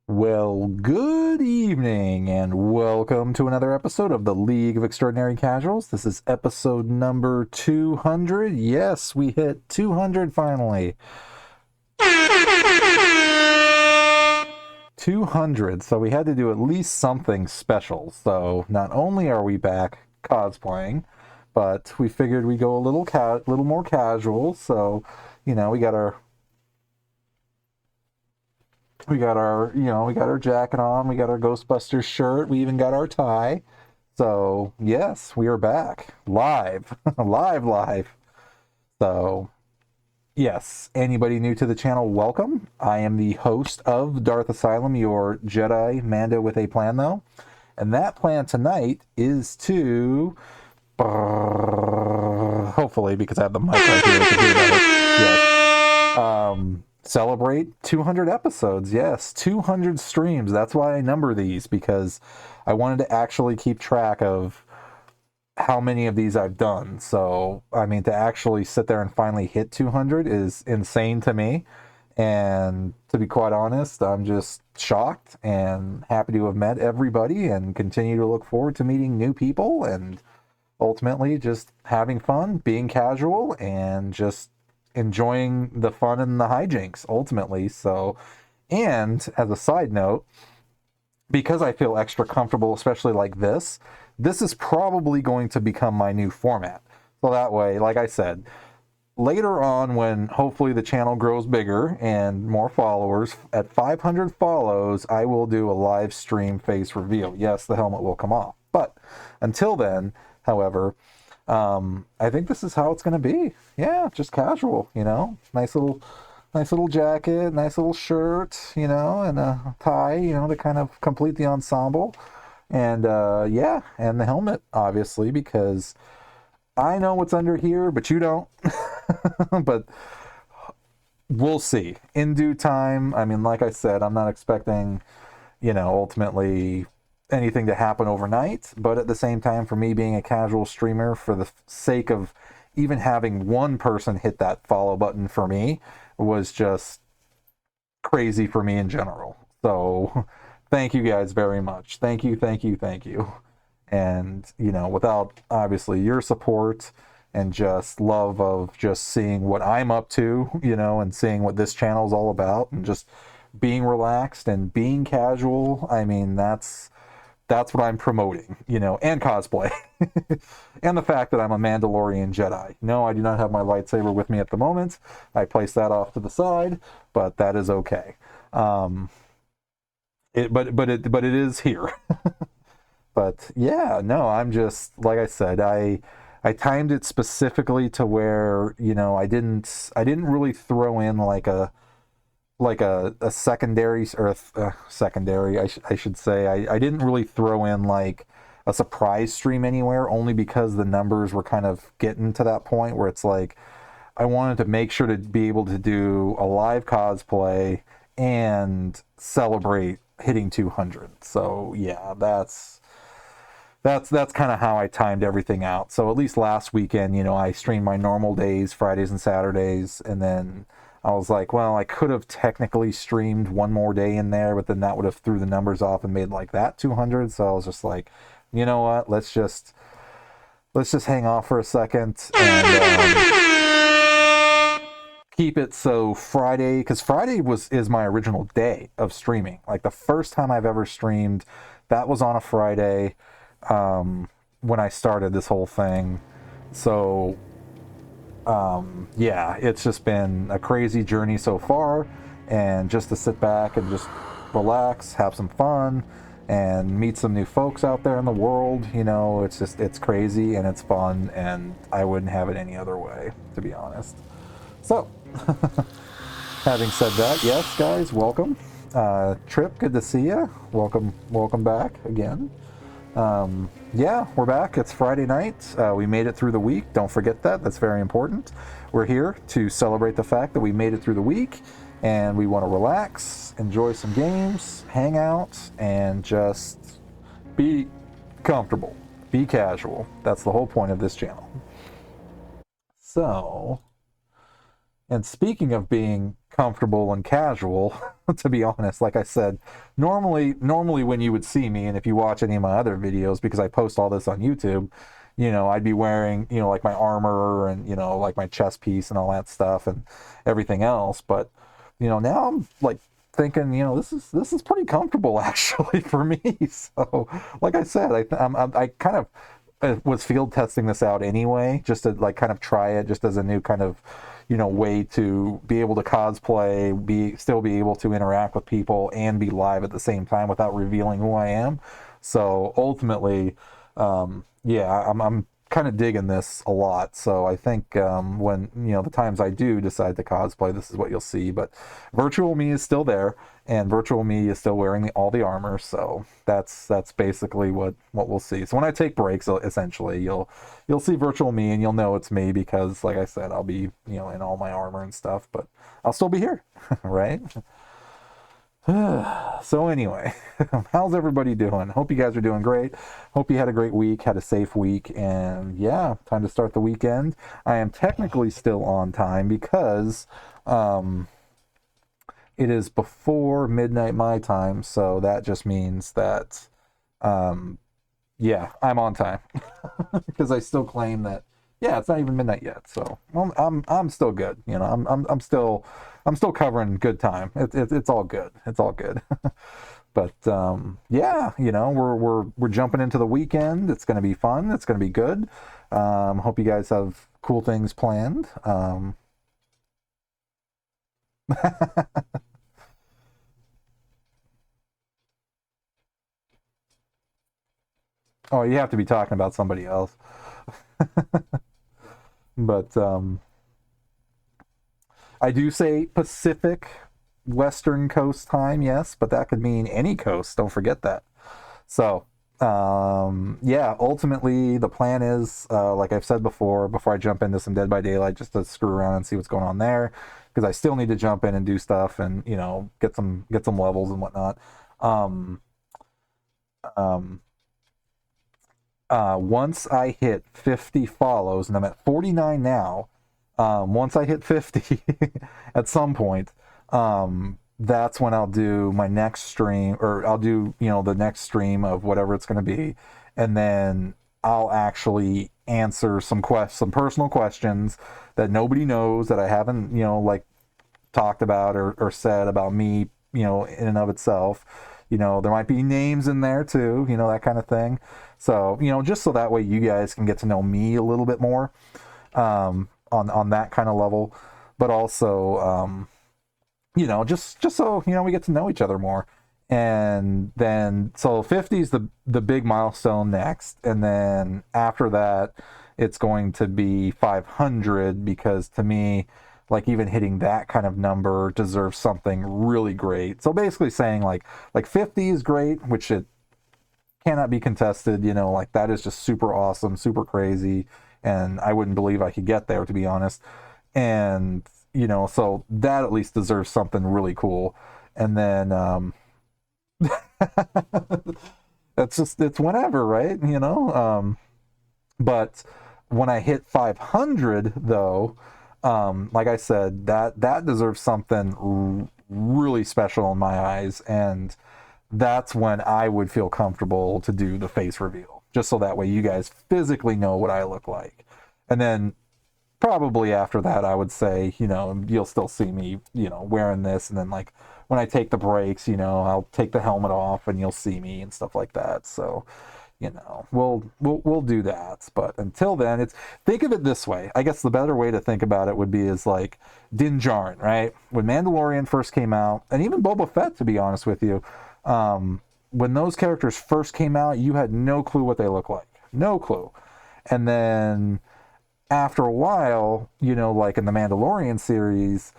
Well, good evening, and welcome to another episode of the League of Extraordinary Casuals. This is episode number 200. Yes, we hit 200 finally. 200, so we had to do at least something special. So not only are we back cosplaying, but we figured we'd go a little more casual. So, we got our jacket on, we got our Ghostbusters shirt, we even got our tie. So, yes, we are back live, live. So, yes, anybody new to the channel, welcome. I am the host of Darth Asylum, your Jedi Mando with a plan, though. And that plan tonight is to, hopefully, because I have the mic right here, we can hear that. Yes. Celebrate 200 episodes. Yes, 200 streams. That's why I number these, because I wanted to actually keep track of how many of these I've done. So, I mean, to actually sit there and finally hit 200 is insane to me. And to be quite honest, I'm just shocked and happy to have met everybody and continue to look forward to meeting new people and ultimately just having fun, being casual, and just enjoying the fun and the hijinks ultimately. So, and as a side note, because I feel extra comfortable, especially like this is probably going to become my new format. So that way, like I said, later on when hopefully the channel grows bigger and more followers, at 500 follows, I will do a live stream face reveal. Yes, the helmet will come off. But until then, however, I think this is how it's going to be. Yeah, just casual, nice little jacket, nice little shirt, and a tie, to kind of complete the ensemble. And yeah, and the helmet, obviously, because I know what's under here, but you don't. But we'll see in due time. I mean, like I said, I'm not expecting, ultimately anything to happen overnight, but at the same time, for me being a casual streamer, for the sake of even having one person hit that follow button for me was just crazy for me in general. So thank you guys very much. Thank you. And without obviously your support and just love of just seeing what I'm up to, and seeing what this channel is all about, and just being relaxed and being casual, I mean, that's what I'm promoting, and cosplay. And the fact that I'm a Mandalorian Jedi. No, I do not have my lightsaber with me at the moment. I placed that off to the side, but that is okay. But it is here. But yeah, no, I'm just, like I said, I timed it specifically to where, I didn't really throw in like a secondary, or secondary, I should say. I didn't really throw in like a surprise stream anywhere, only because the numbers were kind of getting to that point where it's like I wanted to make sure to be able to do a live cosplay and celebrate hitting 200. So yeah, that's kind of how I timed everything out. So at least last weekend, I streamed my normal days, Fridays and Saturdays, and then I was like, well, I could have technically streamed one more day in there, but then that would have threw the numbers off and made like that 200. So I was just like, you know what? Let's just hang off for a second and keep it so Friday, because Friday is my original day of streaming. Like the first time I've ever streamed, that was on a Friday when I started this whole thing. So yeah, it's just been a crazy journey so far, and just to sit back and just relax, have some fun, and meet some new folks out there in the world, it's crazy and it's fun, and I wouldn't have it any other way, to be honest. So, having said that, yes, guys, welcome. Trip, good to see you. Welcome back again. Yeah, we're back. It's Friday night. We made it through the week. Don't forget that. That's very important. We're here to celebrate the fact that we made it through the week, and we want to relax, enjoy some games, hang out, and just be comfortable, be casual. That's the whole point of this channel. So, And speaking of being comfortable and casual, to be honest, like I said, normally when you would see me, and if you watch any of my other videos, because I post all this on YouTube, I'd be wearing, like my armor and, like my chest piece and all that stuff and everything else. But, now I'm like thinking, this is pretty comfortable actually for me. So, like I said, I kind of was field testing this out anyway, just to like kind of try it, just as a new kind of way to be able to cosplay, still be able to interact with people and be live at the same time without revealing who I am. So ultimately, yeah, I'm kind of digging this a lot. So I think when the times I do decide to cosplay, this is what you'll see. But virtual me is still there, and virtual me is still wearing all the armor. So that's basically what we'll see. So when I take breaks, essentially you'll see virtual me, and you'll know it's me because, like I said, I'll be in all my armor and stuff, but I'll still be here, right? So anyway, how's everybody doing? Hope you guys are doing great. Hope you had a great week, had a safe week, and yeah, time to start the weekend. I am technically still on time because it is before midnight my time, so that just means that yeah, I'm on time because I still claim that it's not even midnight yet, so I'm still good. I'm still covering good time. It's all good. It's all good. But yeah, we're jumping into the weekend. It's going to be fun. It's going to be good. Hope you guys have cool things planned. Oh, you have to be talking about somebody else. But I do say Pacific Western Coast time, yes, but that could mean any coast. Don't forget that. So, yeah, ultimately the plan is, like I've said before I jump into some Dead by Daylight, just to screw around and see what's going on there, because I still need to jump in and do stuff and get some levels and whatnot. Um, um, Once I hit 50 follows, and I'm at 49 now, once I hit 50 at some point, that's when I'll do my next stream, or I'll do, the next stream of whatever it's going to be. And then I'll actually answer some personal questions that nobody knows, that I haven't, like talked about or said about me, in and of itself. There might be names in there too, that kind of thing. So, just so that way you guys can get to know me a little bit more, on that kind of level, but also, just so, we get to know each other more. And then, so 50 is the big milestone next. And then after that, it's going to be 500, because to me, like, even hitting that kind of number deserves something really great. So basically saying like 50 is great, which it cannot be contested, like that is just super awesome, super crazy. And I wouldn't believe I could get there, to be honest. And, so that at least deserves something really cool. And then, it's whenever, right? But when I hit 500 though, like I said, that deserves something really special in my eyes, and that's when I would feel comfortable to do the face reveal, just so that way you guys physically know what I look like. And then probably after that, I would say, you'll still see me, wearing this, and then like when I take the breaks, I'll take the helmet off and you'll see me and stuff like that. So, we'll do that. But until then, think of it this way. I guess the better way to think about it would be is like Din Djarin, right? When Mandalorian first came out, and even Boba Fett, to be honest with you, when those characters first came out, you had no clue what they look like. No clue. And then after a while, like in the Mandalorian series,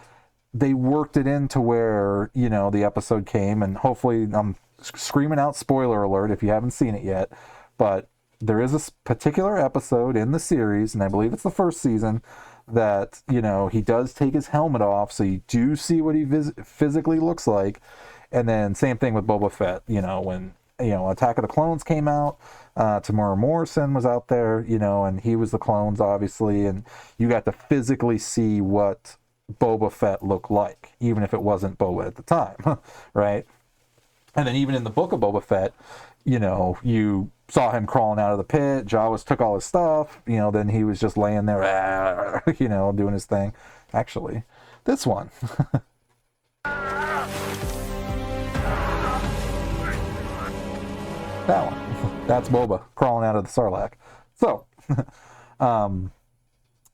they worked it into where, the episode came, and hopefully I'm screaming out spoiler alert if you haven't seen it yet, but there is a particular episode in the series, and I believe it's the first season, that, he does take his helmet off, so you do see what he physically looks like. And then same thing with Boba Fett, when, Attack of the Clones came out, Tamora Morrison was out there, and he was the clones, obviously, and you got to physically see what Boba Fett look like, even if it wasn't Boba at the time, right? And then even in the book of Boba Fett, you know, you saw him crawling out of the pit. Jawas took all his stuff. You know, then he was just laying there, you know, doing his thing. Actually, this one. That one. That's Boba crawling out of the Sarlacc. So,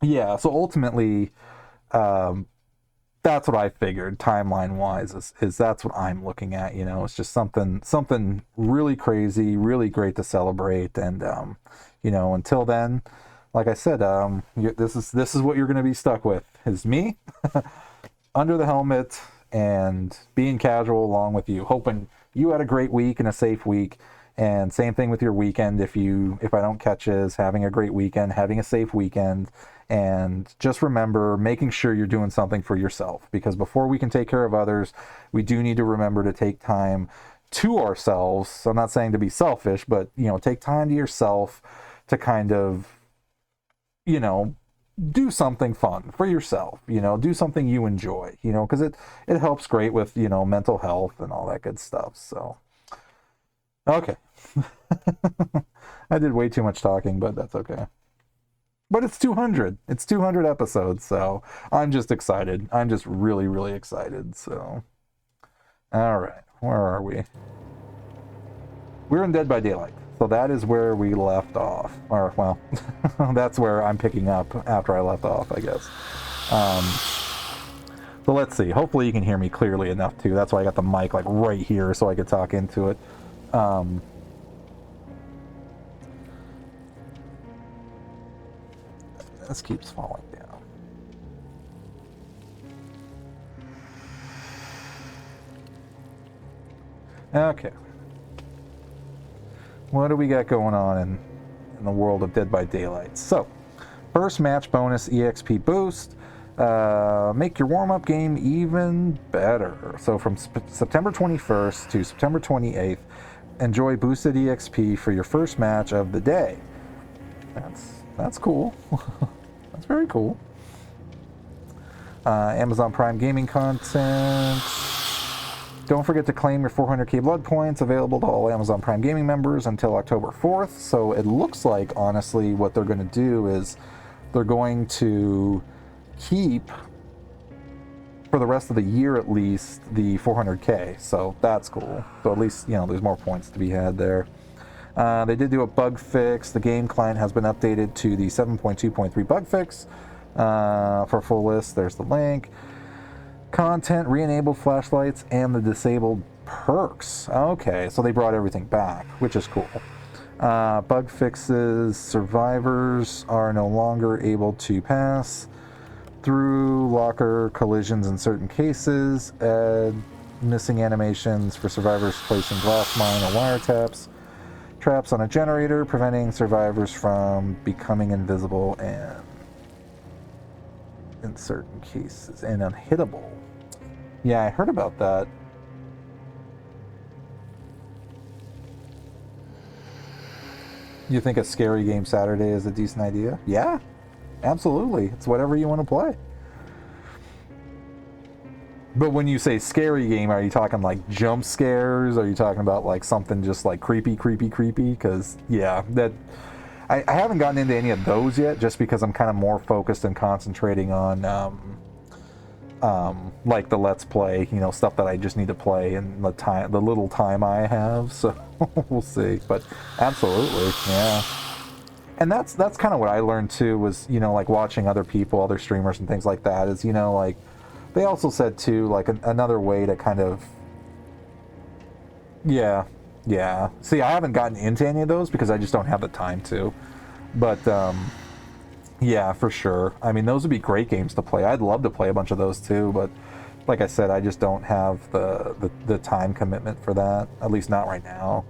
yeah. So ultimately, that's what I figured timeline wise is that's what I'm looking at. You know, it's just something really crazy, really great to celebrate. And you know, until then, like I said, this is what you're going to be stuck with is me under the helmet and being casual along with you, hoping you had a great week and a safe week. And same thing with your weekend. If I don't catch is having a great weekend, having a safe weekend, and just remember making sure you're doing something for yourself, because before we can take care of others, we do need to remember to take time to ourselves. So I'm not saying to be selfish, but you know, take time to yourself to kind of, you know, do something fun for yourself, you know, do something you enjoy, you know, because it helps great with, you know, mental health and all that good stuff. So okay. I did way too much talking, but that's okay. But it's 200. It's 200 episodes, so I'm just excited. I'm just really, really excited. So, all right, where are we? We're in Dead by Daylight. So that is where we left off. Or, well, that's where I'm picking up after I left off, I guess. So let's see. Hopefully you can hear me clearly enough, too. That's why I got the mic, like, right here so I could talk into it. This keeps falling down. Okay. What do we got going on in the world of Dead by Daylight? So, first match bonus EXP boost. Make your warm-up game even better. So from September 21st to September 28th, enjoy boosted EXP for your first match of the day. That's cool. That's very cool. Amazon Prime gaming content. Don't forget to claim your 400k blood points, available to all Amazon Prime gaming members until October 4th. So it looks like, honestly, what they're going to do is they're going to keep, for the rest of the year at least, the 400k. So that's cool. So at least, you know, there's more points to be had there. They did do a bug fix. The game client has been updated to the 7.2.3 bug fix. For full list, there's the link. Content, re-enabled flashlights, and the disabled perks. Okay, so they brought everything back, which is cool. Bug fixes, survivors are no longer able to pass through locker collisions in certain cases. Missing animations for survivors placing glass mine or wiretaps. Traps on a generator, preventing survivors from becoming invisible and, in certain cases, and unhittable. Yeah, I heard about that. You think a scary game Saturday is a decent idea? Yeah, absolutely. It's whatever you want to play. But when you say scary game, are you talking like jump scares? Are you talking about like something just like creepy? Because yeah, that I haven't gotten into any of those yet, just because I'm kind of more focused and concentrating on like the Let's Play, you know, stuff that I just need to play in the little time I have. So we'll see. But absolutely, yeah. And that's kind of what I learned too, was, you know, like watching other people, other streamers and things like that, is, you know, like they also said too, like another way to kind of, yeah. See, I haven't gotten into any of those because I just don't have the time to. But yeah, for sure. I mean, those would be great games to play. I'd love to play a bunch of those too, but like I said, I just don't have the time commitment for that, at least not right now.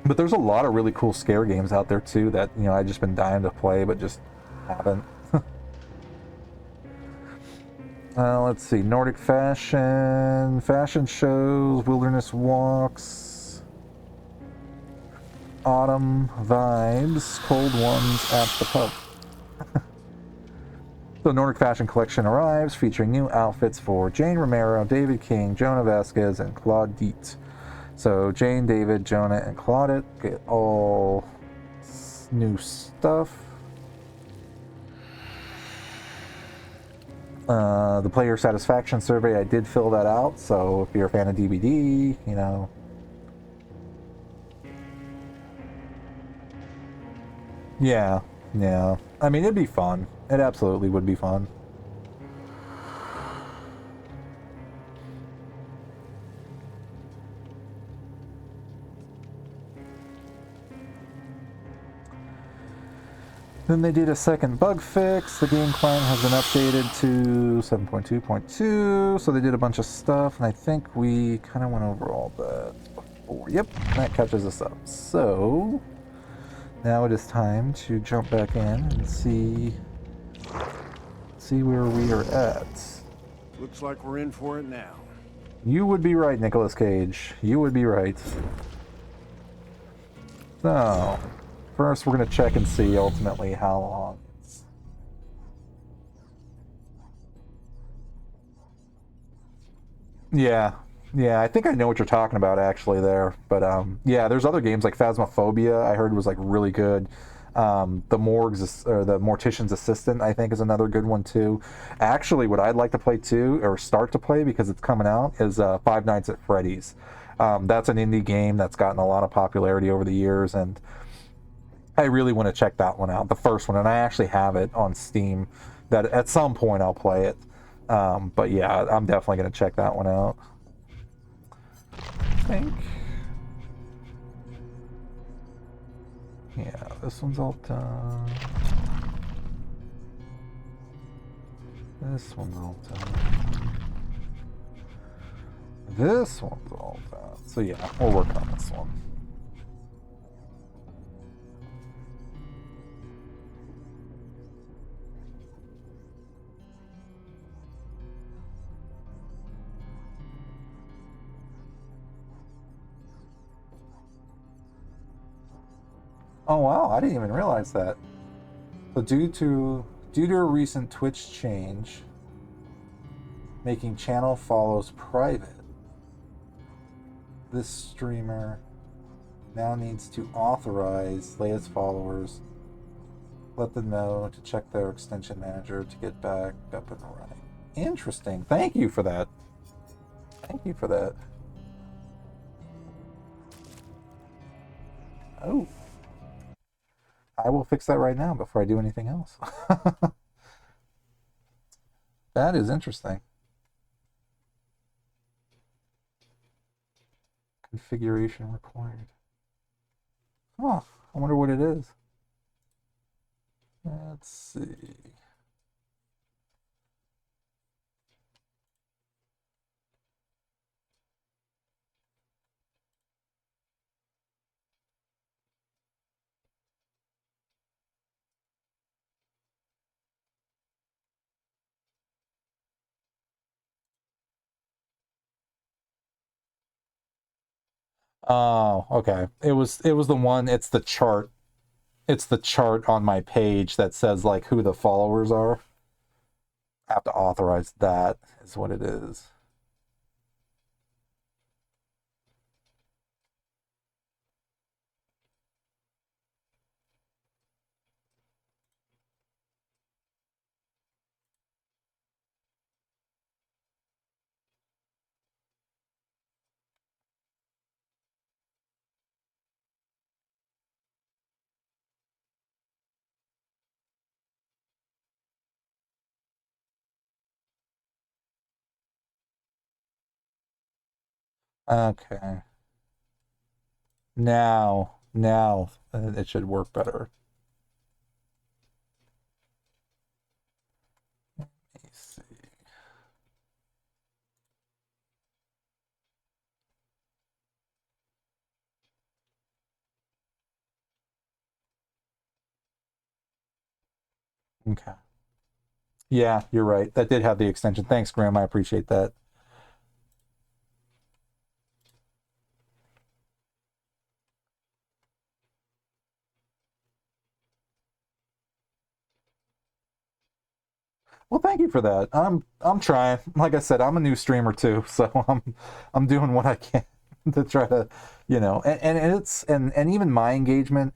But there's a lot of really cool scare games out there too that, you know, I've just been dying to play but just haven't. Let's see, Nordic fashion shows, wilderness walks, autumn vibes, cold ones at the pub. The Nordic Fashion Collection arrives, featuring new outfits for Jane Romero, David King, Jonah Vasquez, and Claude Dietz. So Jane, David, Jonah, and Claudette get all new stuff. The player satisfaction survey, I did fill that out, so if you're a fan of DBD, you know. Yeah, yeah. I mean, it'd be fun. It absolutely would be fun. Then they did a second bug fix. The game client has been updated to 7.2.2. So they did a bunch of stuff, and I think we kind of went over all that before. Yep, that catches us up. So now it is time to jump back in and see where we are at. Looks like we're in for it now. You would be right, Nicolas Cage. You would be right. So, first we're going to check and see ultimately how long it's... Yeah, I think I know what you're talking about actually there. But yeah, there's other games like Phasmophobia I heard was like really good. The Mortician's Assistant I think is another good one too. Actually, what I'd like to play too, or start to play because it's coming out, is Five Nights at Freddy's. That's an indie game that's gotten a lot of popularity over the years, and I really want to check that one out, the first one, and I actually have it on Steam. That at some point I'll play it. But yeah, I'm definitely going to check that one out. I think. Yeah, this one's all done. This one's all done. This one's all done. So yeah, we'll work on this one. Oh wow, I didn't even realize that. So due to a recent Twitch change, making channel follows private, this streamer now needs to authorize latest followers, let them know to check their extension manager to get back up and running. Interesting. Thank you for that. Thank you for that. Oh. I will fix that right now before I do anything else. That is interesting. Configuration required. Oh, I wonder what it is. Let's see. Oh, okay. It was the one, it's the chart. It's the chart on my page that says like who the followers are. I have to authorize that is what it is. Okay. Now it should work better. Let me see. Okay. Yeah, you're right. That did have the extension. Thanks, Graham. I appreciate that. Well, thank you for that. I'm trying. Like I said, I'm a new streamer too, so I'm doing what I can to try to, and it's and even my engagement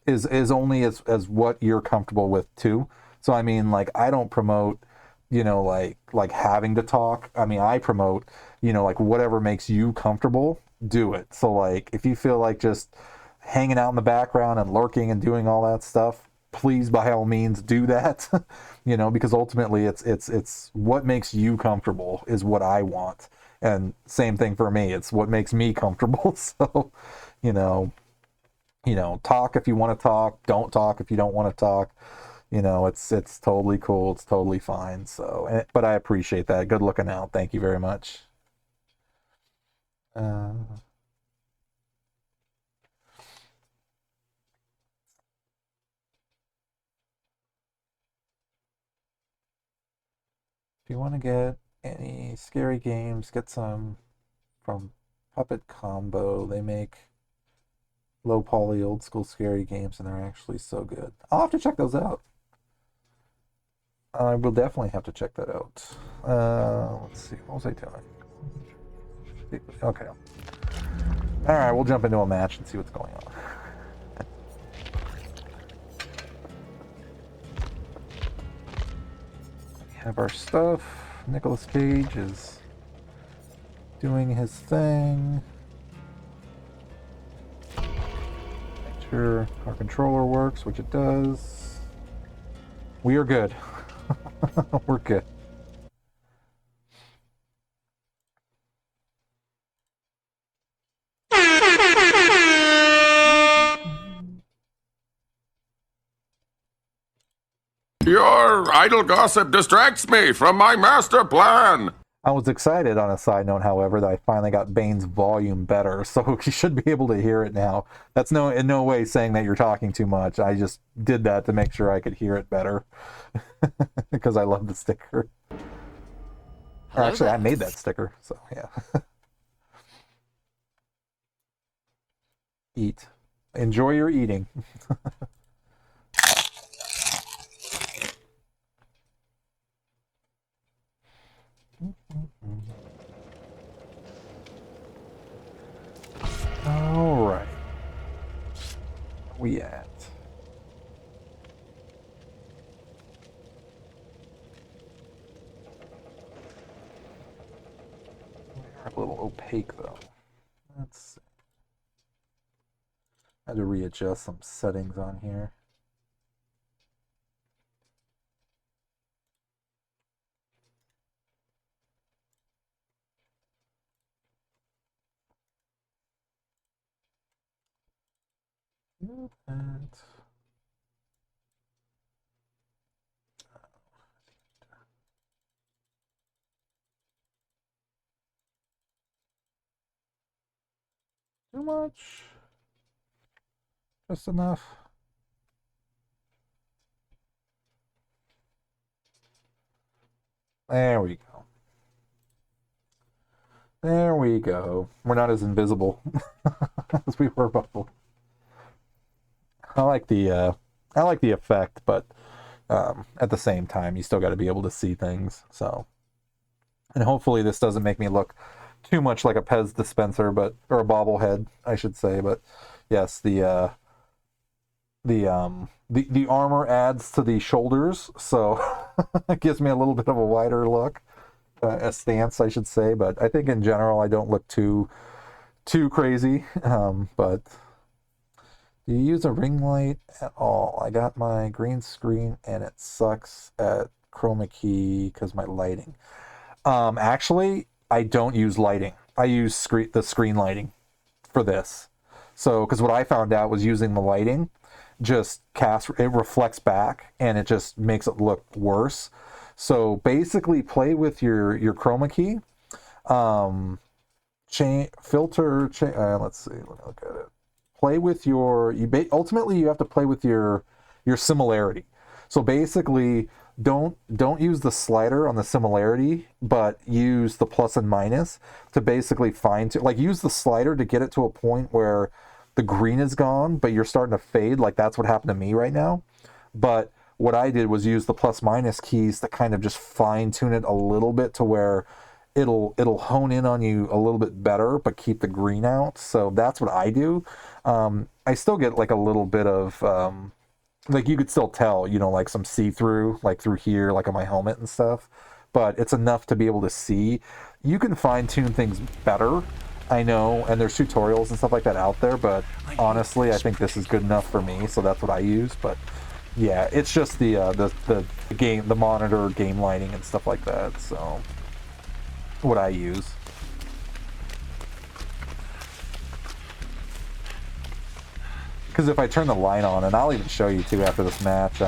is only as what you're comfortable with too. So I mean, like I don't promote, like having to talk. I mean, I promote, like whatever makes you comfortable, do it. So like if you feel like just hanging out in the background and lurking and doing all that stuff, please by all means do that. Because ultimately it's what makes you comfortable is what I want. And same thing for me. It's what makes me comfortable. So, you know, talk if you want to talk, don't talk if you don't want to talk. It's totally cool. It's totally fine. So, but I appreciate that. Good looking out. Thank you very much. Uh, if you want to get any scary games, get some from Puppet Combo. They make low poly old school scary games and they're actually so good. I'll have to check those out. I will definitely have to check that out. Let's see, what was I doing? Okay. Alright, we'll jump into a match and see what's going on. We have our stuff. Nicolas Cage is doing his thing. Make sure our controller works, which it does. We are good. We're good. Your idle gossip distracts me from my master plan. I was excited on a side note, however, that I finally got Bane's volume better, so you should be able to hear it now. That's in no way saying that you're talking too much. I just did that to make sure I could hear it better. Because I love the sticker. Or actually, I made that sticker, so yeah. Eat. Enjoy your eating. All right. Where we at? We're a little opaque though. Let's see. I had to readjust some settings on here. And too much. Just enough. There we go. There we go. We're not as invisible as we were before. I like the effect, but at the same time, you still got to be able to see things. So, and hopefully, this doesn't make me look too much like a Pez dispenser, or a bobblehead, I should say. But yes, the armor adds to the shoulders, so it gives me a little bit of a wider look, a stance, I should say. But I think in general, I don't look too crazy. But do you use a ring light at all? I got my green screen and it sucks at chroma key because my lighting. Actually, I don't use lighting. I use the screen lighting for this. So, because what I found out was using the lighting it reflects back and it just makes it look worse. So basically play with your chroma key. Let's see, let me look at it. Play with ultimately you have to play with your similarity. So basically don't use the slider on the similarity, but use the plus and minus to basically use the slider to get it to a point where the green is gone, but you're starting to fade. Like that's what happened to me right now. But what I did was use the plus minus keys to kind of just fine tune it a little bit to where it'll hone in on you a little bit better, but keep the green out. So that's what I do. I still get like a little bit of like you could still tell, you know, like some see-through, like through here, like on my helmet and stuff. But it's enough to be able to see. You can fine tune things better, I know, and there's tutorials and stuff like that out there. But honestly, I think this is good enough for me, so that's what I use. But yeah, it's just the game, the monitor, game lighting, and stuff like that. So what I use. Because if I turn the light on, and I'll even show you too after this match,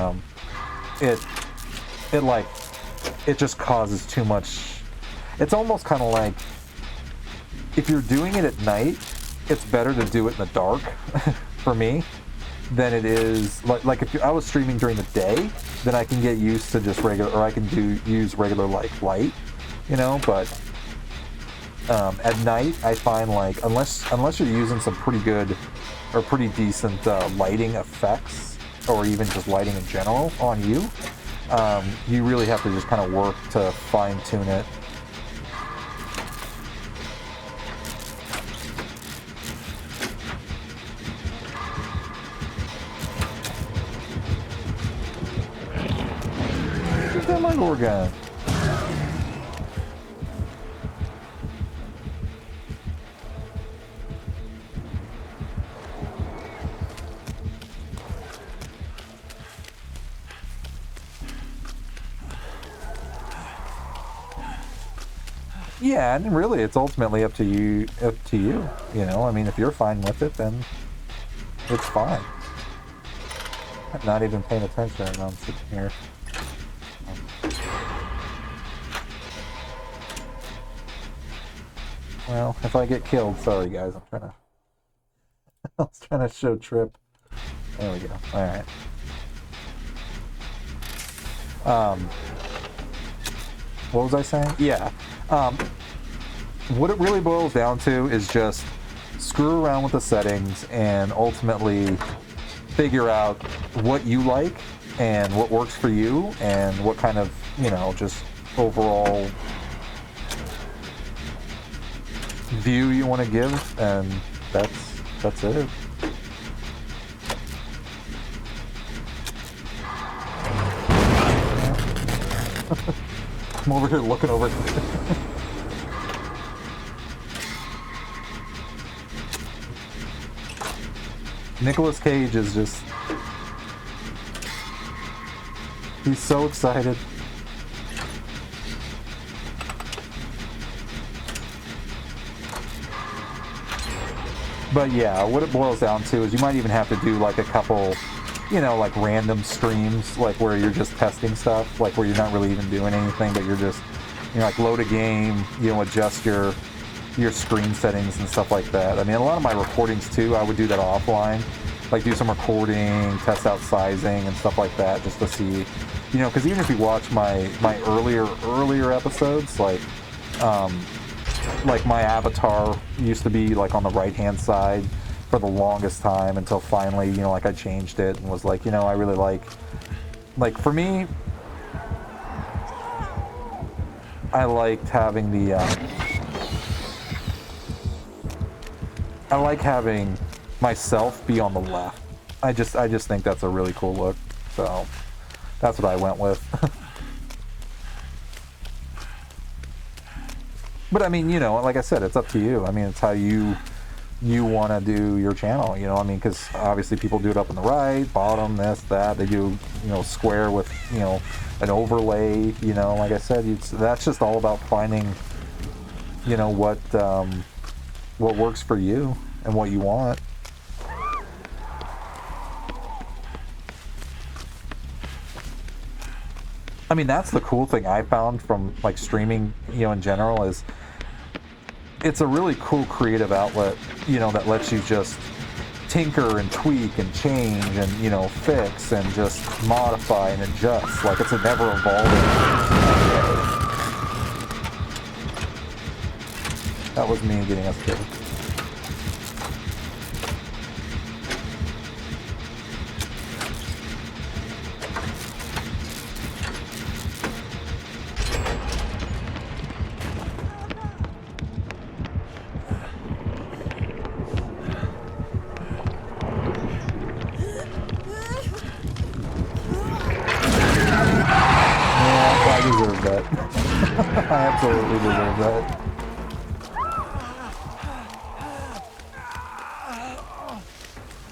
it just causes too much. It's almost kind of like if you're doing it at night, it's better to do it in the dark for me than it is like if I was streaming during the day, then I can get used to just regular, or I can use regular like light, you know. But at night, I find like unless you're using some pretty good or pretty decent lighting effects, or even just lighting in general on you, you really have to just kind of work to fine tune it. Get that light organ. Yeah, and really, it's ultimately up to you. You know, I mean, if you're fine with it, then it's fine. I'm not even paying attention, and I'm sitting here. Well, if I get killed, sorry guys. I was trying to show Trip. There we go. All right. What was I saying? Yeah. What it really boils down to is just screw around with the settings and ultimately figure out what you like and what works for you and what kind of, you know, just overall view you want to give, and that's it. I'm over here looking over. Nicolas Cage is just... he's so excited. But yeah, what it boils down to is you might even have to do like a couple, you know, like random streams, like where you're just testing stuff, like where you're not really even doing anything, but you're just, you know, like load a game, you know, adjust your screen settings and stuff like that. I mean, a lot of my recordings too, I would do that offline, like do some recording, test out sizing and stuff like that, just to see, you know, because even if you watch my earlier episodes, like my avatar used to be like on the right hand side for the longest time until finally, you know, like I changed it and was like, you know, I really like for me, I liked having the I like having myself be on the left. I just think that's a really cool look, so that's what I went with. But I mean, you know, like I said, it's up to you. I mean, it's how you want to do your channel, you know. I mean, because obviously people do it up on the right, bottom, this, that. They do, you know, square with, you know, an overlay. You know, like I said, that's just all about finding, you know, what works for you and what you want. I mean, that's the cool thing I found from like streaming, you know, in general, is it's a really cool creative outlet, you know, that lets you just tinker and tweak and change and, you know, fix and just modify and adjust. Like, it's a never evolving. That was me getting us killed. absolutely deserve that.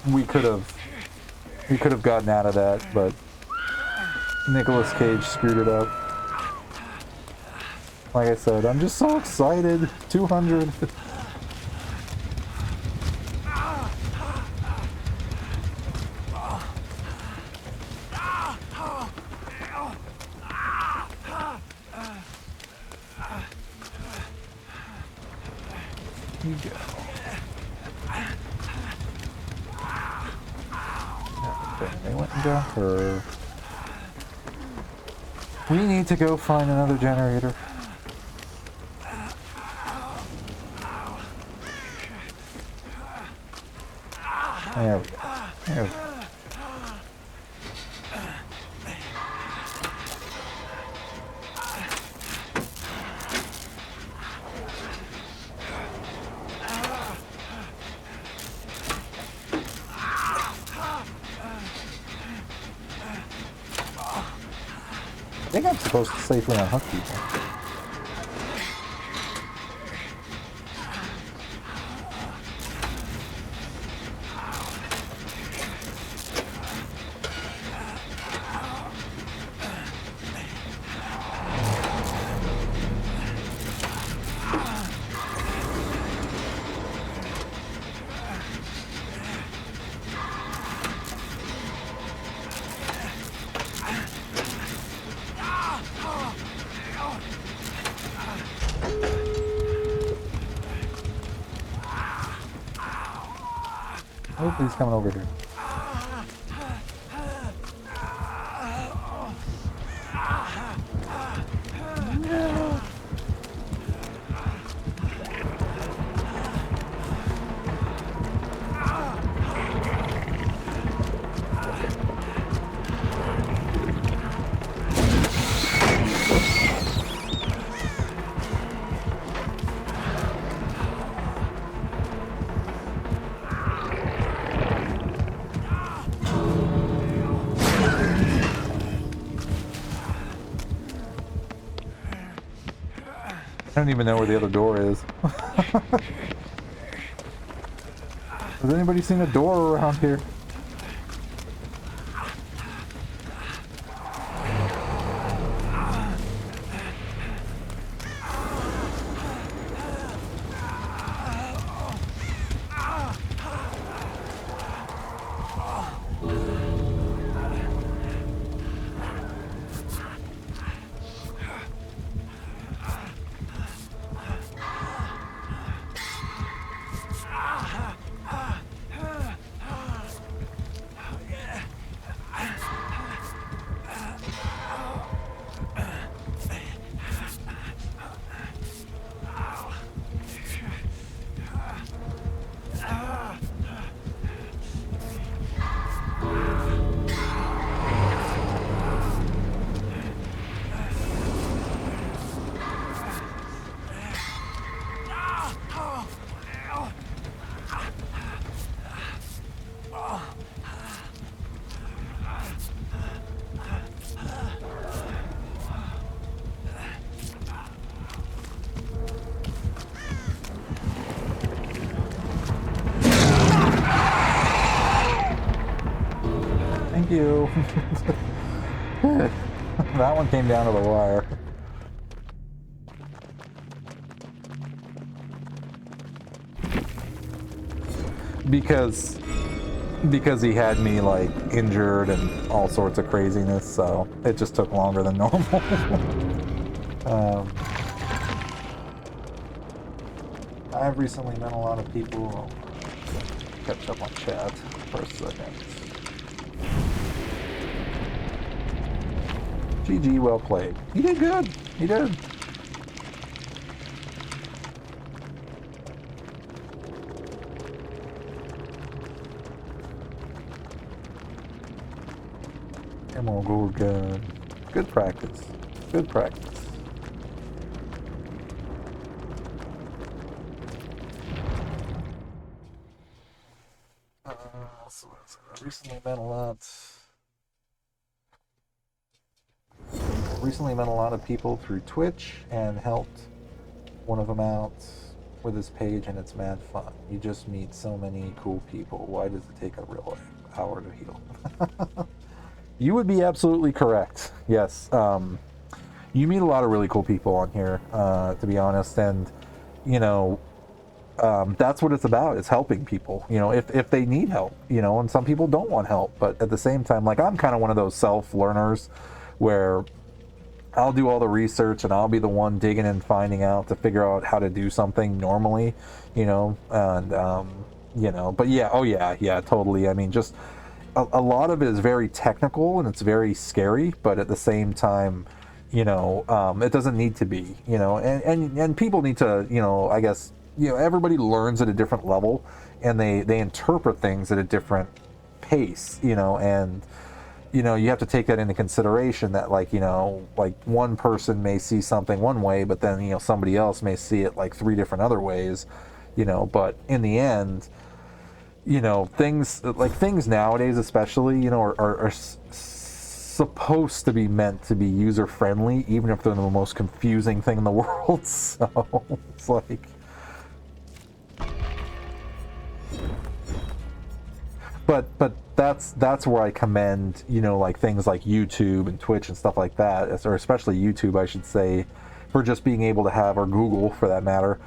We could have gotten out of that, but Nicolas Cage screwed it up. Like I said, I'm just so excited. 200. You go. Okay, they went and got her. We need to go find another generator. There we go. There we go. I think I'm supposed to safely unhook people. Oh, he's coming over here. No. I don't even know where the other door is. Has anybody seen a door around here? Thank you. That one came down to the wire. Because he had me like injured and all sorts of craziness, so it just took longer than normal. I've recently met a lot of people. Catch up on chat for a second. GG, well played. He did good. He did. Emerald gold gun. Good practice. Good practice. So I recently met a lot. recently met a lot of people through Twitch and helped one of them out with his page, and it's mad fun. You just meet so many cool people. Why does it take a real hour to heal? You would be absolutely correct. Yes. You meet a lot of really cool people on here, to be honest, and you know, that's what it's about. It's helping people, you know, if they need help, you know, and some people don't want help, but at the same time, like, I'm kind of one of those self-learners where I'll do all the research and I'll be the one digging and finding out to figure out how to do something normally, you know, and you know, but yeah, oh yeah, totally. I mean, just a lot of it is very technical and it's very scary, but at the same time, you know, it doesn't need to be, you know, and people need to, you know, I guess, you know, everybody learns at a different level and they interpret things at a different pace, you know, and you know, you have to take that into consideration that, like, you know, like one person may see something one way, but then, you know, somebody else may see it like 3 different other ways, you know, but in the end, you know, things nowadays especially, you know, are supposed to be meant to be user friendly, even if they're the most confusing thing in the world. So it's like, but that's where I commend, you know, like things like YouTube and Twitch and stuff like that, or especially YouTube, I should say, for just being able to have, or Google for that matter,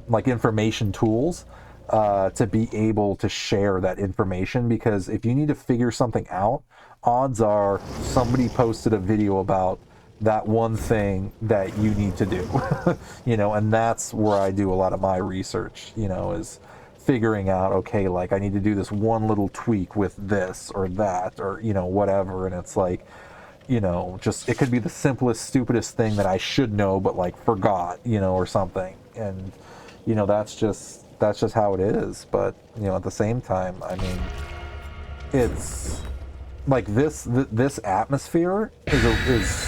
like information tools, to be able to share that information, because if you need to figure something out, odds are somebody posted a video about that one thing that you need to do. You know, and that's where I do a lot of my research, you know, is figuring out, okay, like I need to do this one little tweak with this or that, or, you know, whatever. And it's like, you know, just, it could be the simplest, stupidest thing that I should know, but like forgot, you know, or something. And, you know, that's just how it is. But, you know, at the same time, I mean, it's like this atmosphere is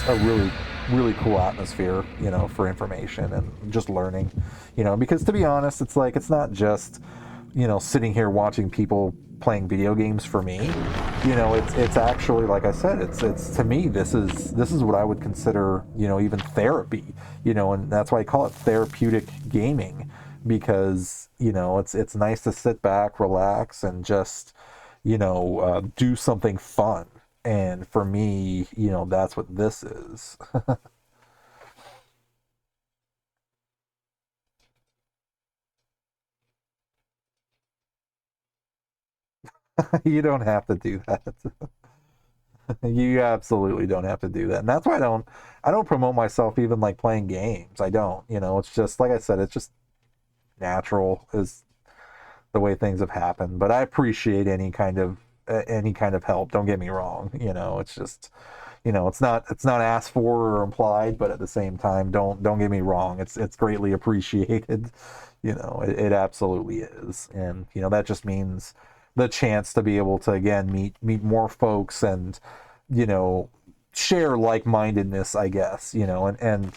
a really cool atmosphere, you know, for information and just learning, you know, because to be honest, it's like, it's not just, you know, sitting here watching people playing video games for me, you know, it's actually, like I said, it's to me, this is what I would consider, you know, even therapy, you know, and that's why I call it therapeutic gaming, because, you know, it's nice to sit back, relax, and just, you know, do something fun. And for me, you know, that's what this is. You don't have to do that. You absolutely don't have to do that. And that's why I don't promote myself even like playing games. I don't, you know, it's just, like I said, it's just natural is the way things have happened. But I appreciate any kind of help. Don't get me wrong. You know, it's just, you know, it's not asked for or implied, but at the same time, don't get me wrong. It's greatly appreciated. You know, it absolutely is. And, you know, that just means the chance to be able to, again, meet more folks and, you know, share like-mindedness, I guess, you know, and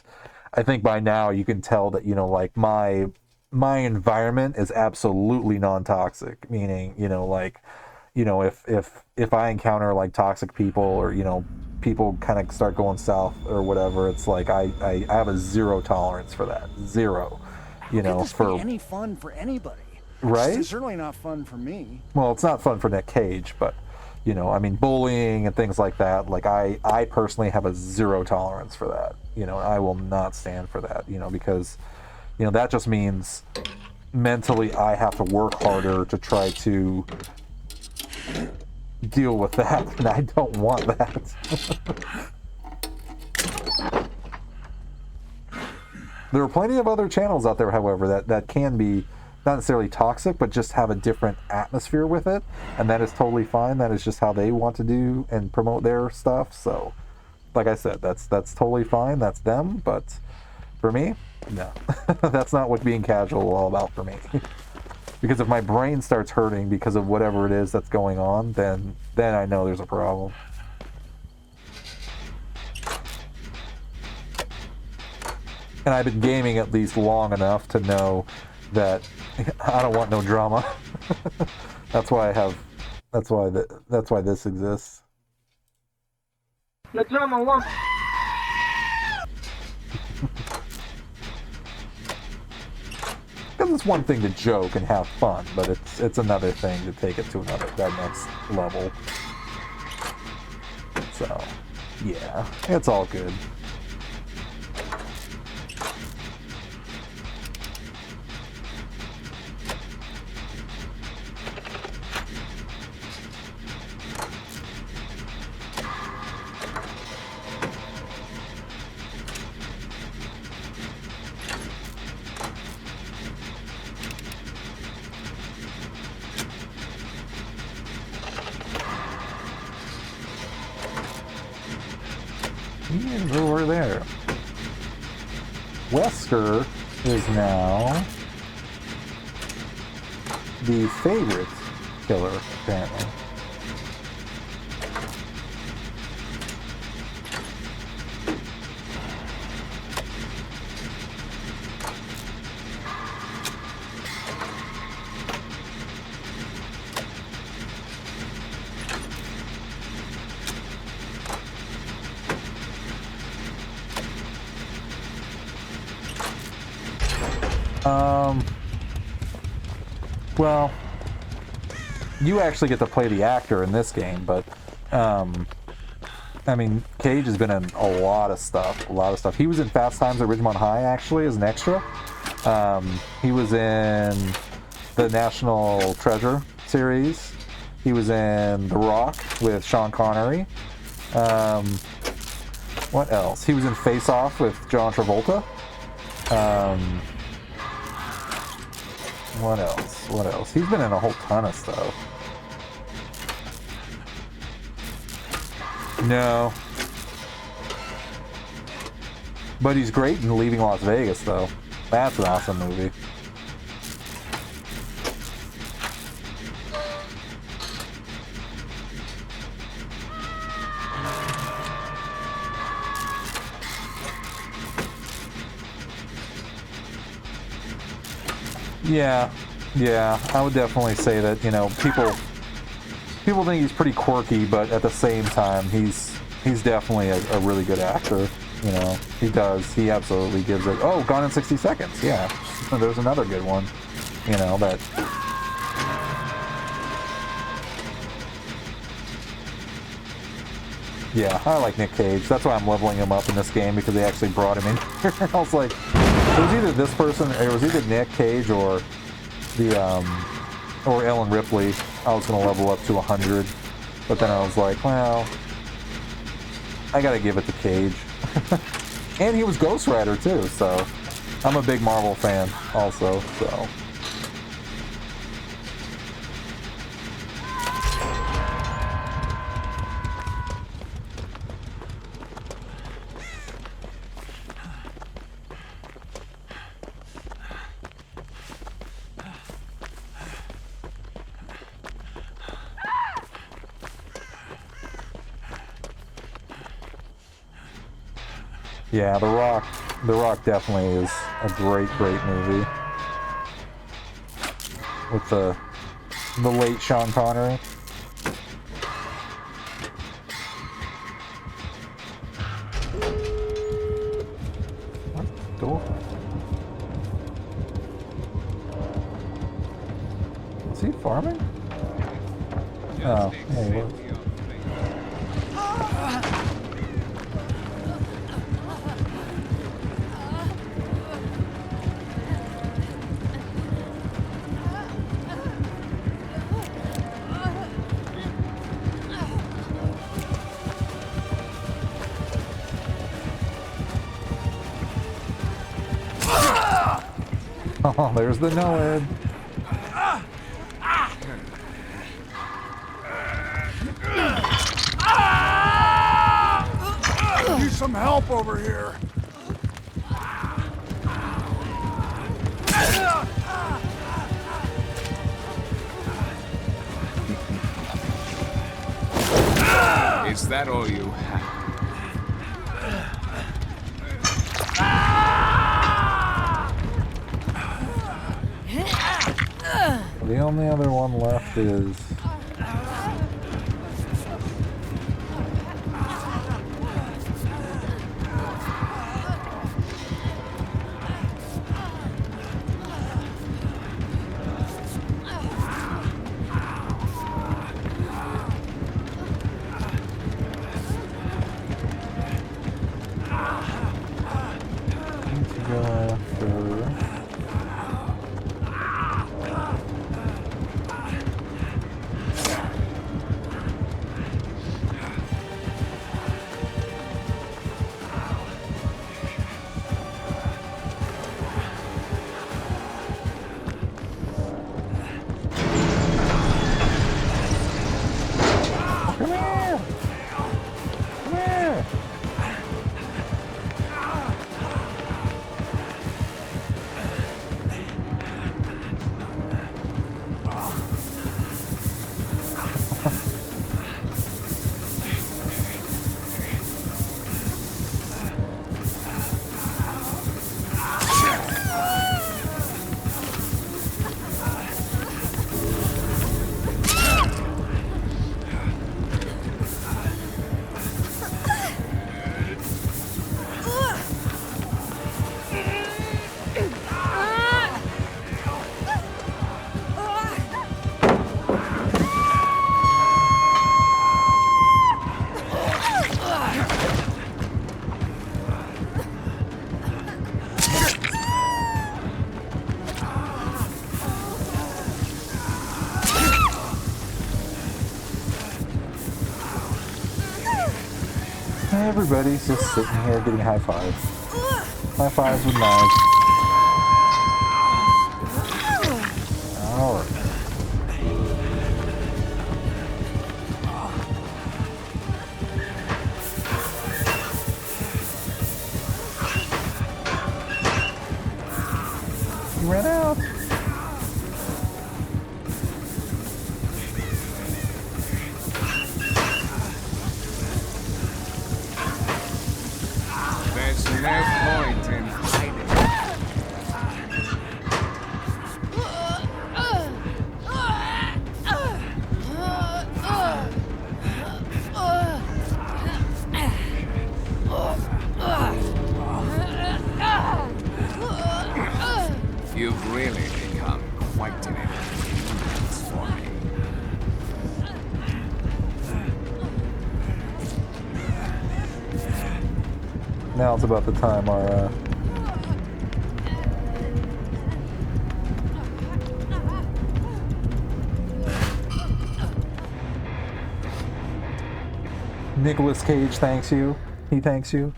I think by now you can tell that, you know, like my environment is absolutely non-toxic, meaning, you know, like, you know, if I encounter like toxic people, or, you know, people kind of start going south or whatever, it's like I have a zero tolerance for that. Zero. You know, this be any fun for anybody. Right? It's certainly not fun for me. Well, it's not fun for Nick Cage, but, you know, I mean, bullying and things like that, like I personally have a zero tolerance for that. You know, I will not stand for that, you know, because, you know, that just means mentally I have to work harder to try to deal with that, and I don't want that. There are plenty of other channels out there, however, that can be not necessarily toxic, but just have a different atmosphere with it, and that is totally fine. That is just how they want to do and promote their stuff. So, like I said, that's totally fine. That's them. But for me, no, that's not what being casual is all about for me. Because if my brain starts hurting because of whatever it is that's going on, then I know there's a problem. And I've been gaming at least long enough to know that I don't want no drama. That's why this exists. The drama one. because it's one thing to joke and have fun, but it's another thing to take it to that next level. So, yeah, it's all good. He is over there. Wesker is now the favorite killer, apparently. Well, you actually get to play the actor in this game, but, I mean, Cage has been in a lot of stuff. He was in Fast Times at Ridgemont High, actually, as an extra. He was in the National Treasure series. He was in The Rock with Sean Connery. What else? He was in Face Off with John Travolta. What else? He's been in a whole ton of stuff. No. But he's great in Leaving Las Vegas, though. That's an awesome movie. Yeah, I would definitely say that, you know, people think he's pretty quirky, but at the same time, he's definitely a really good actor, you know. He absolutely gives it. Oh, Gone in 60 Seconds, yeah. There's another good one, you know, that... Yeah, I like Nick Cage. That's why I'm leveling him up in this game, because they actually brought him in here. I was like, it was either this person, or it was either Nick Cage or or Ellen Ripley. I was going to level up to 100, but then I was like, well, I got to give it to Cage. And he was Ghost Rider too, so I'm a big Marvel fan also, so... Yeah, The Rock definitely is a great movie. With the late Sean Connery. What door? Is he farming? Oh, yeah, he was. Oh, there's the no-ed. I need some help over here. Is that all you have? The only other one left is... Everybody's just sitting here getting high fives. High fives with knives. Alright. You ran out. There's no point in hiding. You've really become quite an inconvenience for me. Now it's about the time our Nicolas Cage thanks you. He thanks you.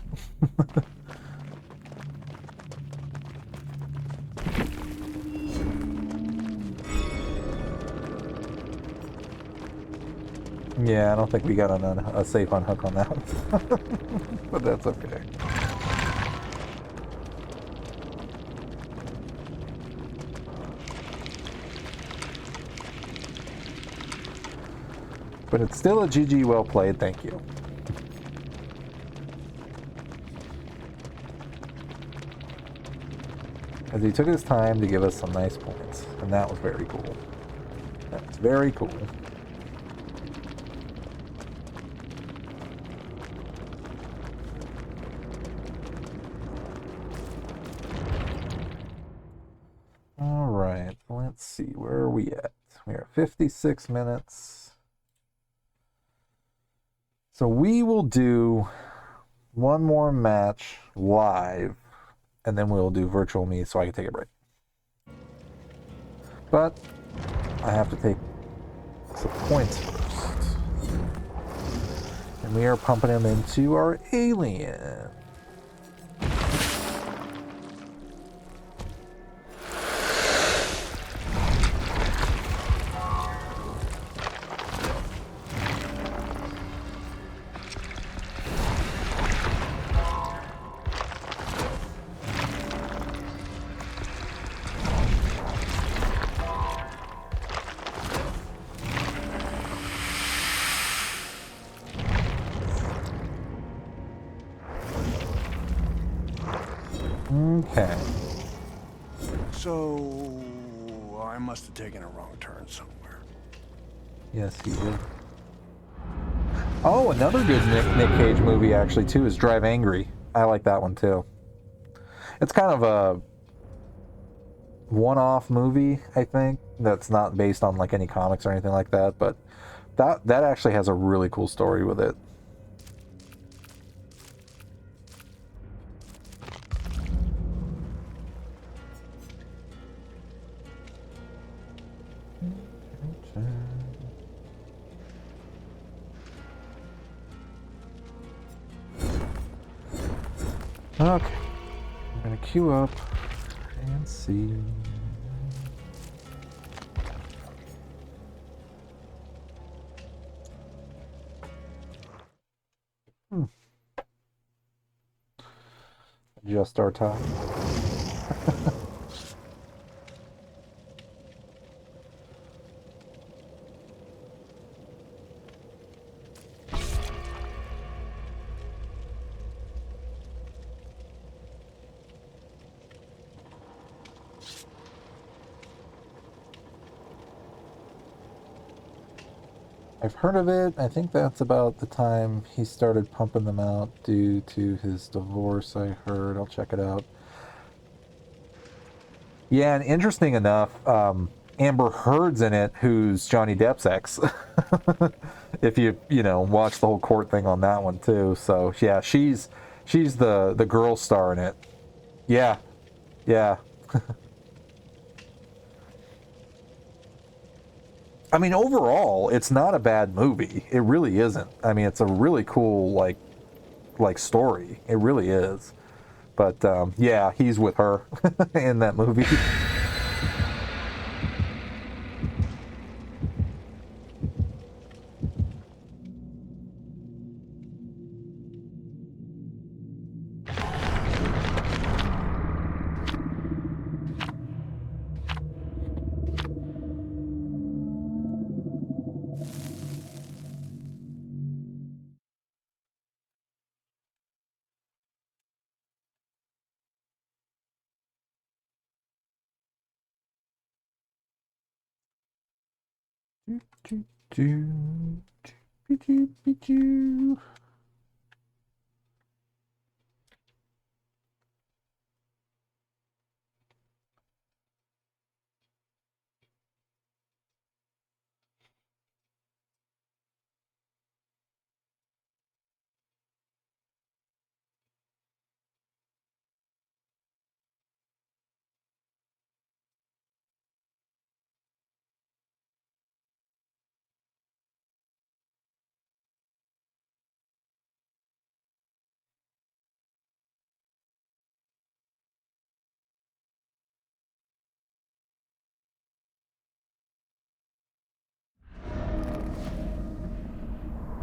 Yeah, I don't think we got a safe unhook on that one. But that's okay. But it's still a GG well played, thank you. As he took his time to give us some nice points, and that was very cool. That's very cool. Alright, let's see, where are we at? We are 56 minutes. So we will do one more match live, and then we'll do virtual me so I can take a break. But I have to take some points first. And we are pumping him into our alien. Okay. So, I must have taken a wrong turn somewhere. Yes, he did. Oh, another good Nick Cage movie actually too is Drive Angry. I like that one too. It's kind of a one-off movie, I think, that's not based on like any comics or anything like that, but that actually has a really cool story with it. Okay, I'm gonna queue up and see. Adjust our time. I've heard of it. I think that's about the time he started pumping them out due to his divorce, I heard. I'll check it out. Yeah, and interesting enough, Amber Heard's in it, who's Johnny Depp's ex. If you watch the whole court thing on that one too. So yeah, she's the girl star in it. Yeah. Yeah. I mean, overall, it's not a bad movie. It really isn't. I mean, it's a really cool, like, like story. It really is. But yeah, he's with her in that movie.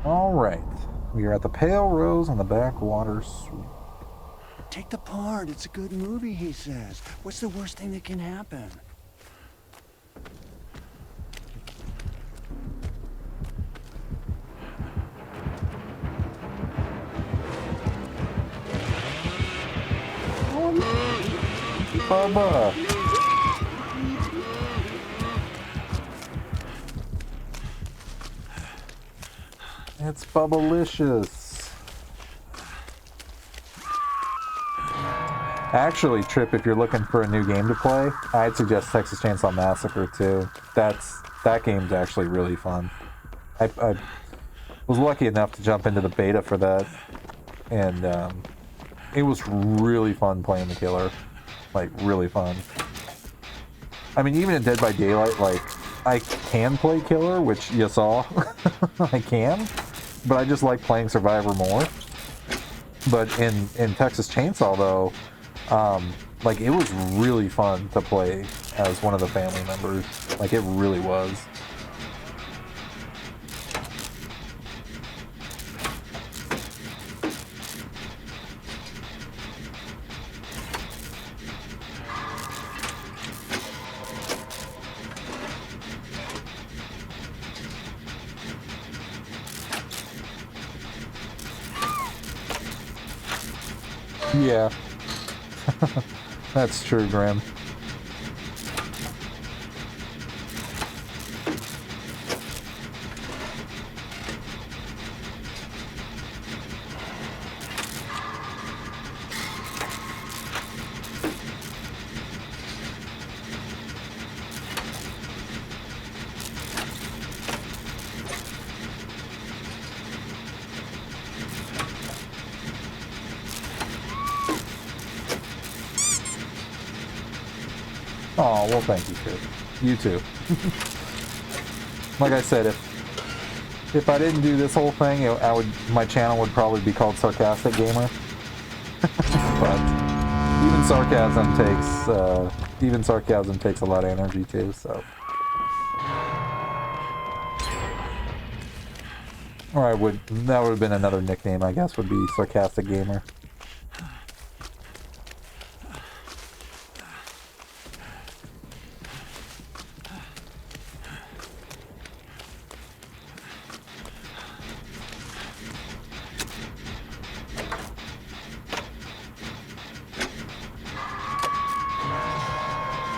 All right, we are at the Pale Rose on the Backwater Sweep. Take the part. It's a good movie, he says. What's the worst thing that can happen? Bubba. It's Bubbalicious. Actually, Trip, if you're looking for a new game to play, I'd suggest Texas Chainsaw Massacre too. That game's actually really fun. I was lucky enough to jump into the beta for that, and it was really fun playing the killer. Like, really fun. I mean, even in Dead by Daylight, like, I can play killer, which you saw. I can, but I just like playing Survivor more. But in Texas Chainsaw, though, like, it was really fun to play as one of the family members. Like, it really was. Yeah. That's true, Grim. Oh, well, thank you, kid. You too. Like I said, if I didn't do this whole thing, my channel would probably be called Sarcastic Gamer. But even sarcasm takes a lot of energy too. So, or that would have been another nickname, I guess, would be Sarcastic Gamer.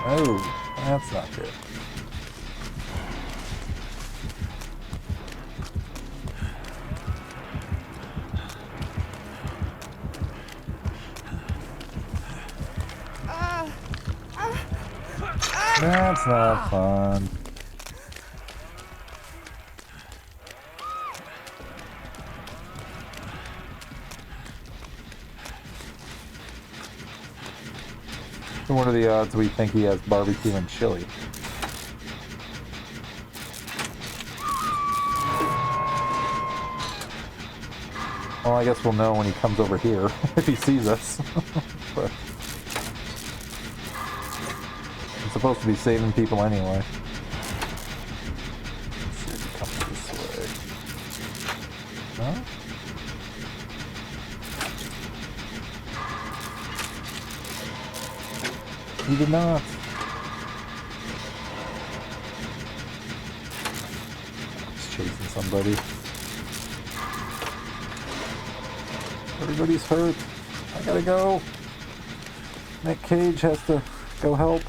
Oh, that's not good. That's not fun. So what are the odds we think he has barbecue and chili? Well, I guess we'll know when he comes over here, if he sees us. But I'm supposed to be saving people anyway. Let's see if he comes this way. Huh? He did not. He's chasing somebody. Everybody's hurt. I gotta go. Nick Cage has to go help.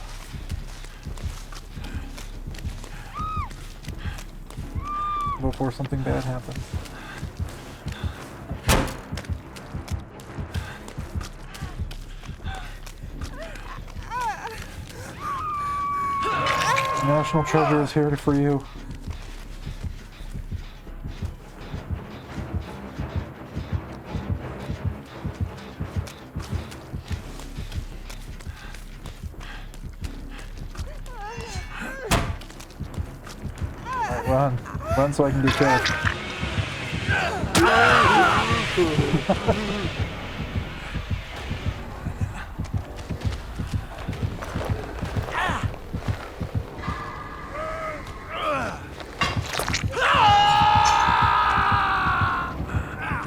Before something bad happens. National Treasure is here for you. Alright, run. Run so I can get killed.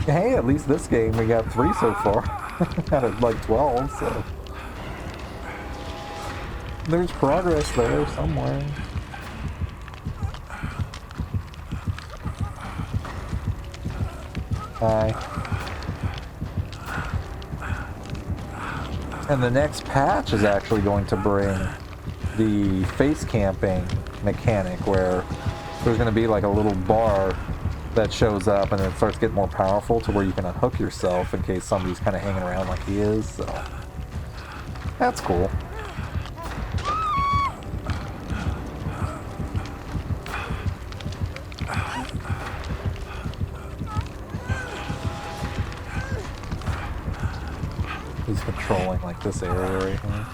Hey, at least this game we got 3 so far. Out of like 12, so. There's progress there somewhere. Hi. And the next patch is actually going to bring the face camping mechanic where there's going to be like a little bar that shows up and then it starts getting more powerful to where you can unhook yourself in case somebody's kind of hanging around like he is, so that's cool. He's controlling like this area right here.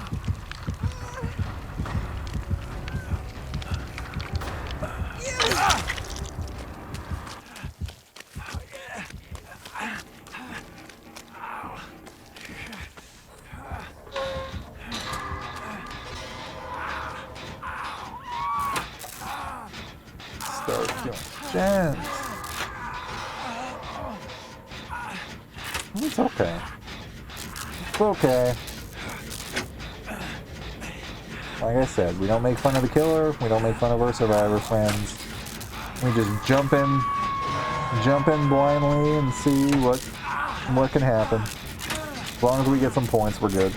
Start killing gens. It's okay. It's okay. Like I said, we don't make fun of the killer, we don't make fun of our survivor friends. We just jump in blindly and see what can happen. As long as we get some points, we're good.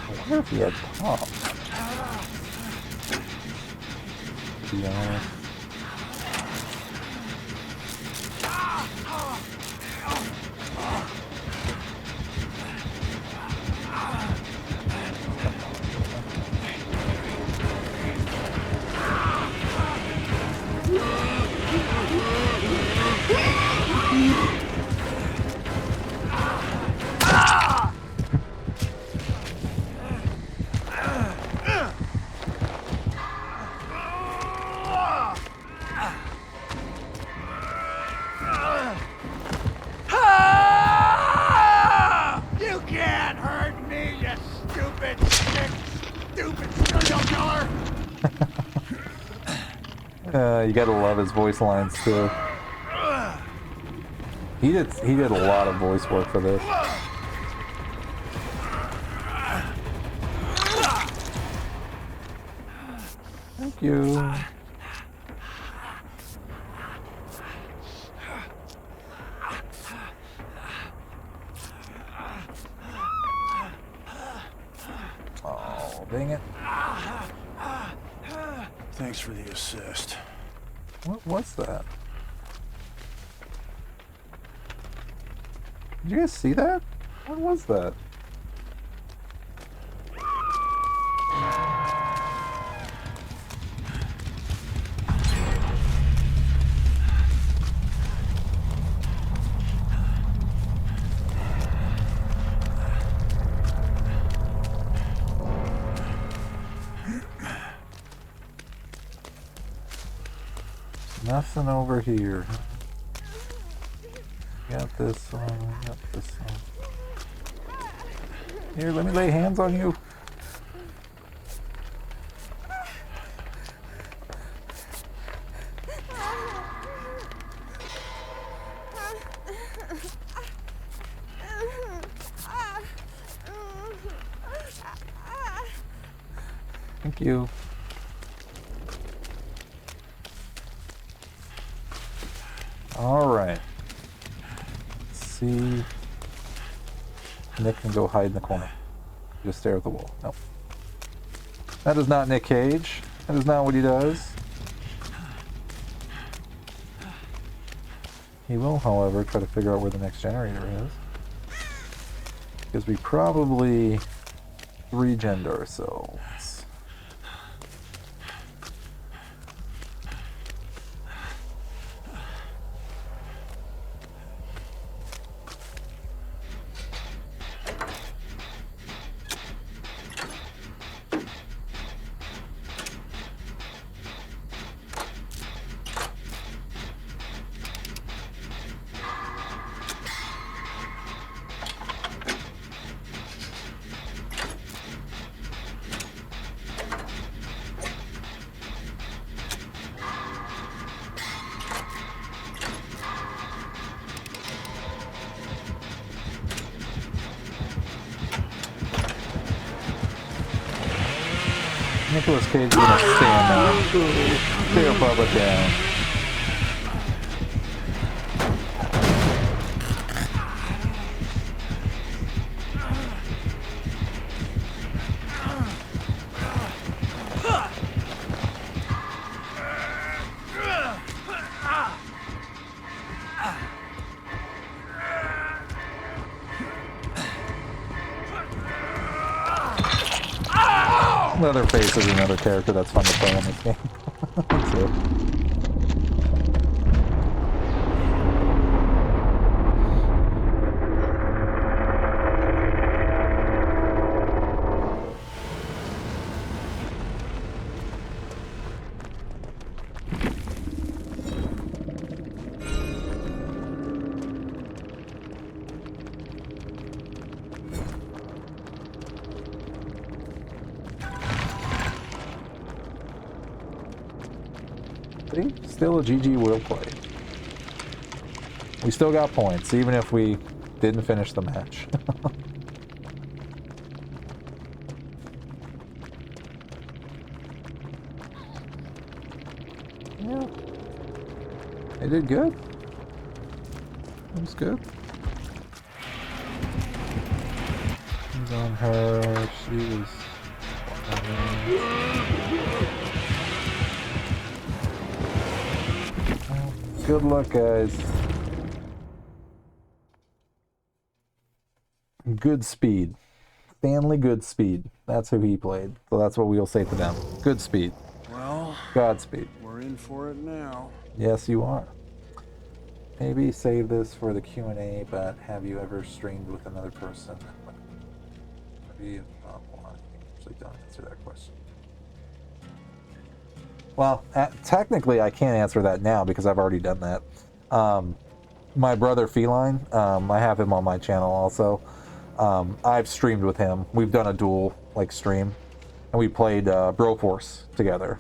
I wonder if he had pop. To be honest. You can't hurt me, you stupid, sick, stupid serial killer! You gotta love his voice lines too. He did a lot of voice work for this. Thank you. Oh, dang it. Thanks for the assist. What was that? Did you guys see that? What was that? Nothing over here. Got this one, got this one. Here, let me lay hands on you. Thank you. All right. Let's see. Nick can go hide in the corner. Just stare at the wall. Nope. That is not Nick Cage. That is not what he does. He will, however, try to figure out where the next generator is. Because we probably regened ourselves. Nicolas Cage is gonna stand up. Stare Bubba down. Leatherface is another character that's fun to play in this game. That's it. Still a GG will play. We still got points, even if we didn't finish the match. Yeah. They did good. It was good. He's on her. She was... Good luck, guys. Goodspeed. Stanley Goodspeed. That's who he played. So that's what we'll say to them. Goodspeed. Well, Godspeed. we're in for it now. Yes, you are. Maybe save this for the Q&A, but have you ever streamed with another person? Maybe actually don't answer that question. Well, technically, I can't answer that now because I've already done that. My brother Feline, I have him on my channel also. I've streamed with him. We've done a dual stream, and we played Broforce together.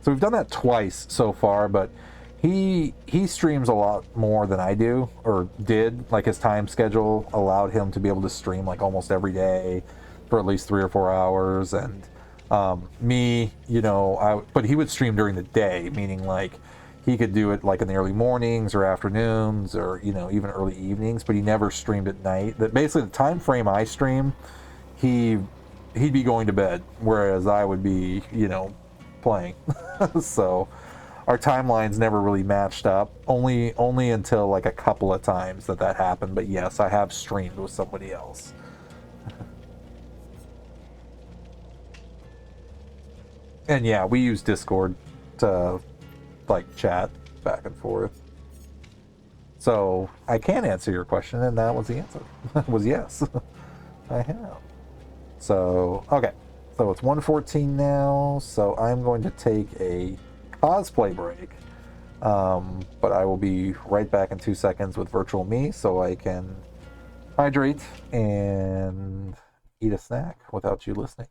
So we've done that twice so far, but he streams a lot more than I do, or did. Like, his time schedule allowed him to be able to stream like almost every day for at least 3 or 4 hours, and me, but he would stream during the day, meaning like he could do it like in the early mornings or afternoons or even early evenings, but he never streamed at night. That basically the time frame I stream, he'd be going to bed, whereas I would be playing. So our timelines never really matched up, only until like a couple of times that happened. But yes, I have streamed with somebody else. And yeah, we use Discord to chat back and forth. So I can answer your question, and that was the answer. Was yes. I have. So okay. So it's 1:14 now, so I'm going to take a cosplay break. But I will be right back in 2 seconds with virtual me so I can hydrate and eat a snack without you listening.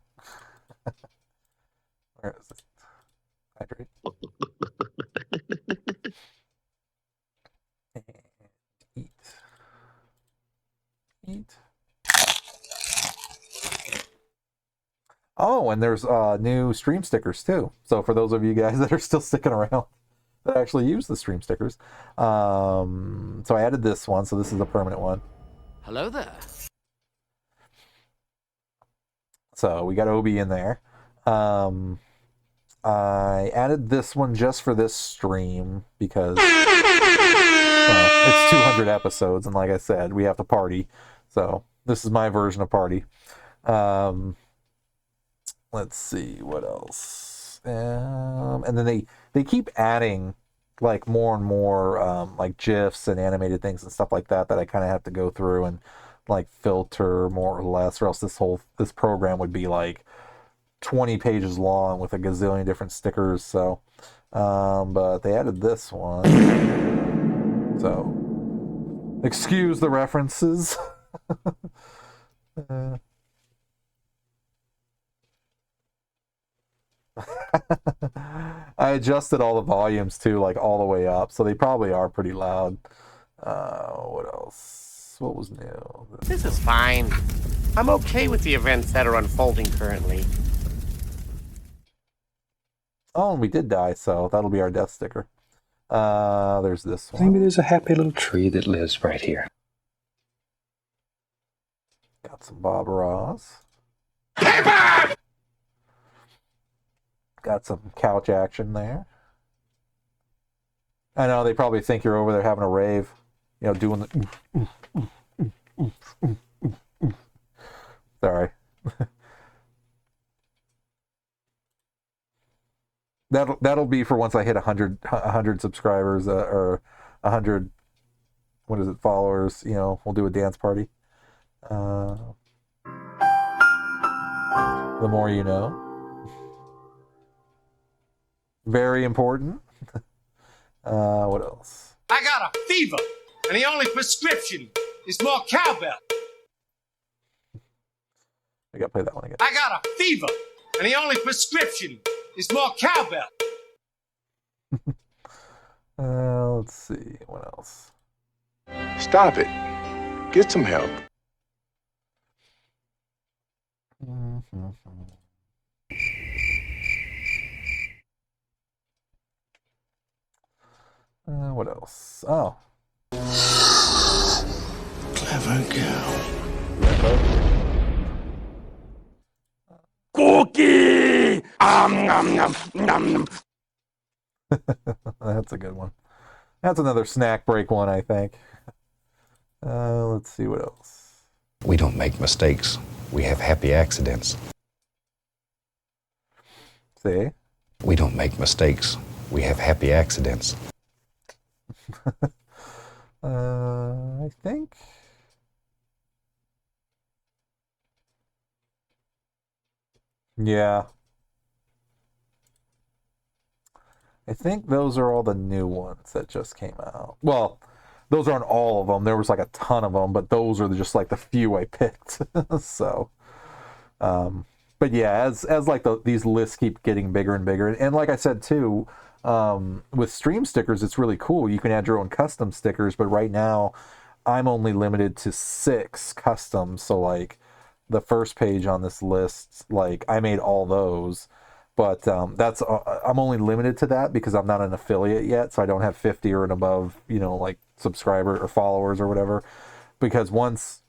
Where is it? Hydrate. And eat. Eat. Oh, and there's new stream stickers too. So for those of you guys that are still sticking around, that actually use the stream stickers. So I added this one, so this is a permanent one. Hello there. So we got Obi in there. I added this one just for this stream because it's 200 episodes, and like I said, we have to party. So this is my version of party. Let's see what else. And then they keep adding like more and more like GIFs and animated things and stuff like that I kind of have to go through and like filter more or less, or else this program would be like 20 pages long with a gazillion different stickers. So but they added this one, so excuse the references. I adjusted all the volumes too, like all the way up, so they probably are pretty loud. What else? What was new? This is fine. I'm okay with the events that are unfolding currently. Oh, and we did die, so that'll be our death sticker. There's this one. Maybe there's a happy little tree that lives right here. Got some Bob Ross. Got some couch action there. I know they probably think you're over there having a rave, you know, doing the. Sorry. That'll be for once I hit 100 subscribers or 100. What is it? Followers. You know, we'll do a dance party. The more you know. Very important. What else? I got a fever, and the only prescription is more cowbell. I gotta play that one again. I got a fever, and the only prescription is more cowbell. Let's see. What else? Stop it. Get some help. What else? Oh. Clever girl. Cookie! Nom, nom, nom. That's a good one. That's another snack break one, I think. Let's see what else. We don't make mistakes. We have happy accidents. See? We don't make mistakes. We have happy accidents. I think. Yeah. I think those are all the new ones that just came out. Well, those aren't all of them. There was like a ton of them, but those are just like the few I picked. So, but yeah, as like these lists keep getting bigger and bigger, and like I said too, with stream stickers, it's really cool. You can add your own custom stickers, but right now I'm only limited to 6 customs. So like the first page on this list, like I made all those, but that's I'm only limited to that because I'm not an affiliate yet, so I don't have 50 or and above, you know, like subscriber or followers or whatever. Because once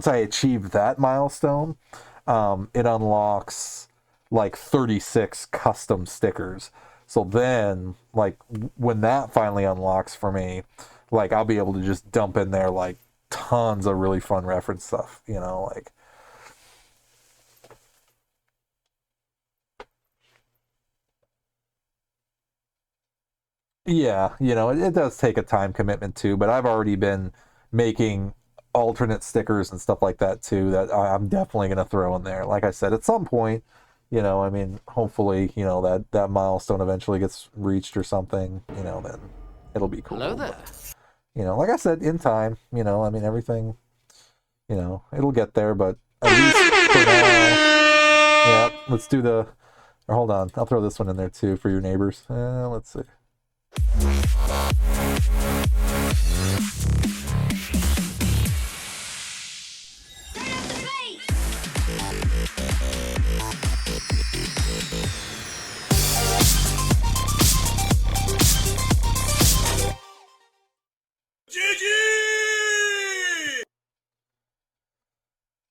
I achieve that milestone, it unlocks like 36 custom stickers. So then, like, when that finally unlocks for me, like, I'll be able to just dump in there, like, tons of really fun reference stuff, you know, like. Yeah, you know, it does take a time commitment too, but I've already been making alternate stickers and stuff like that too that I'm definitely going to throw in there. Like I said, at some point, You know, I mean, hopefully, you know, that milestone eventually gets reached or something, you know, then it'll be cool. Hello there. But, you know, like I said, in time, you know, I mean, everything, you know, it'll get there, but at least for now, yeah, let's do the, or hold on, I'll throw this one in there too for your neighbors. Let's see.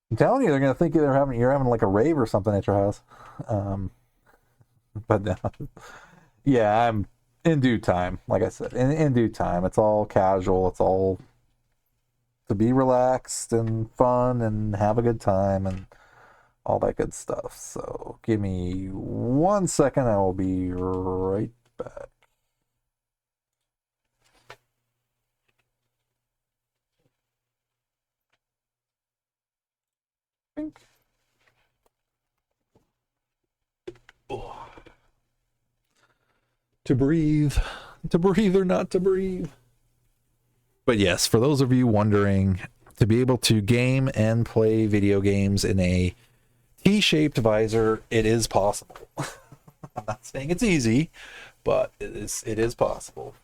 I'm telling you, they're gonna think you're having like a rave or something at your house. But no. Yeah, I'm in due time. Like I said, in due time. It's all casual. It's all to be relaxed and fun and have a good time and all that good stuff. So give me 1 second. I will be right back. Oh. To breathe or not to breathe. But yes, for those of you wondering, to be able to game and play video games in a T-shaped visor, it is possible. I'm not saying it's easy, but it is possible.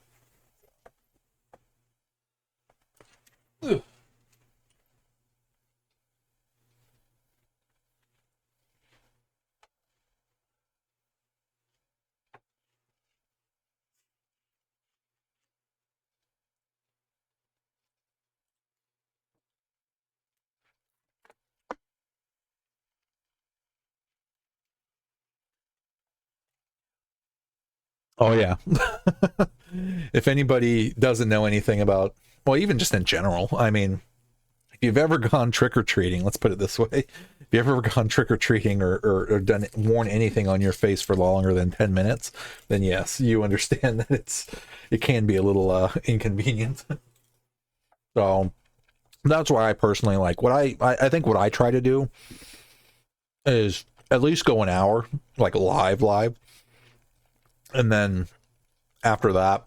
Ugh. Oh yeah. If anybody doesn't know anything about, well, even just in general, I mean, if you've ever gone trick-or-treating, let's put it this way, if you've ever gone trick-or-treating or worn anything on your face for longer than 10 minutes, then yes, you understand that it can be a little inconvenient. So that's why I personally like, what I think what I try to do is at least go an hour, like live. And then after that,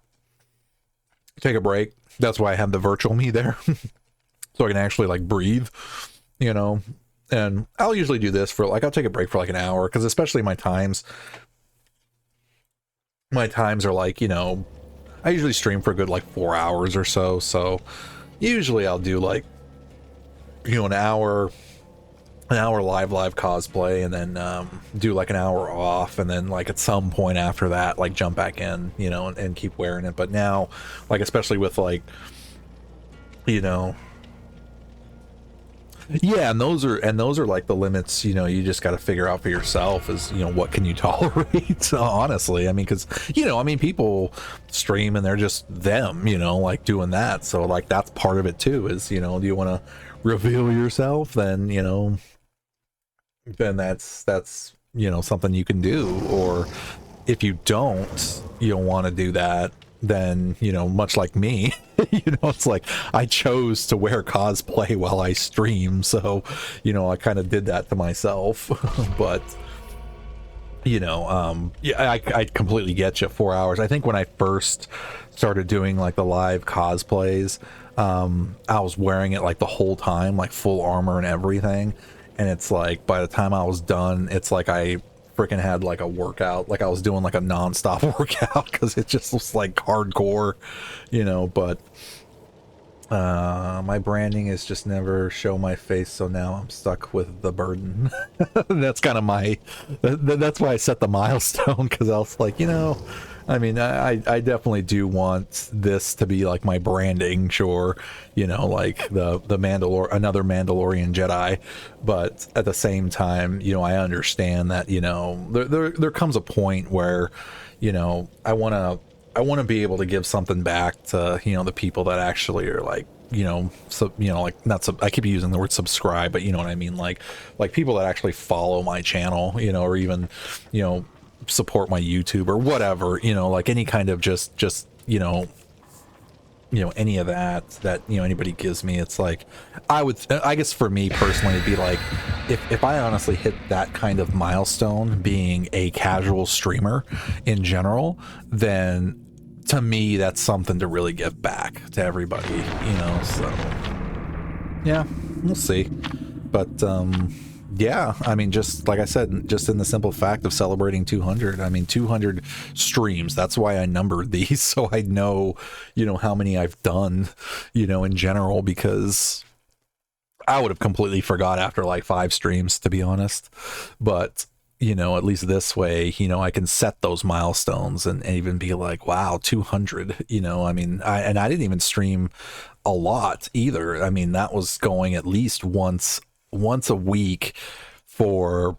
take a break. That's why I have the virtual me there. So I can actually like breathe, you know. And I'll usually do this for like, I'll take a break for like an hour, because especially my times are like, you know, I usually stream for a good like 4 hours or so. So usually I'll do like, you know, an hour live cosplay, and then do like an hour off, and then like at some point after that, like jump back in, you know, and keep wearing it. But now, like, especially with like, you know, yeah, and those are like the limits, you know, you just got to figure out for yourself, is, you know, what can you tolerate? Honestly, I mean, because, you know, I mean, people stream and they're just them, you know, like doing that. So like that's part of it too, is, you know, do you want to reveal yourself? Then, you know, then that's you know, something you can do. Or if you don't want to do that, then, you know, much like me, you know, it's like I chose to wear cosplay while I stream, so, you know, I kind of did that to myself. But, you know, yeah, I completely get you. 4 hours. I think when I first started doing like the live cosplays, I was wearing it like the whole time, like full armor and everything. And it's like, by the time I was done, it's like I freaking had like a workout, like I was doing like a non-stop workout, because it just was like hardcore, you know. But my branding is just never show my face, so now I'm stuck with the burden. That's kind of my, that's why I set the milestone, because I was like, you know, I mean, I definitely do want this to be like my branding, sure, you know, like the another Mandalorian Jedi. But at the same time, you know, I understand that, you know, there comes a point where, you know, I want to be able to give something back to, you know, the people that actually are like, you know, so, you know, like, not I keep using the word subscribe, but you know what I mean, like people that actually follow my channel, you know, or even, you know, support my YouTube or whatever, you know, like any kind of just, you know, any of that anybody gives me. It's like, I guess for me personally, it'd be like, if I honestly hit that kind of milestone, being a casual streamer in general, then to me, that's something to really give back to everybody, so yeah, we'll see. But yeah, I mean, just like I said, just in the simple fact of celebrating 200, I mean, 200 streams, that's why I numbered these, so I know, how many I've done, in general, because I would have completely forgot after like 5 streams, to be honest. But, at least this way, I can set those milestones and even be like, wow, 200, I mean, I didn't even stream a lot either. I mean, that was going at least once a week for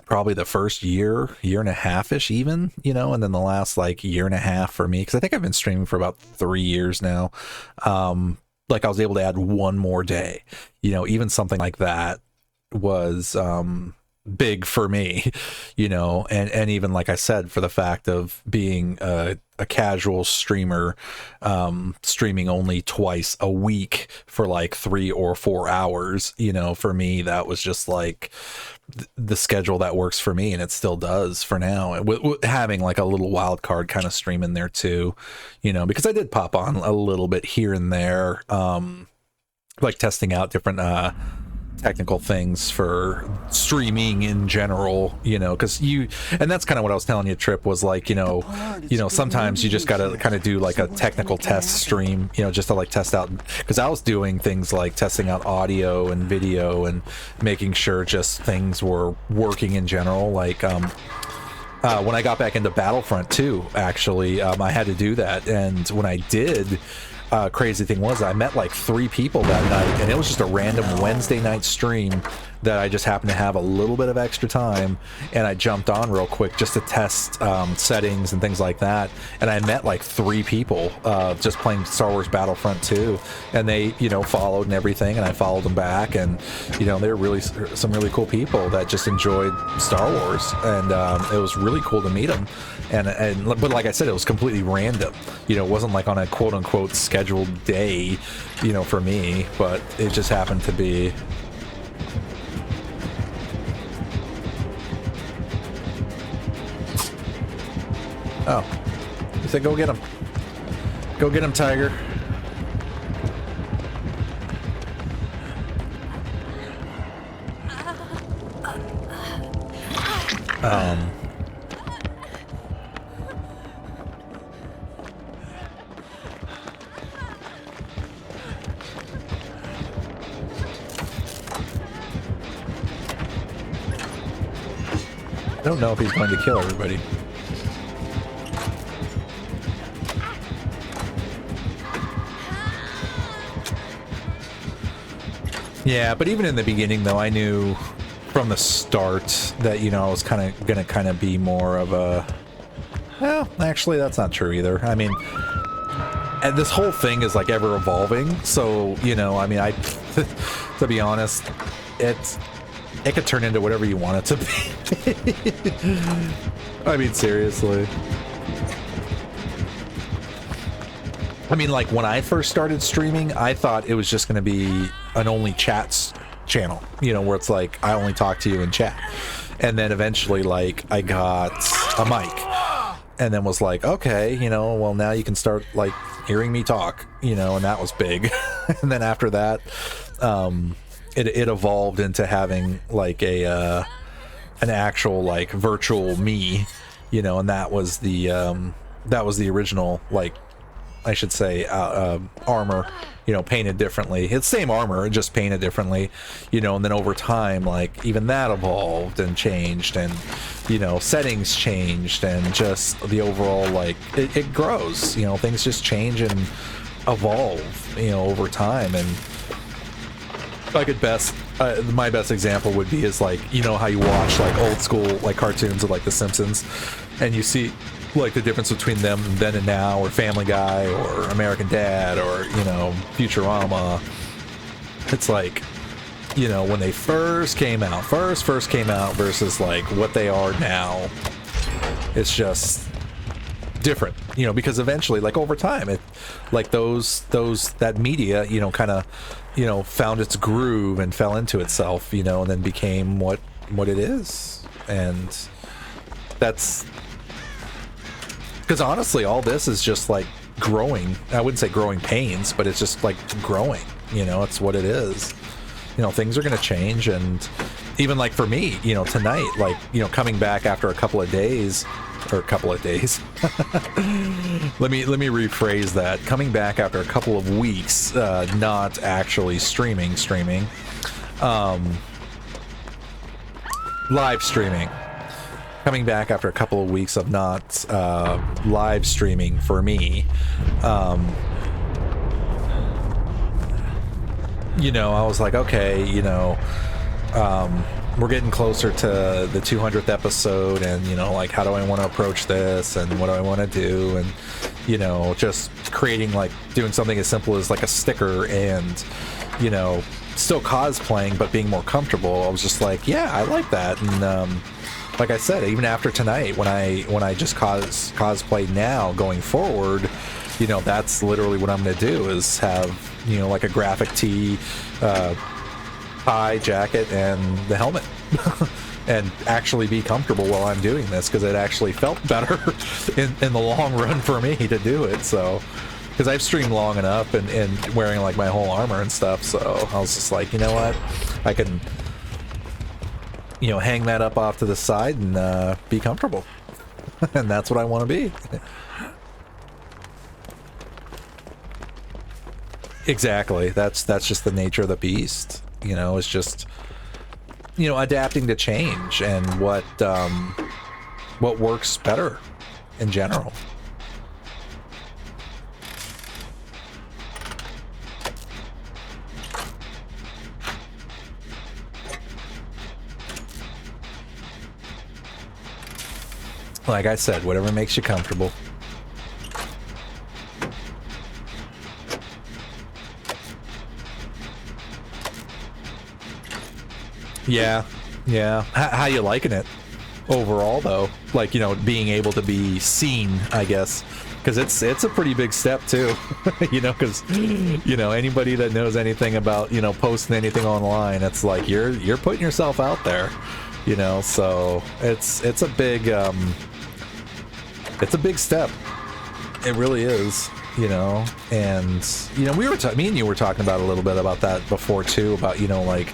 probably the first year and a half-ish even, and then the last like year and a half for me, because I think I've been streaming for about 3 years now. Like I was able to add one more day, even something like that was big for me, and even like I said, for the fact of being a casual streamer, streaming only twice a week for like 3 or 4 hours, for me, that was just like the schedule that works for me, and it still does for now, with having like a little wild card kind of stream in there too, because I did pop on a little bit here and there, like testing out different technical things for streaming in general, because and that's kind of what I was telling you, Trip, was like, sometimes you just gotta kind of do like a technical test stream, just to like test out, because I was doing things like testing out audio and video and making sure just things were working in general, like when I got back into Battlefront 2, actually, I had to do that, and when I did, crazy thing was I met like 3 people that night, and it was just a random Wednesday night stream that I just happened to have a little bit of extra time, and I jumped on real quick just to test settings and things like that, and I met like 3 people just playing Star Wars Battlefront 2, and they followed and everything, and I followed them back, and they were really some really cool people that just enjoyed Star Wars, and it was really cool to meet them. But like I said, it was completely random. It wasn't like on a quote unquote scheduled day, for me, but it just happened to be. Oh, he said, go get him. Go get him, Tiger. I don't know if he's going to kill everybody. Yeah, but even in the beginning, though, I knew from the start that, I was going to be more of a... Well, actually, that's not true either. I mean, and this whole thing is like ever evolving. So, I mean, to be honest, it could turn into whatever you want it to be. I mean, seriously. I mean, like, when I first started streaming, I thought it was just going to be an only chats channel, where it's like, I only talk to you in chat. And then eventually, like, I got a mic. And then was like, okay, well, now you can start, like, hearing me talk, and that was big. And then after that, it evolved into having, like, an actual, like, virtual me, and that was the original, like, I should say, armor, painted differently. It's same armor, just painted differently, and then over time, like, even that evolved and changed, and, settings changed, and just the overall, like, it grows, things just change and evolve, over time. And I could my best example would be is, like, how you watch, like, old school, like, cartoons of, like, The Simpsons, and you see, like, the difference between them then and now, or Family Guy, or American Dad, or, Futurama. It's like, when they first came out versus, like, what they are now, it's just different, you know, because eventually, like over time, it, like that media, you know, kind of, you know, found its groove and fell into itself, you know, and then became what it is. And that's because honestly, all this is just like growing. I wouldn't say growing pains, but it's just like growing, you know, it's what it is. You know, things are going to change. And even like for me, you know, tonight, like, you know, coming back after a couple of days, let me rephrase that. Coming back after a couple of weeks, not actually streaming, live streaming. Coming back after a couple of weeks of not live streaming for me, you know, I was like, okay, you know, we're getting closer to the 200th episode, and, you know, like, how do I want to approach this, and what do I want to do, and, you know, just creating, like, doing something as simple as, like, a sticker, and, you know, still cosplaying, but being more comfortable. I was just like, yeah, I like that. And, like I said, even after tonight, when I just cosplay now, going forward, you know, that's literally what I'm going to do, is have, you know, like a graphic tee, tie, jacket, and the helmet, and actually be comfortable while I'm doing this, because it actually felt better in the long run for me to do it. So, because I've streamed long enough and wearing like my whole armor and stuff, so I was just like, you know what, I can, you know, hang that up off to the side and be comfortable. And that's what I want to be. Exactly. That's just the nature of the beast. You know, it's just, you know, adapting to change and what works better in general. Like I said, whatever makes you comfortable. Yeah. How you liking it overall, though? Like, you know, being able to be seen, I guess, because it's a pretty big step too. You know, because, you know, anybody that knows anything about, you know, posting anything online, it's like you're putting yourself out there. You know, so it's a big step. It really is. You know, and, you know, me and you were talking about a little bit about that before too, about, you know, like,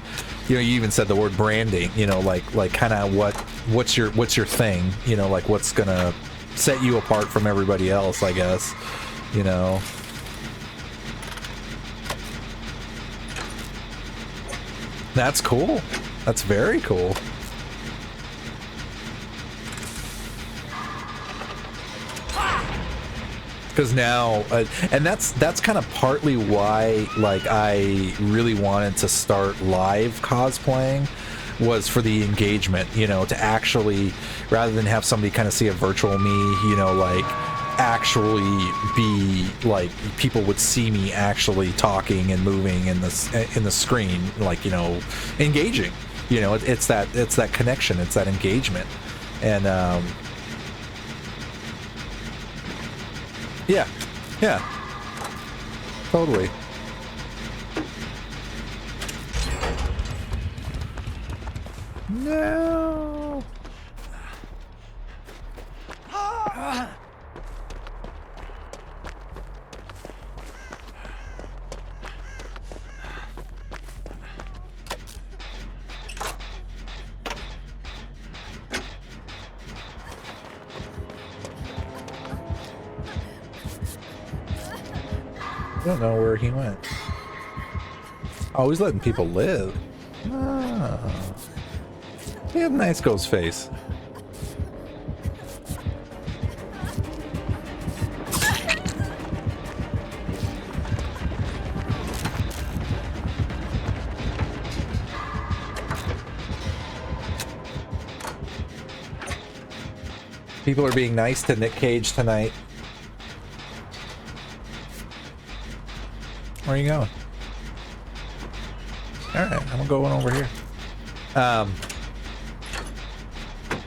you know, you even said the word branding, you know, like kind of what's your thing, you know, like what's gonna set you apart from everybody else, I guess, you know. That's cool. That's very cool. Because now, and that's kind of partly why, like, I really wanted to start live cosplaying, was for the engagement, you know, to actually, rather than have somebody kind of see a virtual me, you know, like, actually be, like, people would see me actually talking and moving in the screen, like, you know, engaging, you know, it's that connection, it's that engagement, and, Yeah, totally. No. I don't know where he went. Oh, he's letting people live. Oh. He had a nice ghost face. People are being nice to Nick Cage tonight. Where are you going? Alright, I'm going over here.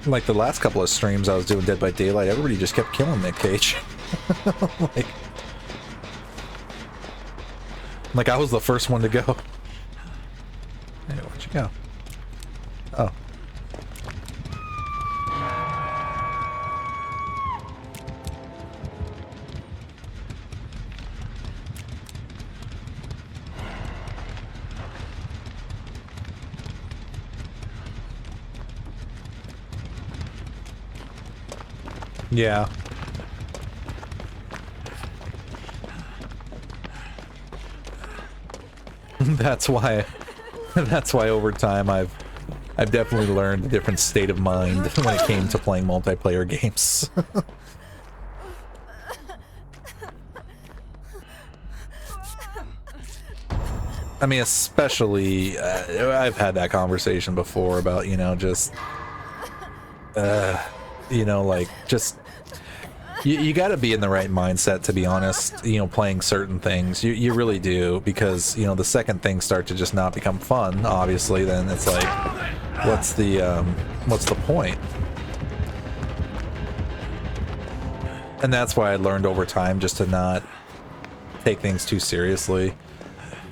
Like the last couple of streams I was doing Dead by Daylight, everybody just kept killing Nick Cage. like I was the first one to go. Hey, where'd you go? Oh. Yeah. That's why over time I've definitely learned a different state of mind when it came to playing multiplayer games. I mean, especially I've had that conversation before about, you know, just you know, like just you got to be in the right mindset, to be honest, you know, playing certain things. You really do, because, you know, the second things start to just not become fun, obviously, then it's like, what's the point? And that's why I learned over time just to not take things too seriously.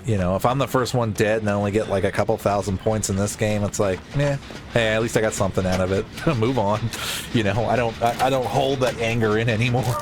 You know, if I'm the first one dead and I only get like a couple thousand points in this game, it's like, meh, hey, at least I got something out of it. Move on. You know, I don't hold that anger in anymore.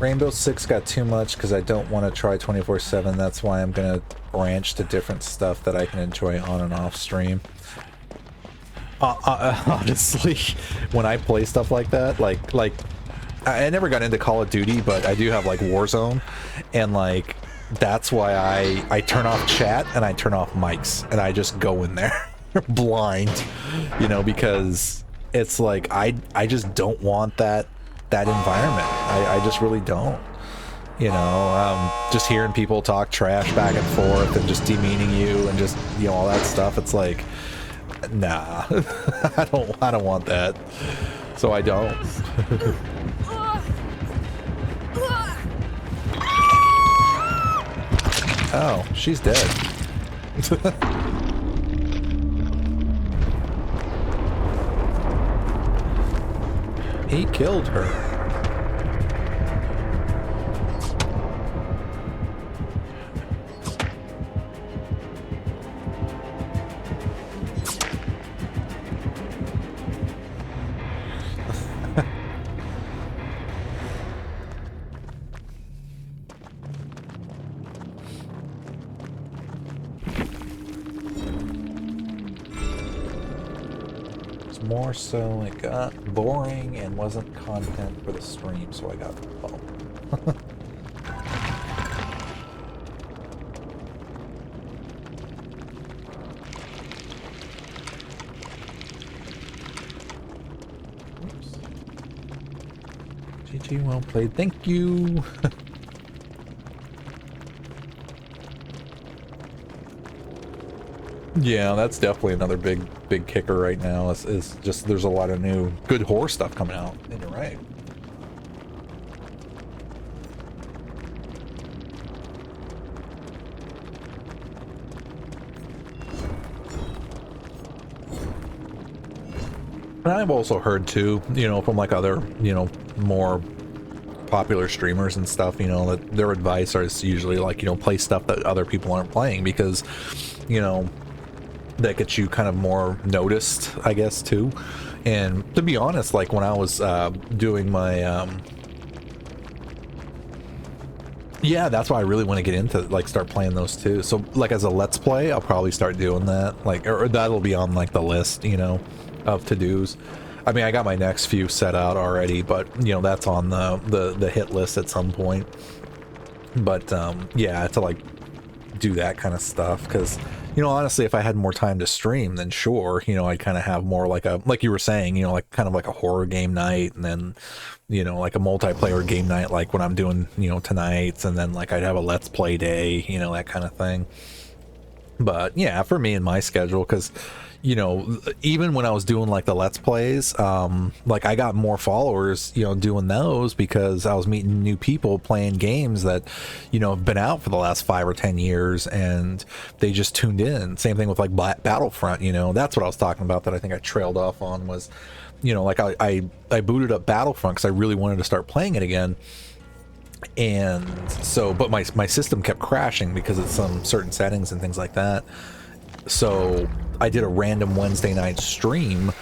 Rainbow Six got too much because I don't want to try 24/7. That's why I'm gonna branch to different stuff that I can enjoy on and off stream. Honestly, when I play stuff like that, like I never got into Call of Duty, but I do have like Warzone, and like that's why I turn off chat and I turn off mics and I just go in there blind, you know, because it's like I just don't want that environment. I just really don't, you know. Just hearing people talk trash back and forth and just demeaning you and just, you know, all that stuff, it's like, nah. I don't want that, so I don't. Oh, she's dead. He killed her. More so it got boring and wasn't content for the stream, so I got bummed. GG, well played, thank you. Yeah, that's definitely another big kicker right now, is just there's a lot of new good horror stuff coming out, and you're right. And I've also heard too, you know, from like other, you know, more popular streamers and stuff, you know, that their advice is usually like, you know, play stuff that other people aren't playing, because, you know, that gets you kind of more noticed, I guess, too. And to be honest, like when I was doing my yeah, that's why I really want to get into, like, start playing those too. So like as a let's play, I'll probably start doing that, like, or that'll be on like the list, you know, of to-dos. I mean, I got my next few set out already, but you know, that's on the hit list at some point. But yeah, to like do that kind of stuff, because honestly, if I had more time to stream, then sure, I'd kind of have more like you were saying, like kind of like a horror game night, and then like a multiplayer game night, like when I'm doing tonight's, and then like I'd have a let's play day, that kind of thing. But yeah, for me and my schedule, because even when I was doing like the let's plays, like I got more followers doing those because I was meeting new people playing games that have been out for the last 5 or 10 years, and they just tuned in. Same thing with like Battlefront. That's what I was talking about that I think I trailed off on, was like I booted up Battlefront because I really wanted to start playing it again. And so, but my system kept crashing because of some certain settings and things like that. So I did a random Wednesday night stream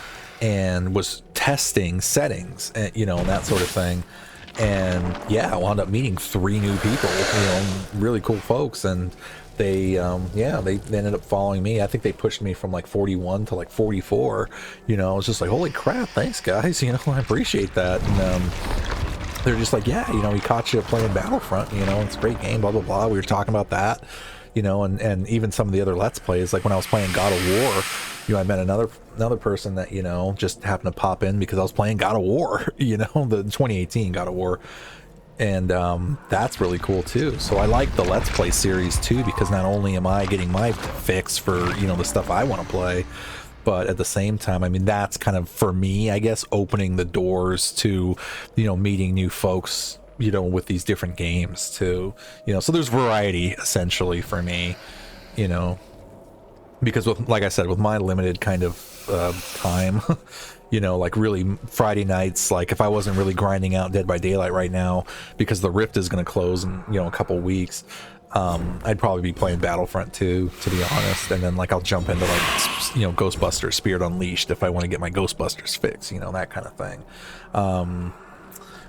and was testing settings, and, and that sort of thing. And yeah, I wound up meeting 3 new people, really cool folks. And they, they ended up following me. I think they pushed me from like 41 to like 44. I was just like, holy crap, thanks guys. I appreciate that. And, they're just like, yeah, we caught you playing Battlefront, it's a great game, blah, blah, blah. We were talking about that, and even some of the other Let's Plays, like when I was playing God of War, I met another person that, just happened to pop in because I was playing God of War, the 2018 God of War. And that's really cool too. So I like the Let's Play series too, because not only am I getting my fix for, the stuff I want to play, but at the same time, I mean, that's kind of, for me, I guess, opening the doors to, meeting new folks, with these different games too, so there's variety essentially for me, because with, like I said, with my limited kind of time, like really Friday nights, like if I wasn't really grinding out Dead by Daylight right now, because the Rift is going to close in, a couple weeks, I'd probably be playing Battlefront 2, to be honest, and then like I'll jump into like Ghostbusters Spirit Unleashed if I want to get my Ghostbusters fix, that kind of thing.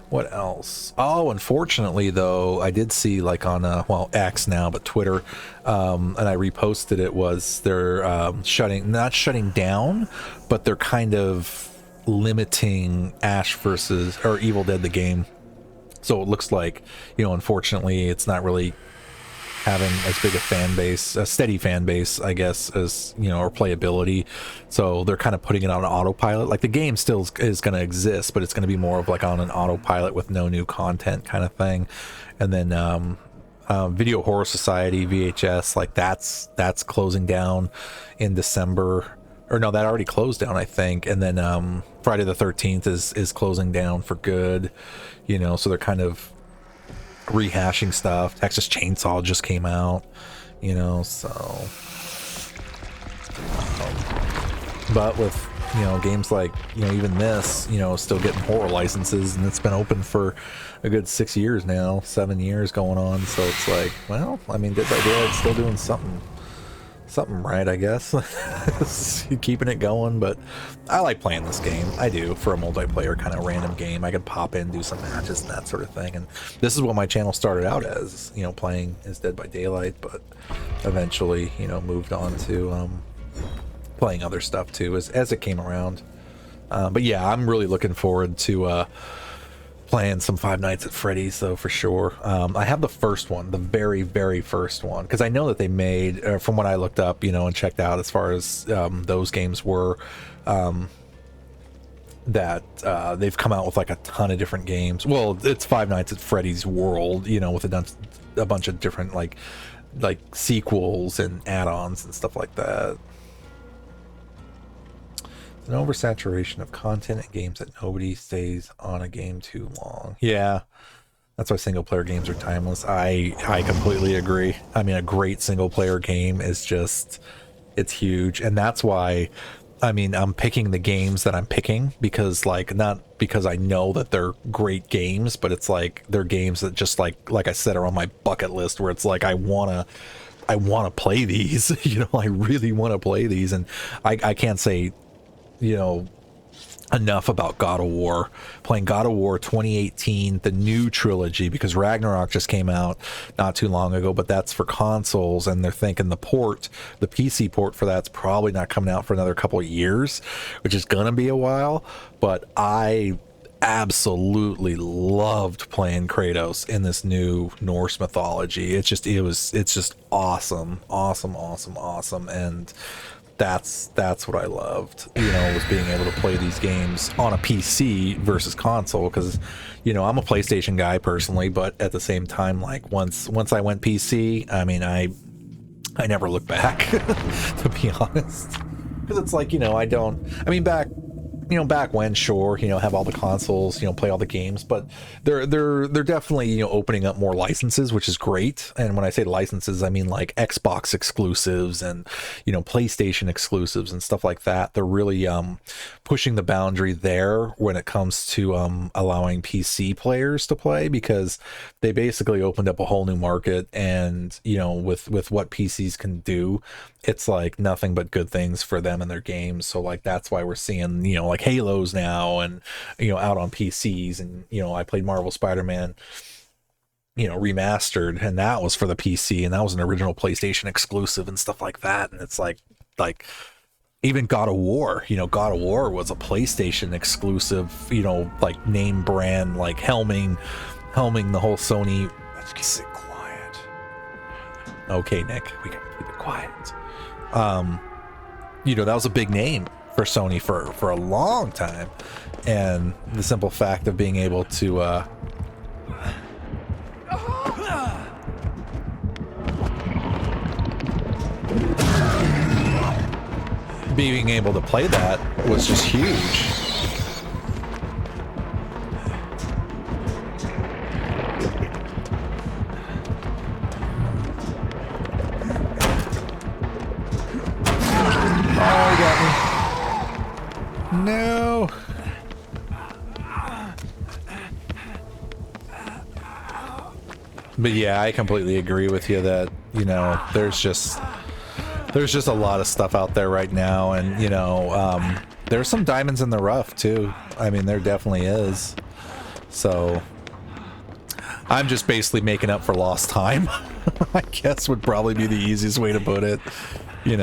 What else? Oh, unfortunately though, I did see like on X now, but Twitter, and I reposted it, was they're not shutting down, but they're kind of limiting Ash versus or Evil Dead the game. So it looks like, unfortunately, it's not really having as big a steady fan base, I guess, as, or playability. So they're kind of putting it on an autopilot. Like the game still is going to exist, but it's going to be more of like on an autopilot with no new content kind of thing. And then Video Horror Society, VHS, like that's closing down in December. Or no, that already closed down, I think. And then Friday the 13th is closing down for good, so they're kind of rehashing stuff. Texas Chainsaw just came out, so but with games like even this, still getting horror licenses, and it's been open for a good 6 years now, 7 years going on. So it's like, well, I mean, Dead by Daylight's still doing something right, I guess. Keeping it going. But I like playing this game, I do, for a multiplayer kind of random game. I could pop in, do some matches and that sort of thing. And this is what my channel started out as, playing as Dead by Daylight, but eventually moved on to playing other stuff too as it came around. But yeah, I'm really looking forward to playing some Five Nights at Freddy's, though, for sure. I have the first one, the very, very first one, because I know that they made, from what I looked up, and checked out as far as those games were, that they've come out with like a ton of different games. Well, it's Five Nights at Freddy's World, with a bunch of different like sequels and add-ons and stuff like that. An oversaturation of content and games that nobody stays on a game too long. Yeah, that's why single player games are timeless. I completely agree. I mean, a great single player game is just, it's huge. And that's why, I mean, I'm picking the games that I'm picking, because like, not because I know that they're great games, but it's like they're games that just like I said, are on my bucket list, where it's like I want to play these. I really want to play these. And I can't say enough about God of War. Playing God of War 2018, the new trilogy, because Ragnarok just came out not too long ago, but that's for consoles, and they're thinking the PC port for that's probably not coming out for another couple of years, which is gonna be a while. But I absolutely loved playing Kratos in this new Norse mythology. It's just awesome, and that's what I loved, was being able to play these games on a PC versus console, because I'm a PlayStation guy personally, but at the same time, like once I went PC, I mean, I never looked back to be honest, because it's like, back when, sure, have all the consoles, play all the games, but they're definitely, opening up more licenses, which is great. And when I say licenses, I mean like Xbox exclusives and, PlayStation exclusives and stuff like that. They're really pushing the boundary there when it comes to allowing PC players to play, because they basically opened up a whole new market. And, with what PCs can do, it's like nothing but good things for them and their games. So like, that's why we're seeing, like Halos now and, out on PCs. And, I played Marvel Spider-Man, remastered, and that was for the PC, and that was an original PlayStation exclusive and stuff like that. And it's like even God of War, God of War was a PlayStation exclusive, like name brand, like helming the whole Sony. Let's keep it quiet. Okay, Nick, we can keep it quiet. That was a big name for Sony for a long time, and the simple fact of being able to being able to play that was just huge. Oh, he got me. No. But yeah, I completely agree with you that, there's just a lot of stuff out there right now, and there's some diamonds in the rough too. I mean, there definitely is. So I'm just basically making up for lost time. I guess would probably be the easiest way to put it. Is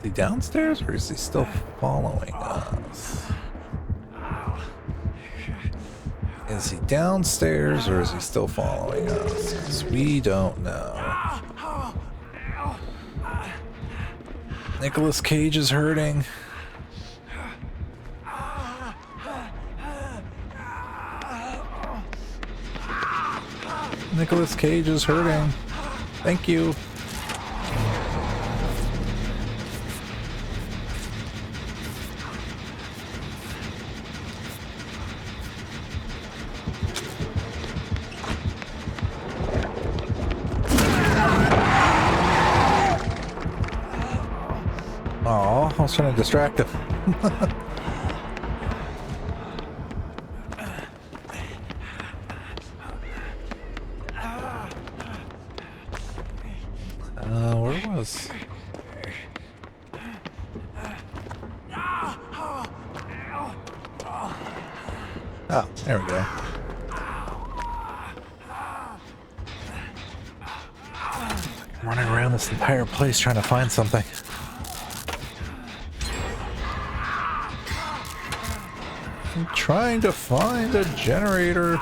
he downstairs, or is he still following us? Is he downstairs, or is he still following us? 'Cause we don't know. Nicolas Cage is hurting. Nicolas Cage is hurting. Thank you. Oh, I was trying to distract him. Where was? Oh, there we go. Running around this entire place trying to find something. I'm trying to find a generator.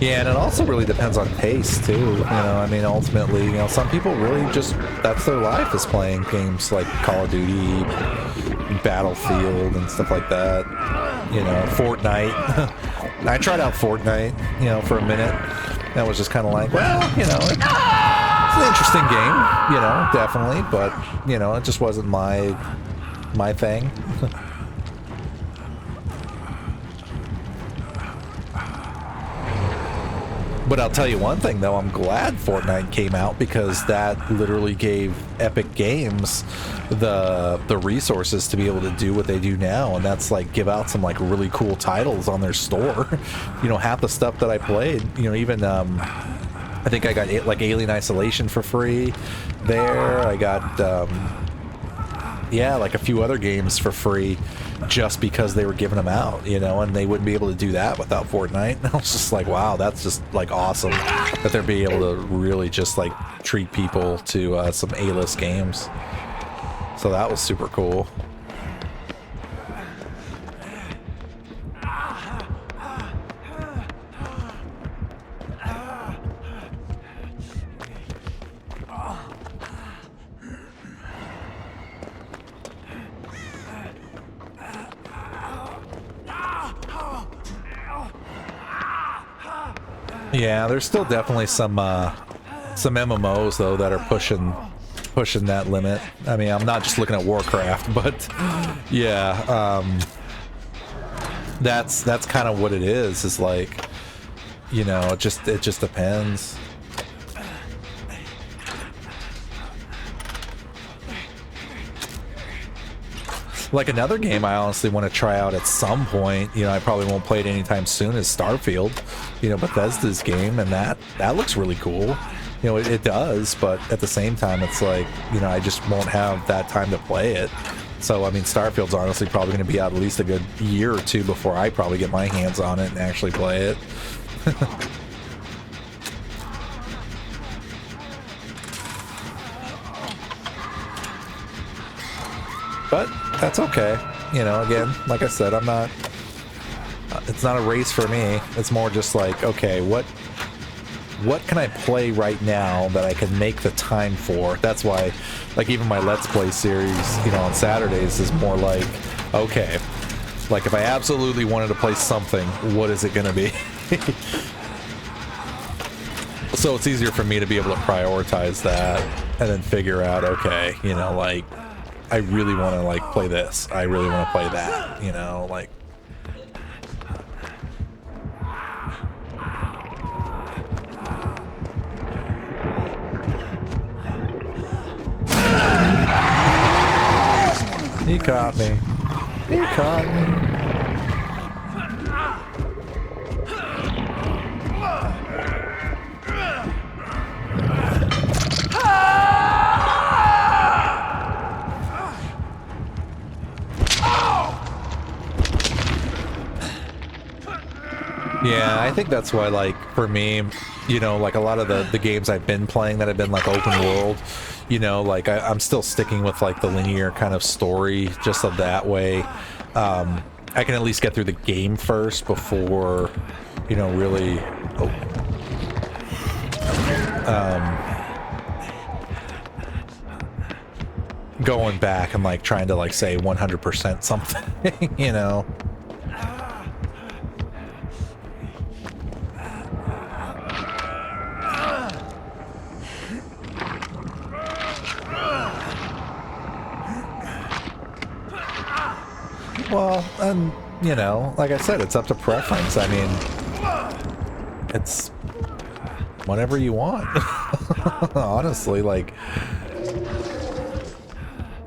Yeah, and it also really depends on taste too. I mean, ultimately, some people really just, that's their life, is playing games like Call of Duty, Battlefield, and stuff like that. Fortnite. I tried out Fortnite, for a minute. That was just kind of like, well, it's an interesting game, definitely, but it just wasn't my thing. But I'll tell you one thing, though. I'm glad Fortnite came out because that literally gave Epic Games the resources to be able to do what they do now, and that's like give out some like really cool titles on their store. You know, half the stuff that I played, you know, even I think I got like Alien Isolation for free there. I got yeah, like a few other games for free just because they were giving them out, you know, and they wouldn't be able to do that without Fortnite. And I was just like, wow, that's just like awesome that they're being able to really just like treat people to some A-list games. So that was super cool. Yeah, there's still definitely some MMOs though that are pushing that limit. I mean, I'm not just looking at Warcraft, but yeah, that's kind of what it is. Is like, you know, it just depends. Like another game I honestly want to try out at some point, you know, I probably won't play it anytime soon, is Starfield, you know, Bethesda's game, and that looks really cool. You know, it does, but at the same time, it's like, you know, I just won't have that time to play it. So, I mean, Starfield's honestly probably going to be out at least a good year or two before I probably get my hands on it and actually play it. But that's okay. You know, again, like I said, I'm not, it's not a race for me. It's more just like, okay, what can I play right now that I can make the time for? That's why, like, even my Let's Play series, you know, on Saturdays is more like, okay, like if I absolutely wanted to play something, what is it going to be? So it's easier for me to be able to prioritize that and then figure out, okay, you know, like, I really want to like play this. I really want to play that, you know, like. He caught me. He caught me. Yeah, I think that's why, like, for me, you know, like a lot of the games I've been playing that have been like open world, you know, like I'm still sticking with like the linear kind of story, just so that way I can at least get through the game first before, you know, really going back and like trying to like say 100% something, you know. Well, and you know, like I said, it's up to preference. I mean, it's whatever you want. Honestly, like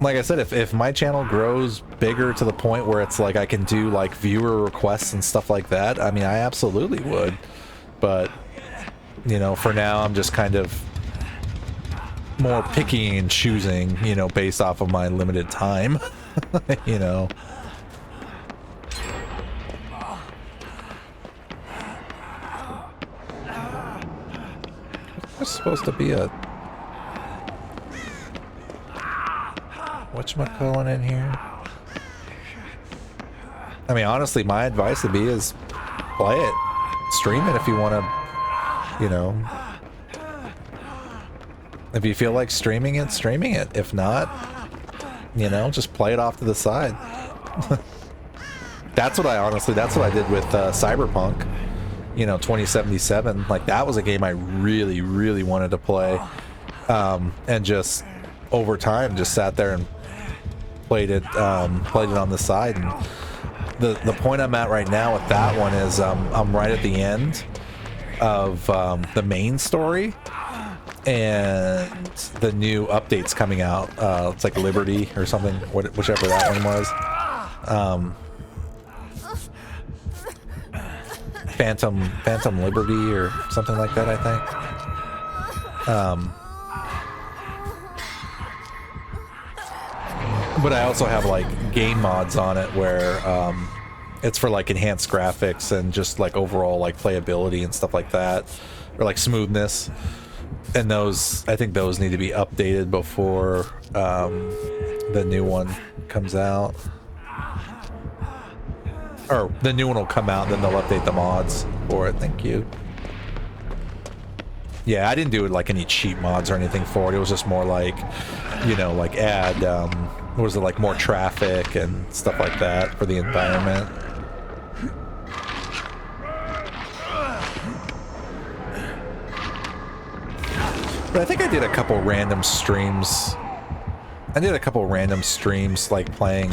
I said, if my channel grows bigger to the point where it's like I can do like viewer requests and stuff like that, I mean, I absolutely would. But you know, for now, I'm just kind of more picky and choosing, you know, based off of my limited time. You know. There's supposed to be a whatchamacallit in here. I mean, honestly, my advice would be is play it, stream it if you want to, you know. If you feel like streaming it, streaming it. If not, you know, just play it off to the side. That's what I did with Cyberpunk. You know, 2077, like that was a game I really, really wanted to play, and just over time just sat there and played it on the side. And the point I'm at right now with that one is I'm right at the end. of the main story and the new updates coming out. It's like Liberty or something, whichever that one was. Phantom Liberty or something like that, I think. But I also have like game mods on it where it's for like enhanced graphics and just like overall like playability and stuff like that, or like smoothness. And those, I think those need to be updated before the new one comes out. Or the new one will come out, then they'll update the mods for it. Thank you. Yeah, I didn't do like any cheap mods or anything for it. It was just more like, you know, like add, what was it, like more traffic and stuff like that for the environment. But I think I did a couple random streams. Like playing.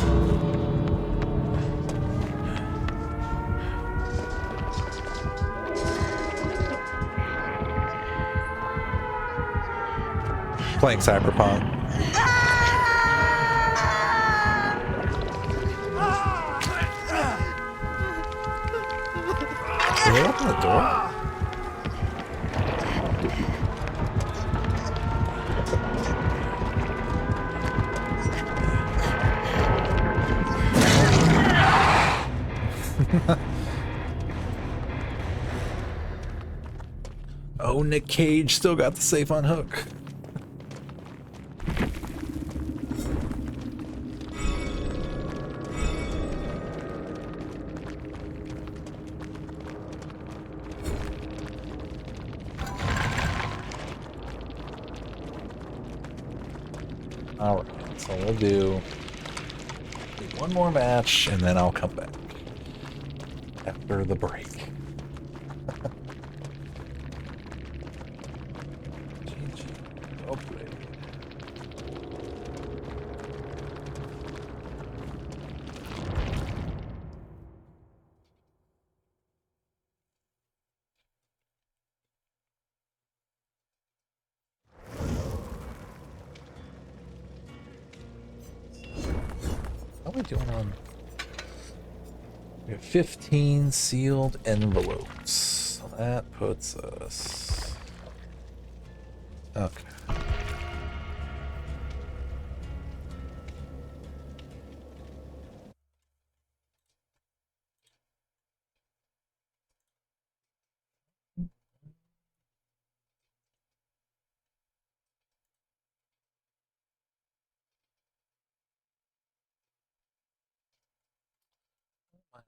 Playing Cyberpunk. Did they open the door? Oh, Nick Cage still got the safe on hook. Alright, so we'll do one more match and then I'll come back after the break. How are we doing on? We have 15 sealed envelopes. So that puts us. Okay.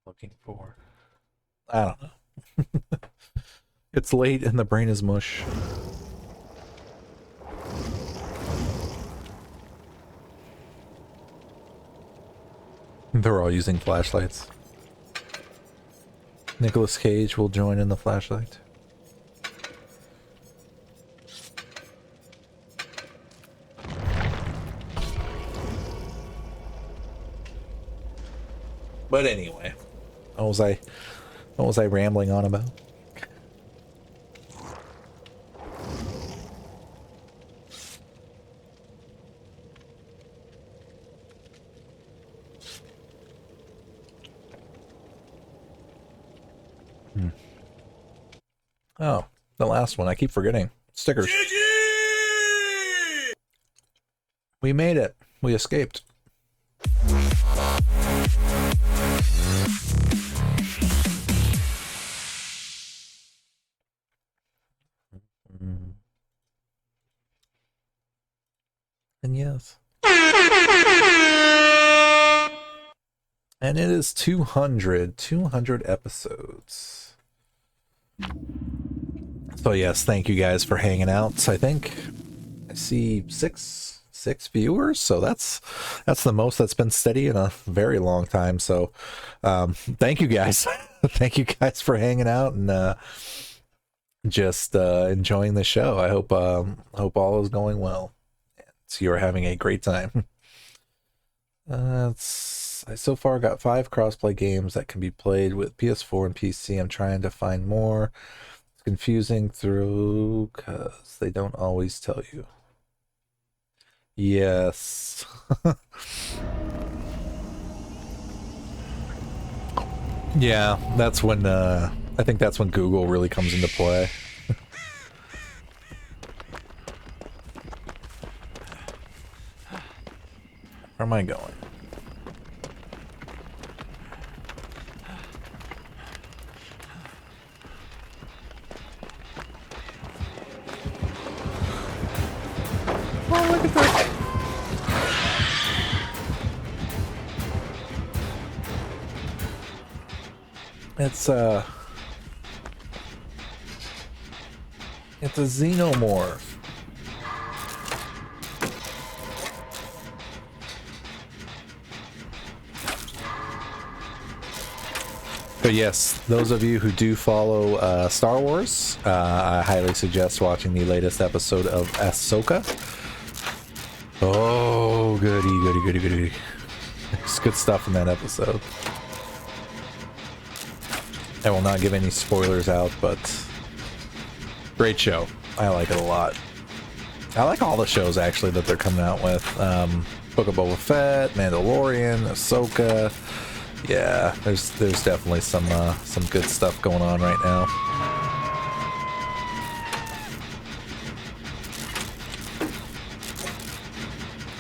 Looking for, I don't know. It's late and the brain is mush. They're all using flashlights. Nicolas Cage will join in the flashlight. But anyway, what was I rambling on about? Oh, the last one. I keep forgetting. Stickers. We made it. We escaped. And yes. And it is 200 episodes. So yes, thank you guys for hanging out. I think I see six viewers, so that's the most that's been steady in a very long time. So thank you guys. Thank you guys for hanging out and just enjoying the show. I hope all is going well. So you're having a great time. I so far got 5 crossplay games that can be played with PS4 and PC. I'm trying to find more It's confusing through because they don't always tell you. Yes. Yeah, that's when I think that's when Google really comes into play. Where am I going? Oh, look at that. It's a xenomorph. But yes, those of you who do follow Star Wars, I highly suggest watching the latest episode of Ahsoka. Oh, goody. There's good stuff in that episode. I will not give any spoilers out, but great show. I like it a lot. I like all the shows actually that they're coming out with. Book of Boba Fett, Mandalorian, Ahsoka. Yeah, there's definitely some good stuff going on right now.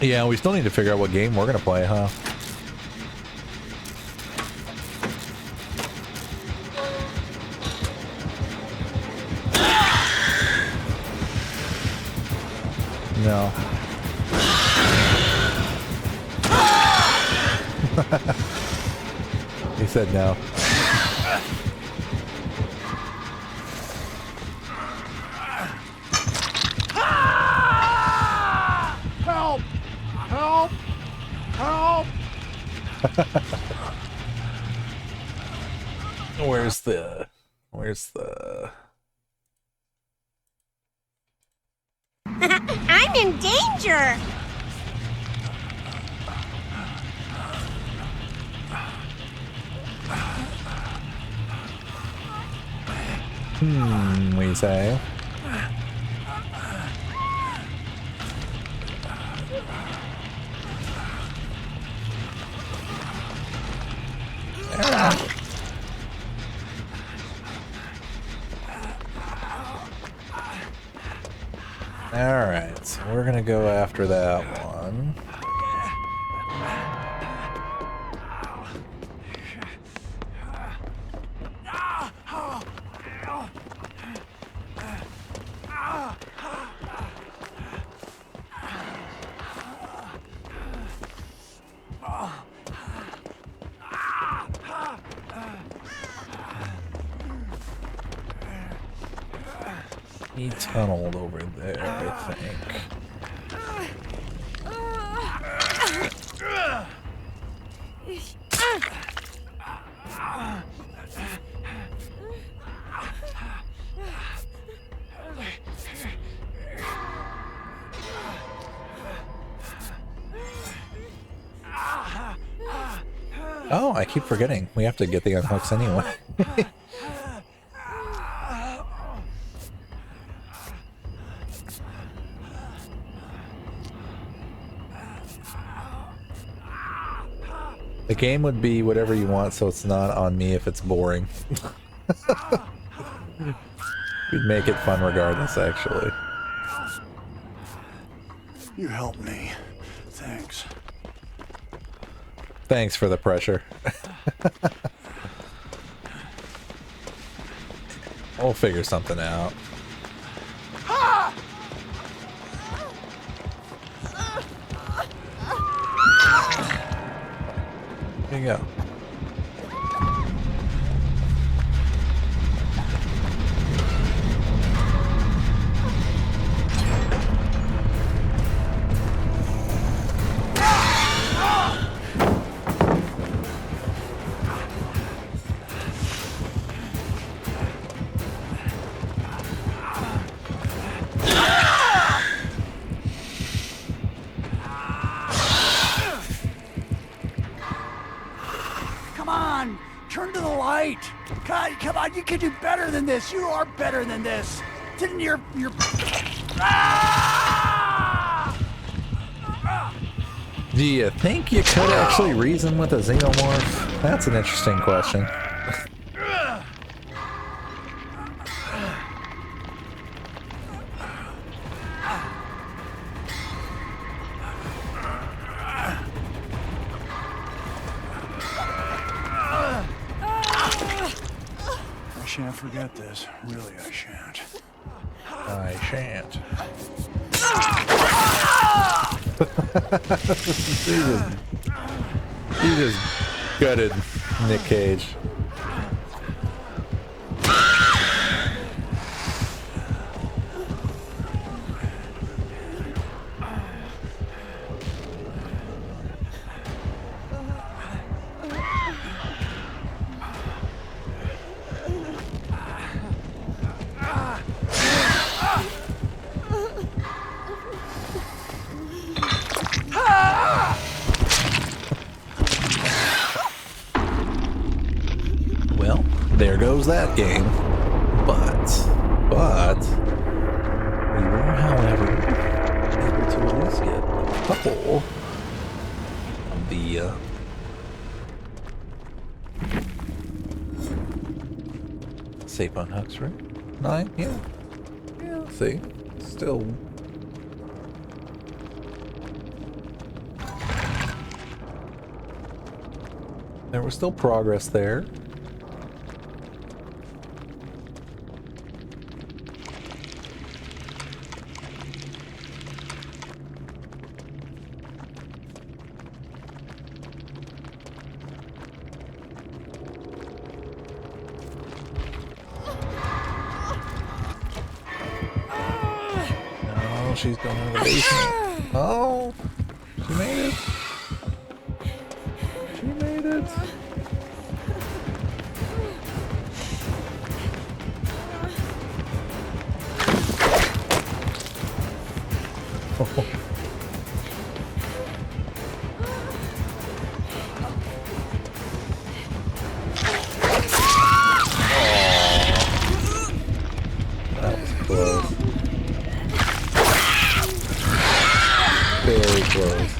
Yeah, we still need to figure out what game we're gonna play, huh? No. He said no. Help! Help! Help! Where's the I'm in danger! we say? Alright, so we're gonna go after that one. He tunneled over there, I think. Oh, I keep forgetting. We have to get the unhooks anyway. The game would be whatever you want, so it's not on me if it's boring. We'd make it fun regardless, actually. You helped me. Thanks. Thanks for the pressure. We'll figure something out. Here you go. Turn to the light. God, come on, you can do better than this. You are better than this. Didn't your... Ah! Do you think you could actually reason with a xenomorph? That's an interesting question. I shan't forget this. Really, I shan't. I shan't. he just gutted Nick Cage. Well, there goes that game. But we were, however, able to at least get a couple of the safe on hooks, right? 9, yeah. Yeah, see, still. There was still progress there. No, she's going into the basement. Oh, she made it. She made it. That was close. Very close.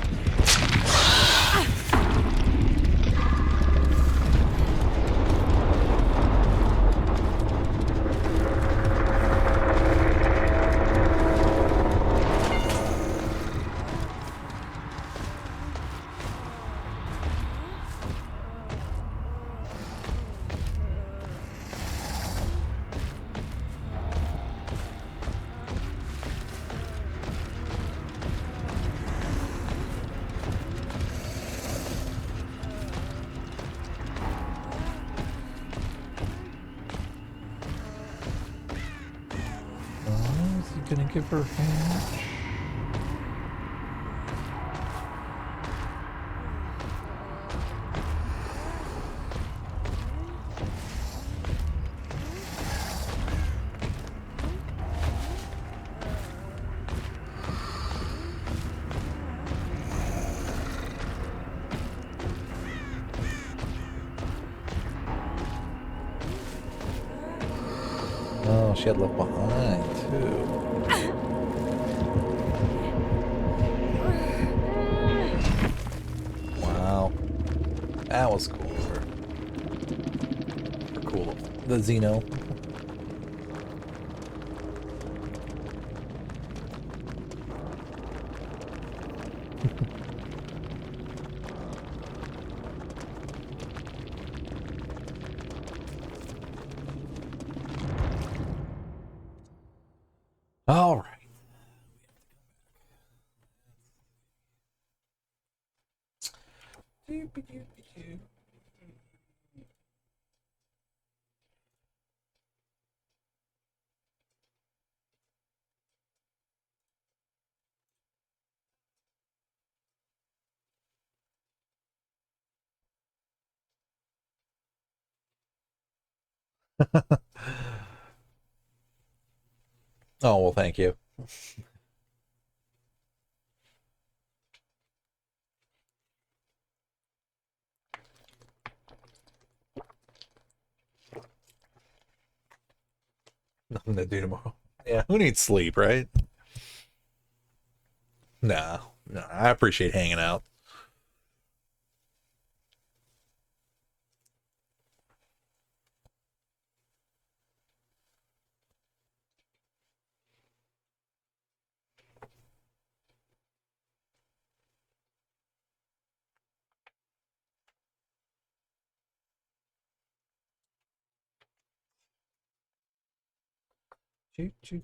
Is he gonna give her a hand? Oh, she had left behind too. Wow, that was cool for cool. The Xeno. All right. Oh, well, thank you. Nothing to do tomorrow. Yeah, who needs sleep, right? Nah, no, I appreciate hanging out. Choo, choo.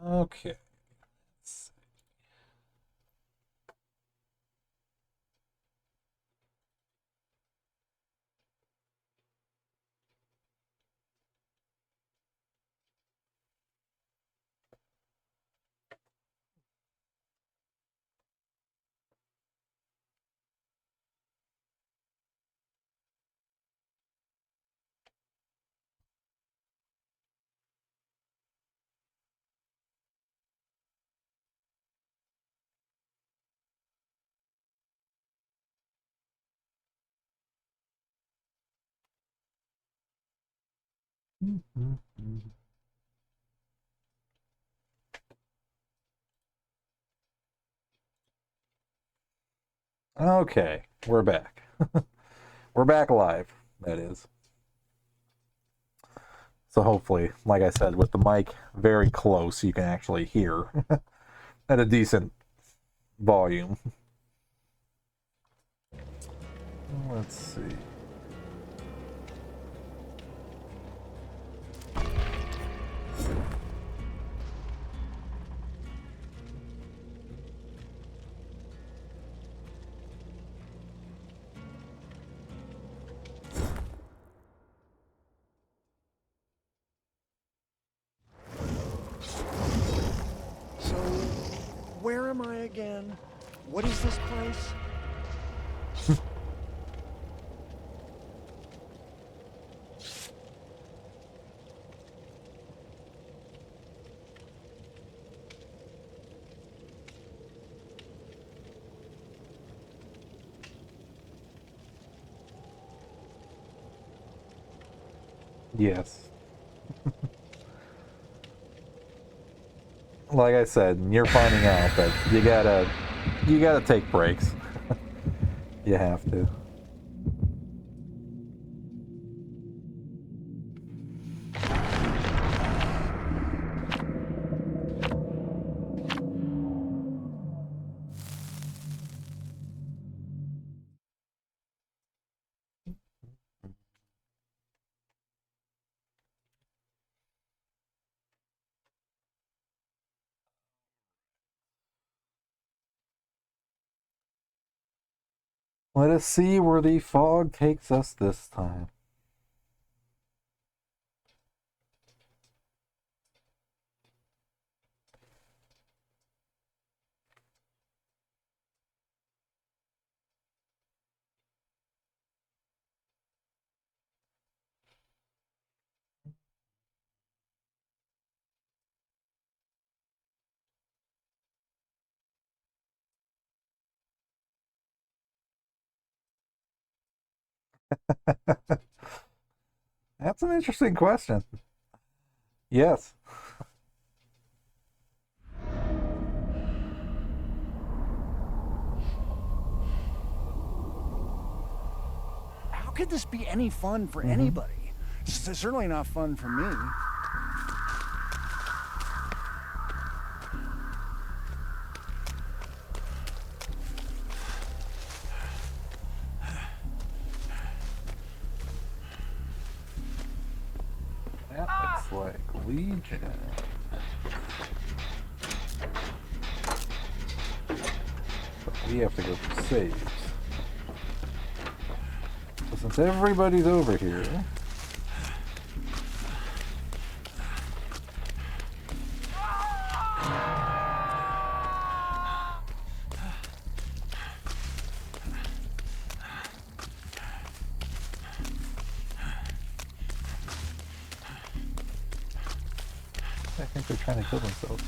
Okay. Okay, we're back. We're back live, that is. So hopefully, like I said, with the mic very close, you can actually hear at a decent volume. Let's see. So, where am I again? What is this place? Yes. Like I said, you're finding out that you gotta take breaks. You have to. Let us see where the fog takes us this time. That's an interesting question. Yes. How could this be any fun for anybody? It's certainly not fun for me. That looks like Legion. But we have to go for saves. So since everybody's over here, I think they're trying to kill themselves.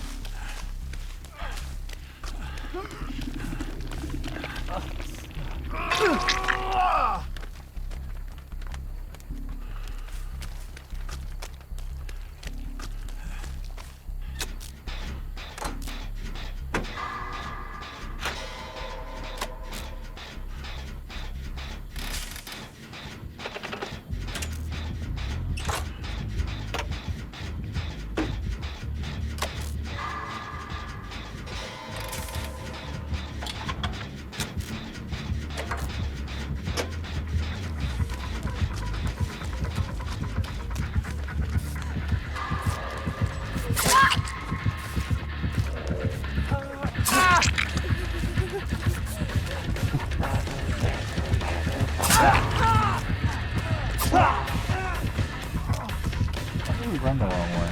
Why did we run the wrong way?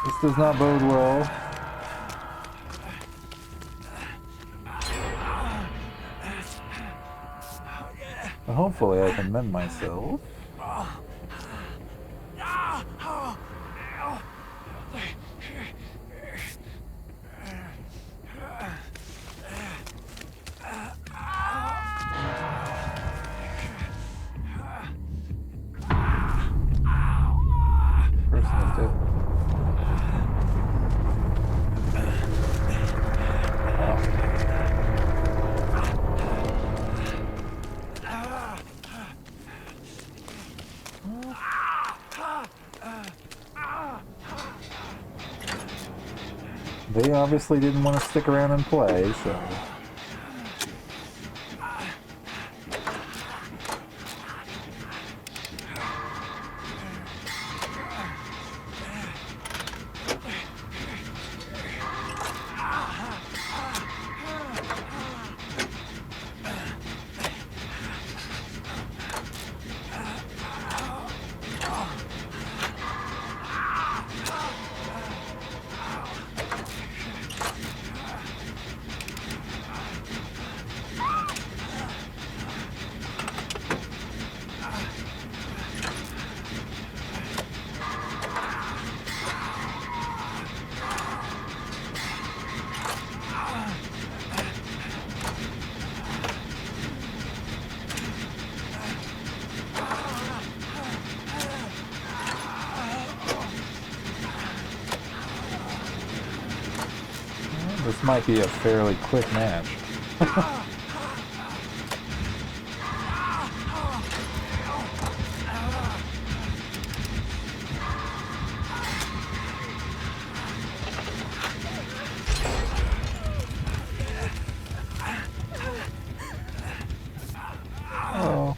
This does not bode well. But hopefully I can mend myself. Person is dead. They obviously didn't want to stick around and play, so... This might be a fairly quick match. Oh.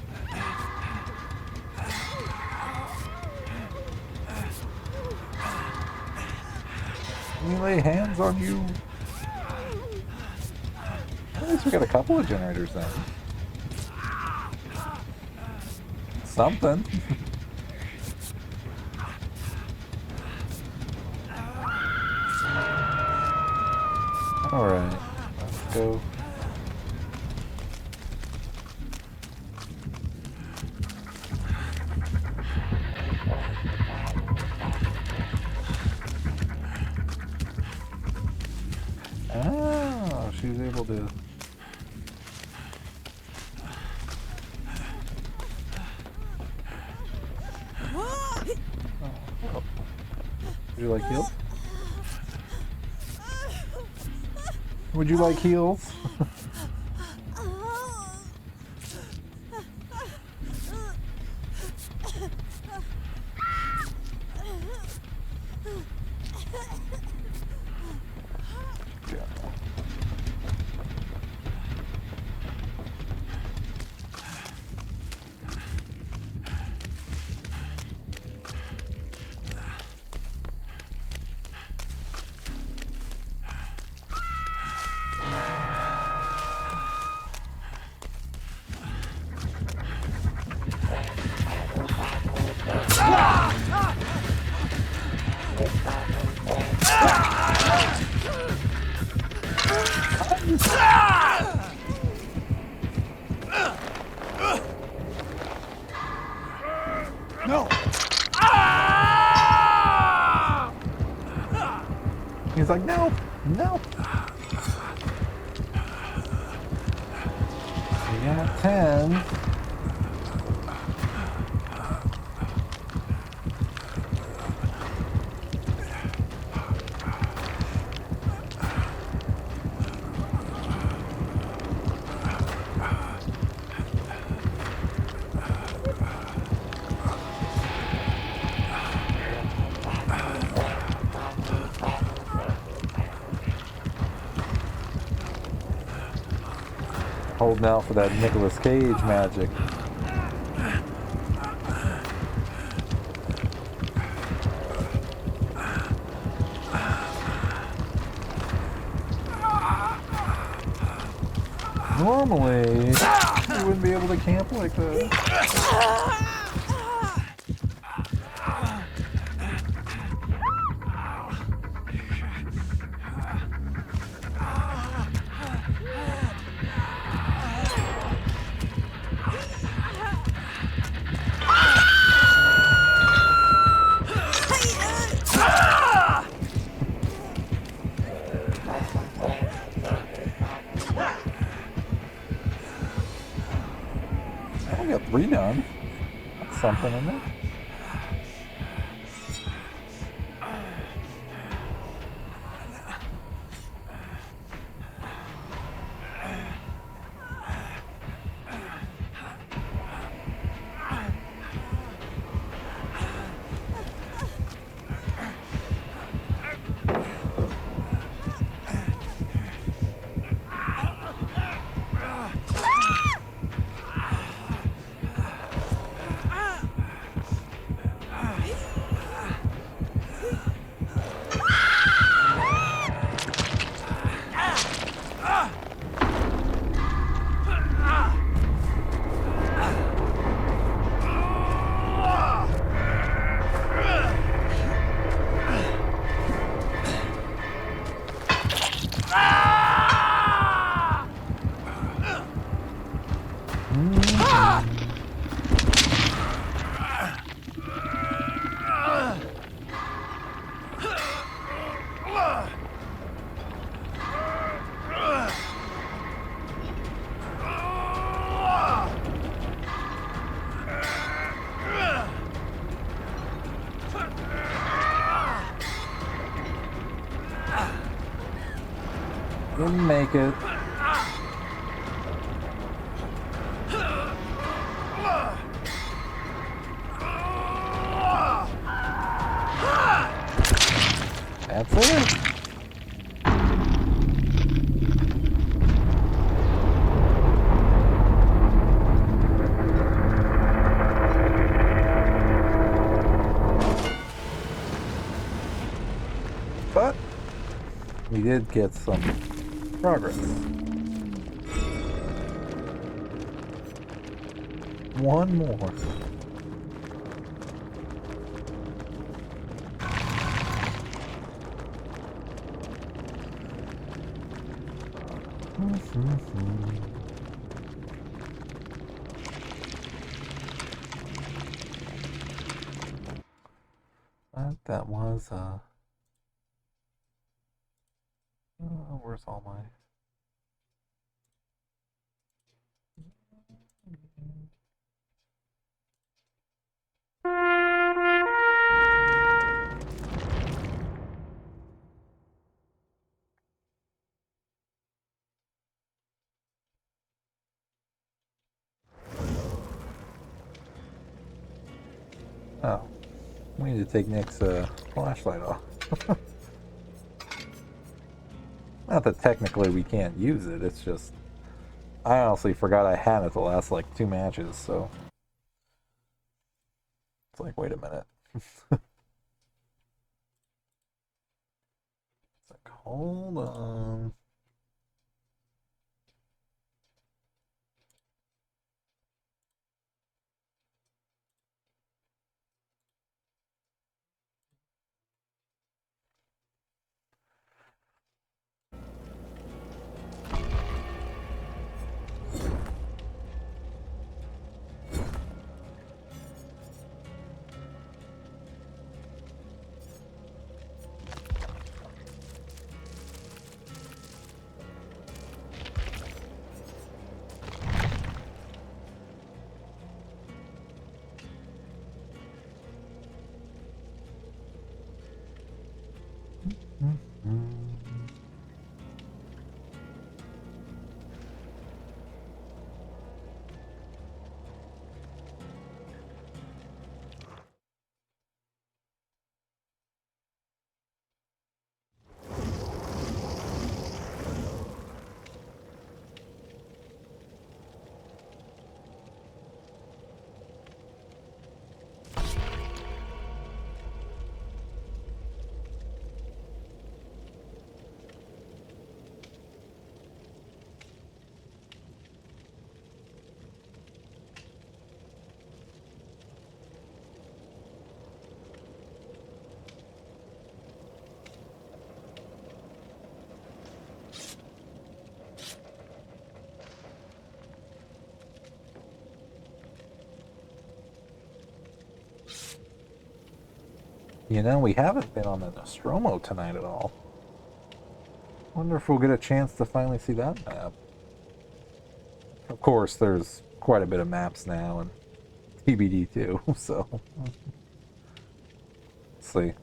Can we lay hands on you? At least we got a couple of generators then. Something. Alright, let's go. do. Would you like heels? Would you like heels? No! He's like, no, no. We got 10. Holding out for that Nicolas Cage magic. Normally, you wouldn't be able to camp like that. We got 3 done. That's something in there. Didn't make it. That's it. But we did get some progress. One more. That was where's all my Oh, we need to take Nick's flashlight off. Not that technically we can't use it, it's just I honestly forgot I had it the last like 2 matches, so it's like, wait a minute. It's like, hold on. You know, we haven't been on the Nostromo tonight at all. Wonder if we'll get a chance to finally see that map. Of course, there's quite a bit of maps now, and TBD too, so... Let's see.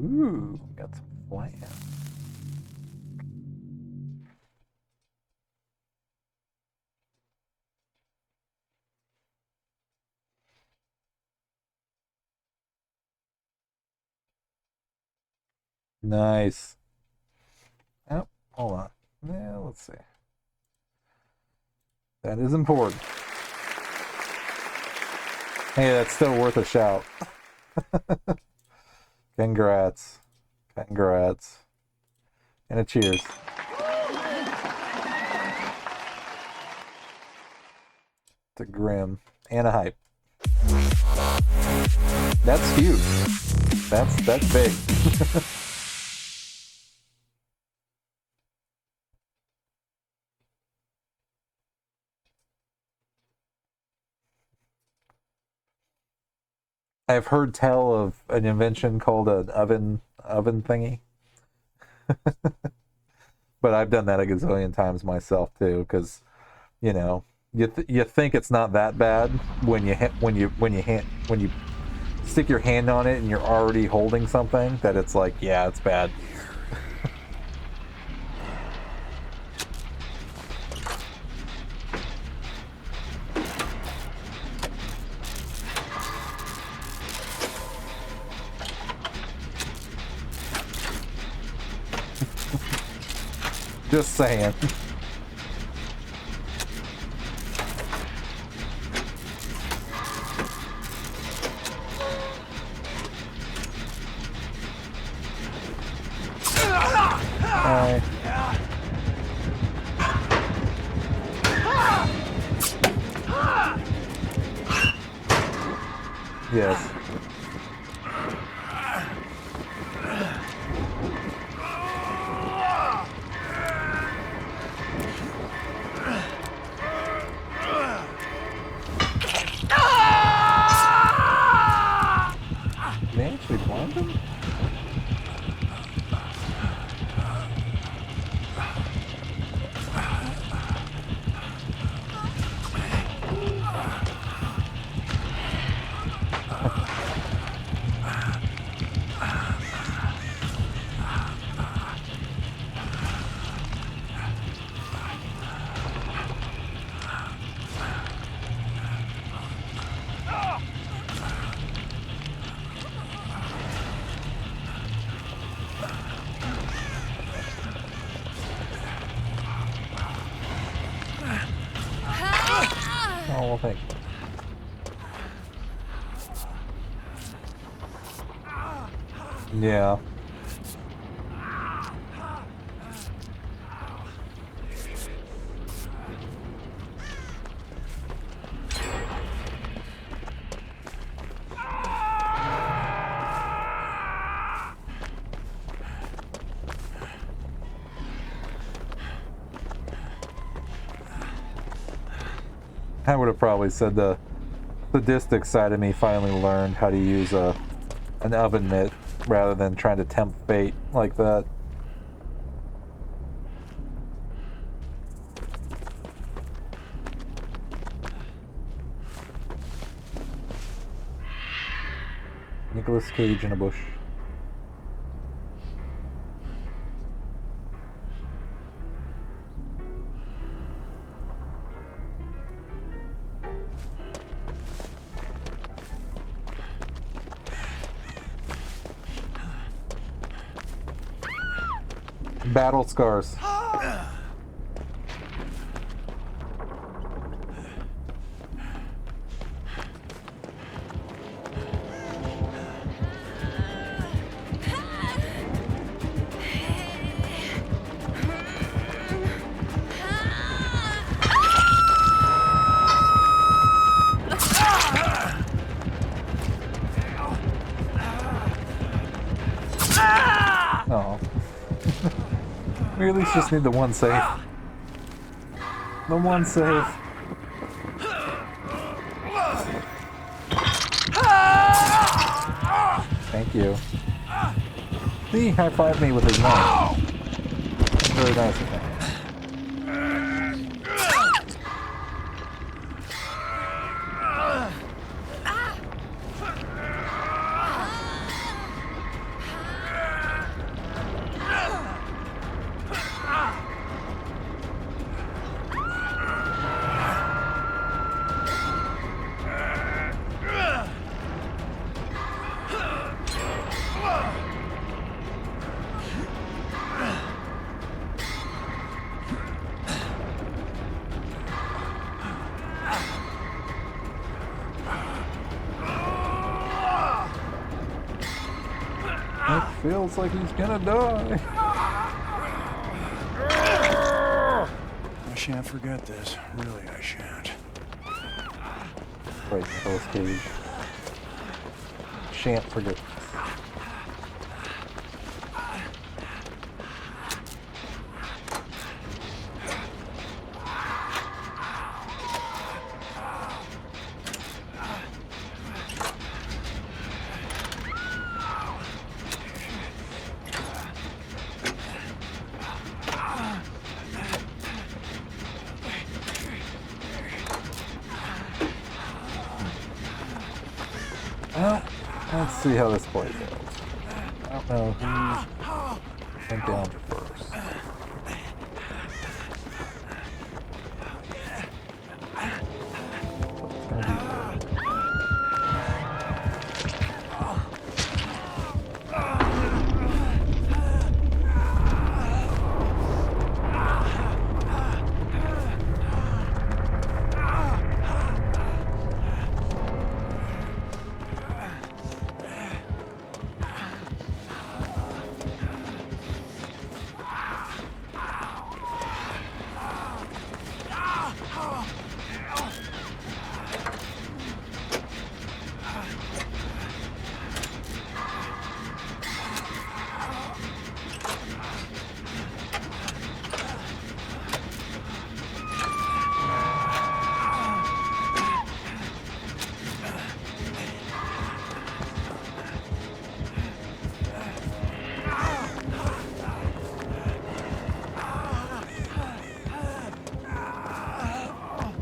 Ooh, got some flan. Nice. Oh, hold on. Yeah, let's see. That is important. Hey, that's still worth a shout. Congrats. Congrats. And a cheers. To Grim. And a hype. That's huge. That's big. I've heard tell of an invention called an oven thingy. But I've done that a gazillion times myself too, because you know, you think it's not that bad when you stick your hand on it and you're already holding something that it's like, yeah, it's bad. Just saying. Hi. Yes. They actually blind him? don't think. Yeah. I would have probably said the sadistic side of me finally learned how to use an oven mitt rather than trying to tempt fate like that. Nicolas Cage in a bush. Battle scars. Oh. We at least just need the one save. The one save. Thank you. He high-fived me with his knife. That's very nice of him. Feels like he's gonna die. I shan't forget this. Really, I shan't. Right, Nicolas Cage. Shan't forget this. Well, let's see how this plays out. I don't know who went down first.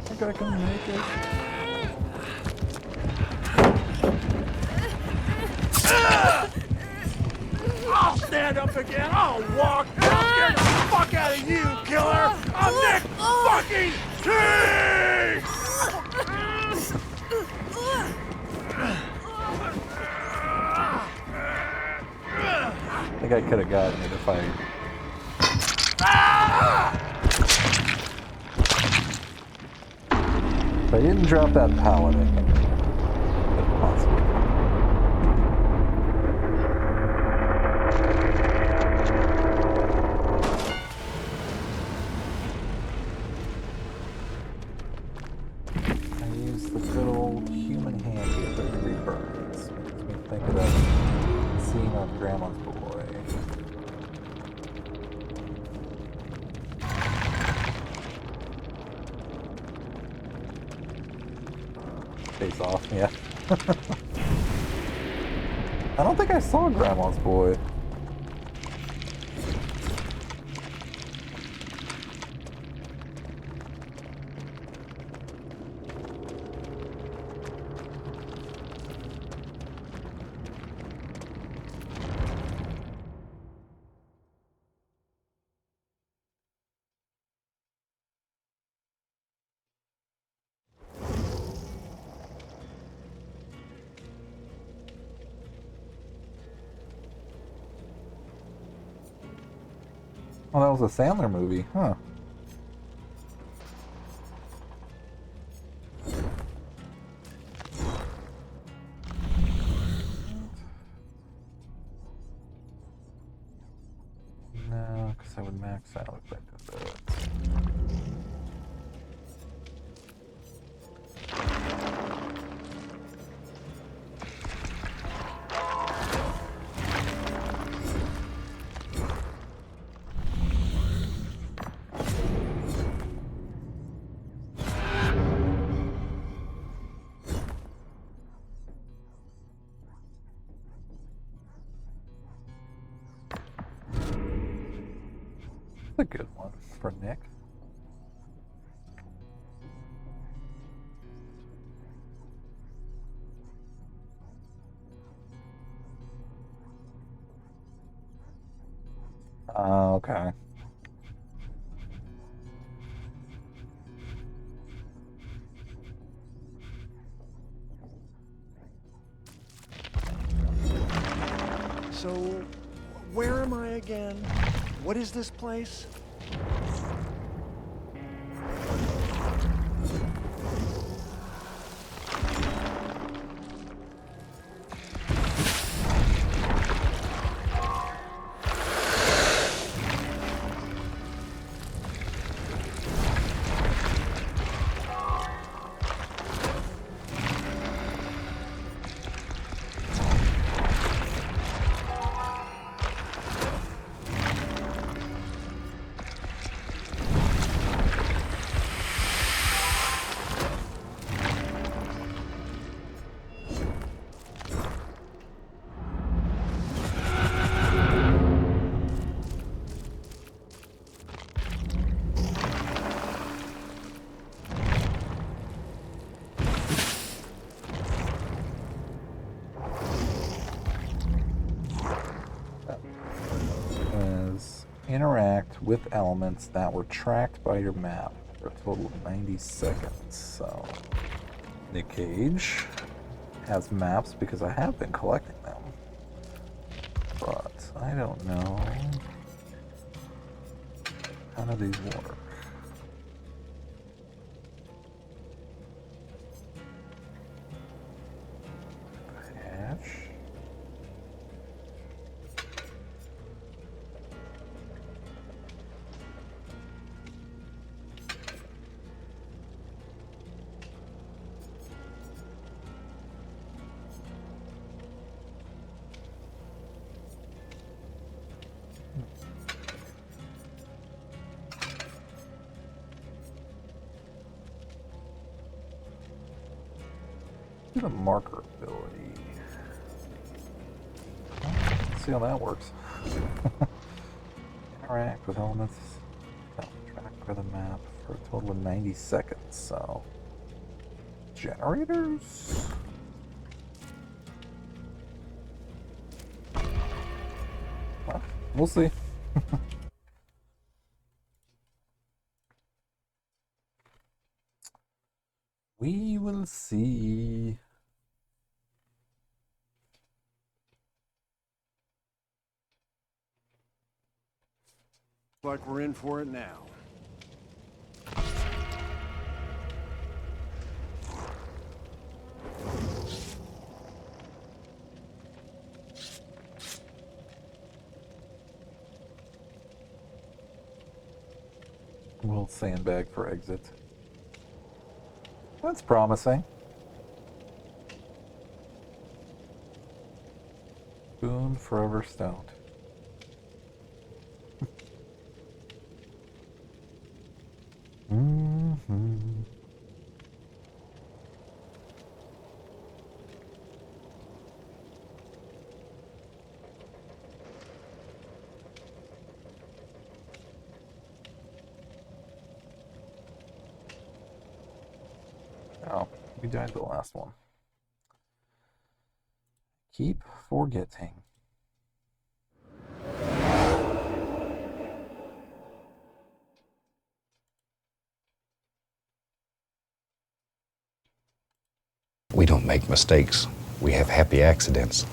It's gonna be I can make it. I'll stand up again. I'll walk. I'll scare the fuck out of you, killer. I'm Nick fucking Cage! I think I could have gotten it if I... If I didn't drop that pallet, I think it's possible. I used the good old human hand to get 3rd-degree burns. Makes me think of that scene on Grandma's Boy. Face off, yeah. I don't think I saw Grandma's Boy. Oh, that was a Sandler movie, huh? No, because I would max out if I did that. A good one for Nick. Okay. So, where am I again? What is this place? Interact with elements that were tracked by your map for a total of 90 seconds. So, Nick Cage has maps because I have been collecting them. But I don't know how do these work. Hatch. The marker ability. Let's see how that works. Interact with elements that track for the map for a total of 90 seconds. So, generators? Well, we'll see. We will see. Like we're in for it now. We'll sandbag for exit. That's promising. Boon forever stoned. Mm-hmm. Oh, we died the last one. Keep forgetting. We don't make mistakes. We have happy accidents.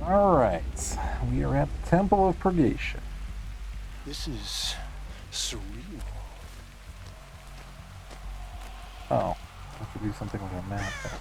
Alright, we are at the Temple of Purgation. This is surreal. Oh, I have to do something with our map there.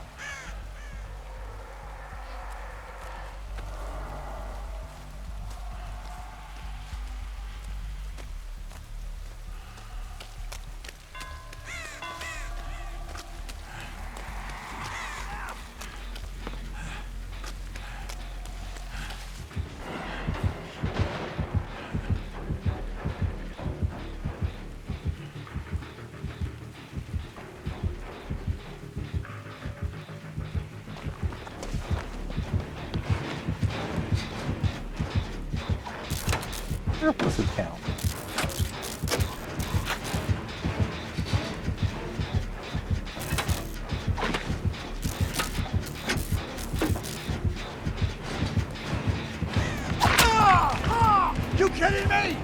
This would count. You kidding me?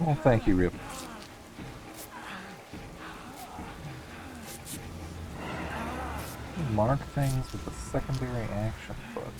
Well, thank you, Rip. Mark things with the secondary action button.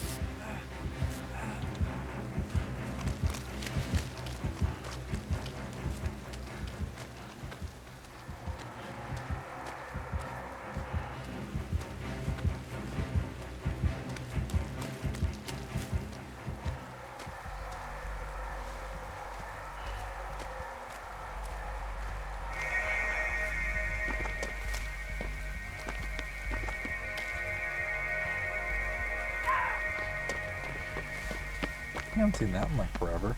I haven't seen that in like forever.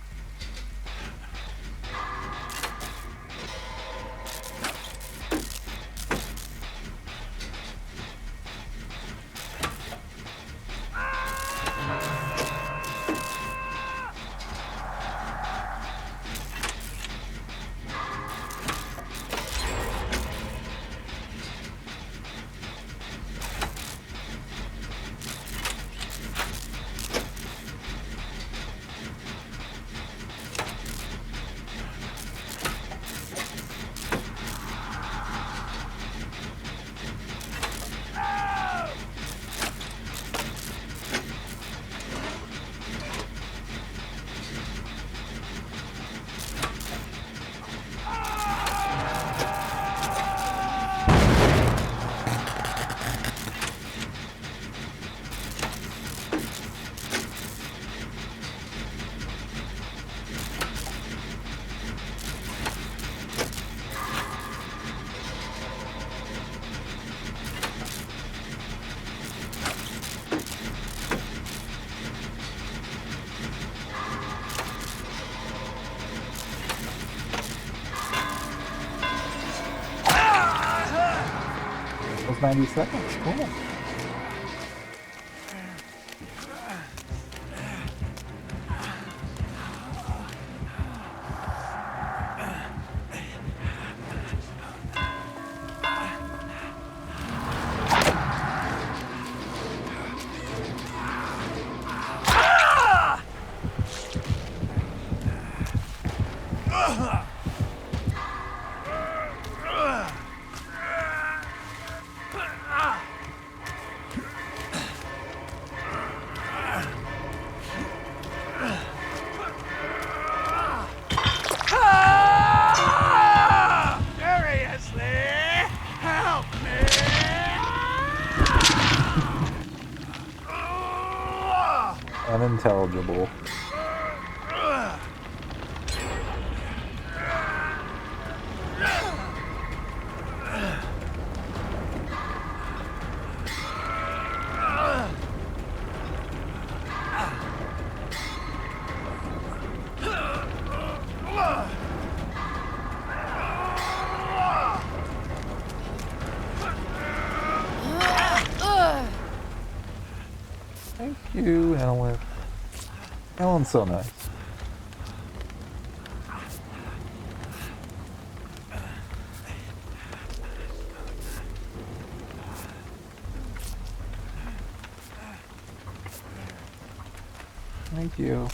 90 seconds. Cool. Unintelligible. Thank you, Helen. Helen's so nice. Thank you.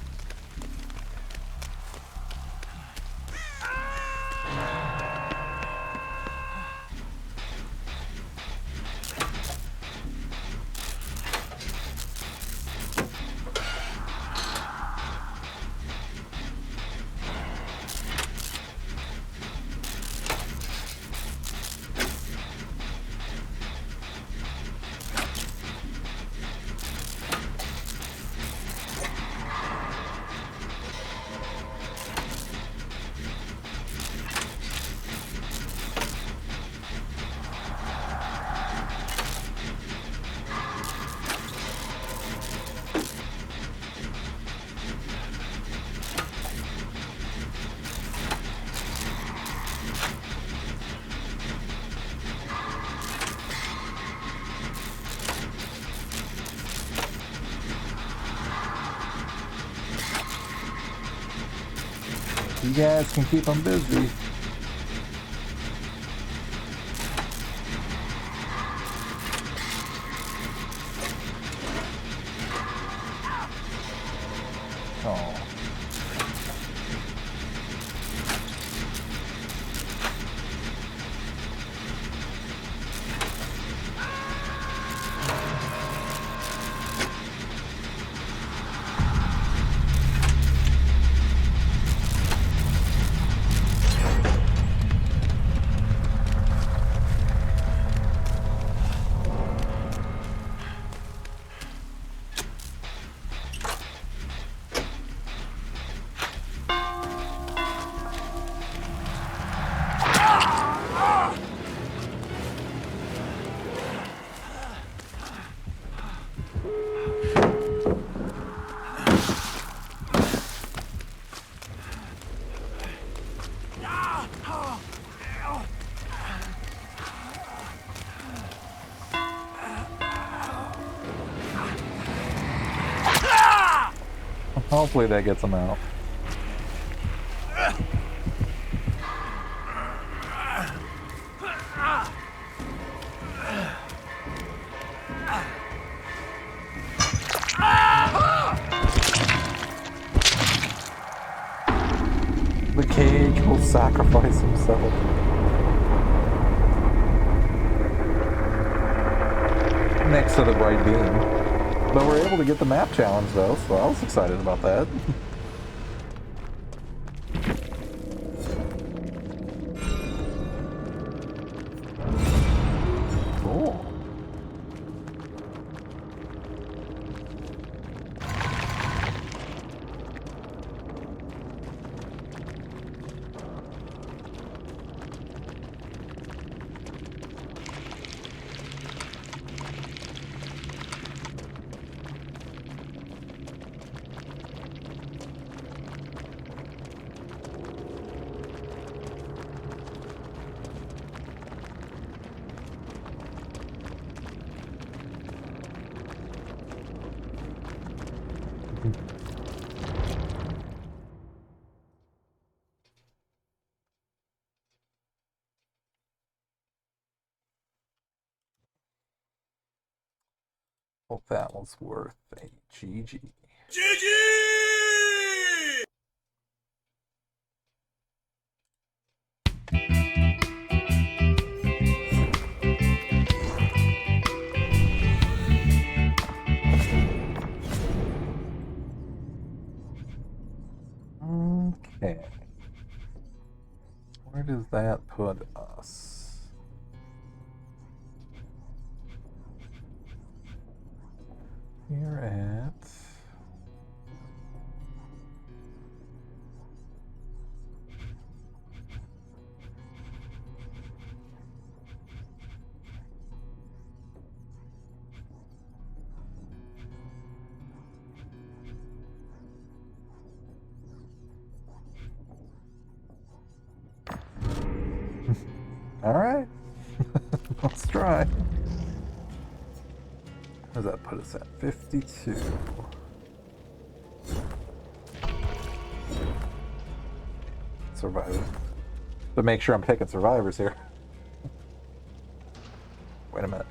You guys can keep them busy. Oh. Hopefully that gets them out. The cage will sacrifice himself. Next to the bright beam. But we're able to get the map challenge though, so I was excited about that. Cool. Hope that was worth a GG. Okay. Where does that put us? We're at... All right, let's try. Where does that put us at? 52. Survivor. But make sure I'm picking survivors here. Wait a minute.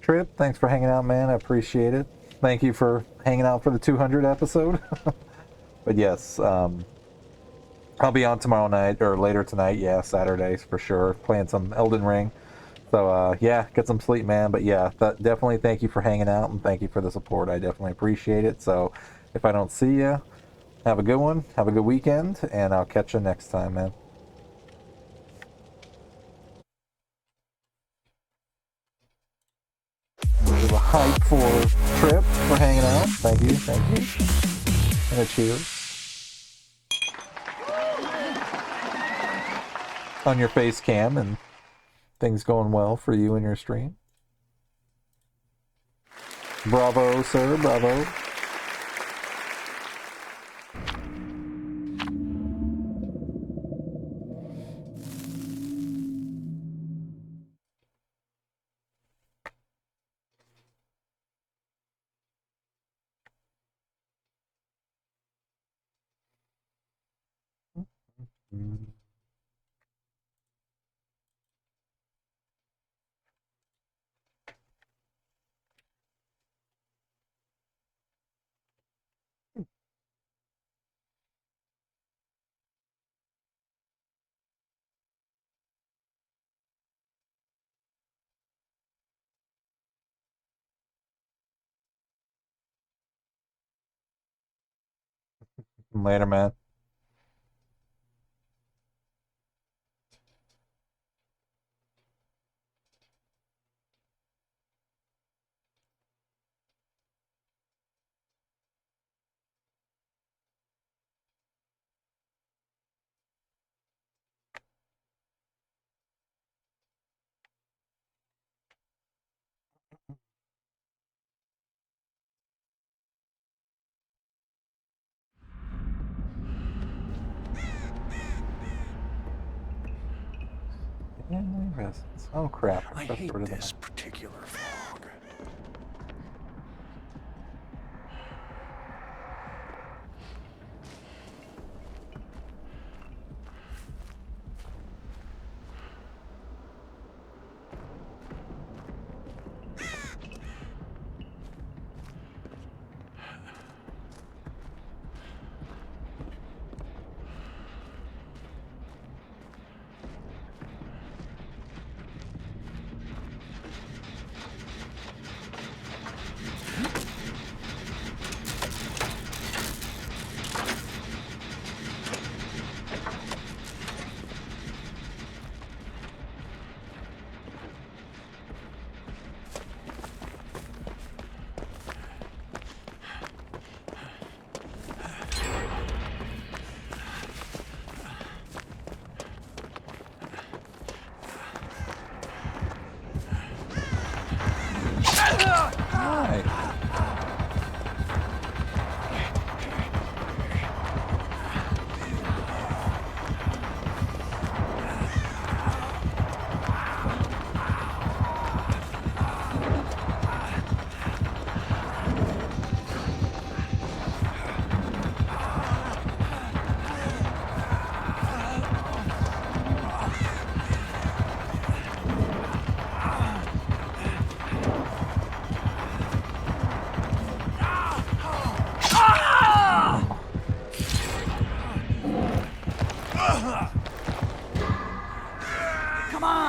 Trip, thanks for hanging out, man. I appreciate it. Thank you for hanging out for the 200 episode. But yes, I'll be on tomorrow night or later tonight. Yeah, Saturdays for sure. Playing some Elden Ring. So yeah, get some sleep, man. But yeah, definitely thank you for hanging out and thank you for the support. I definitely appreciate it. So if I don't see you, have a good one. Have a good weekend, and I'll catch you next time, man. Give a hype for Trip for hanging out. Thank you, thank you. And a cheers. On your face cam, and things going well for you and your stream. Bravo, sir, bravo. Later, man. Family residence. Oh crap! I hate this particular fog.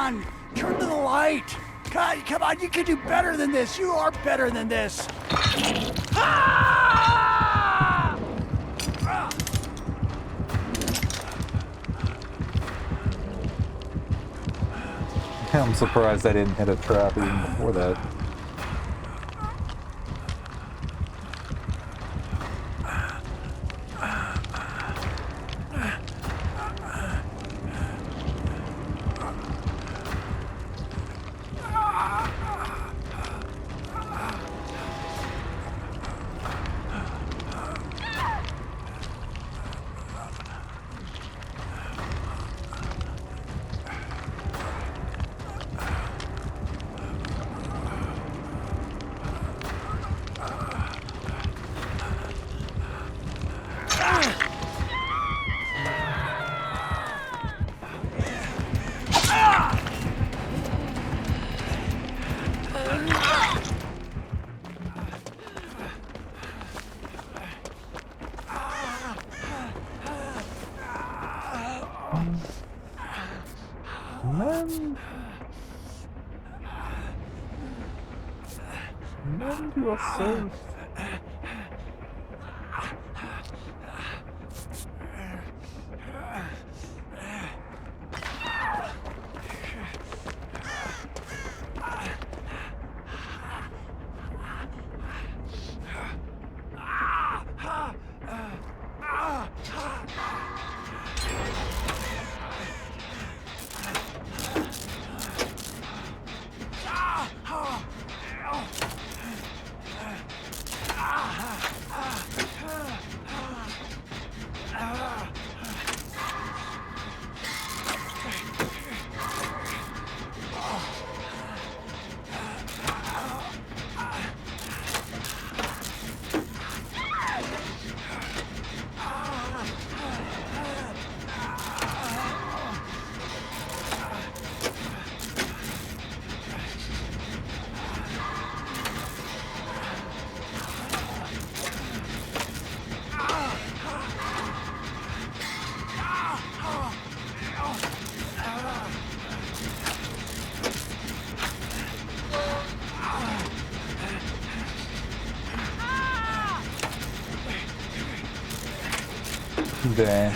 on! Turn to the light! God, come on, you can do better than this! You are better than this! Ah! I'm surprised I didn't hit a trap even before that. Men do a safe. There.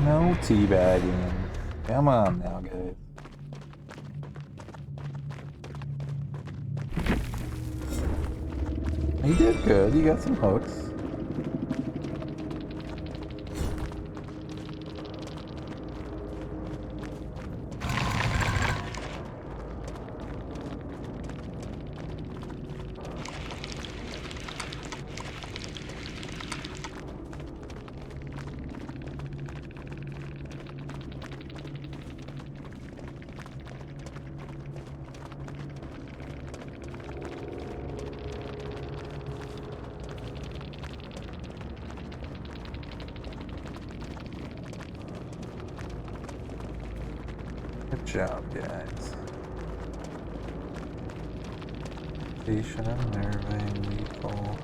No teabagging. Come on now, guys. You did good. You got some hooks. Good job, guys. Station and nerving, lethal.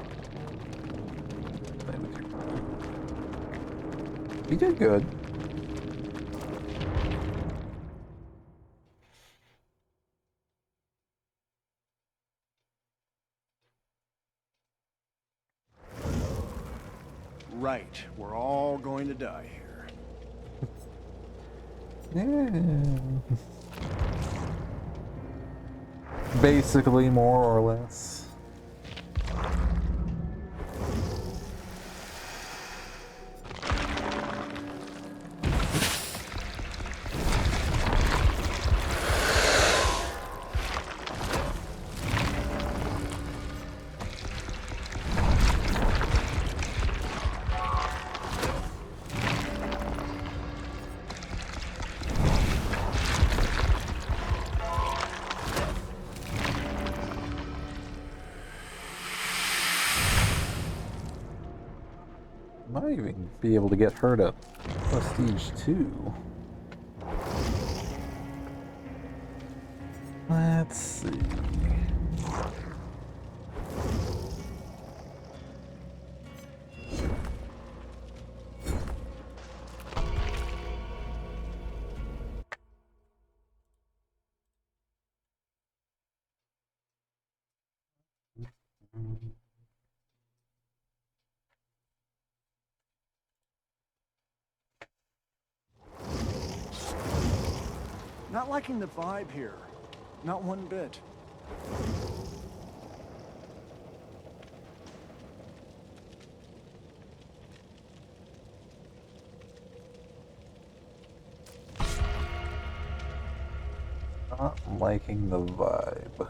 Play with your body. You did good. Right, we're all going to die here. Yeah. Basically, more or less. Might even be able to get her to Prestige 2. Let's see. Not liking the vibe here. Not one bit. Not liking the vibe.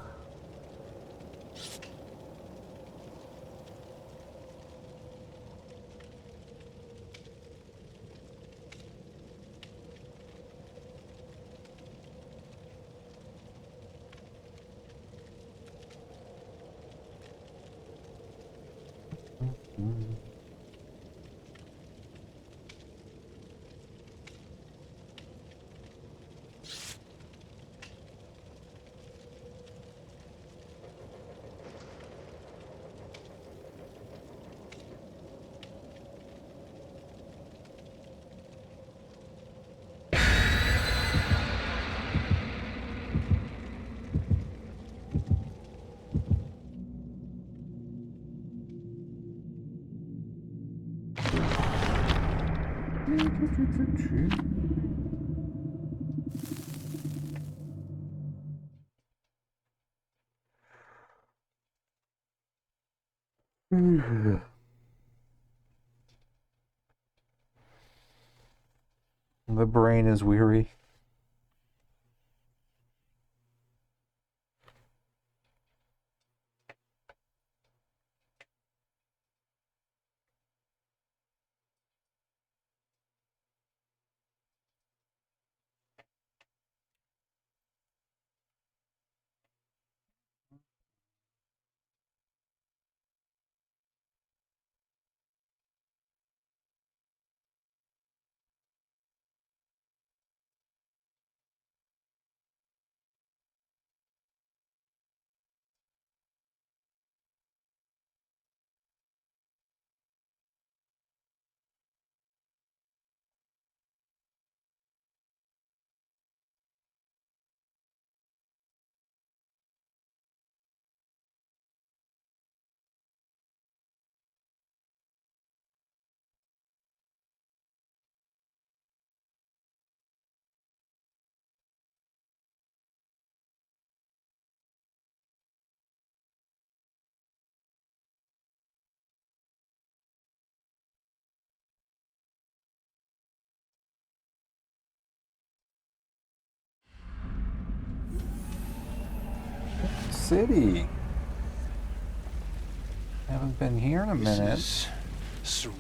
The brain is weary. City. Haven't been here in a minute. This is surreal.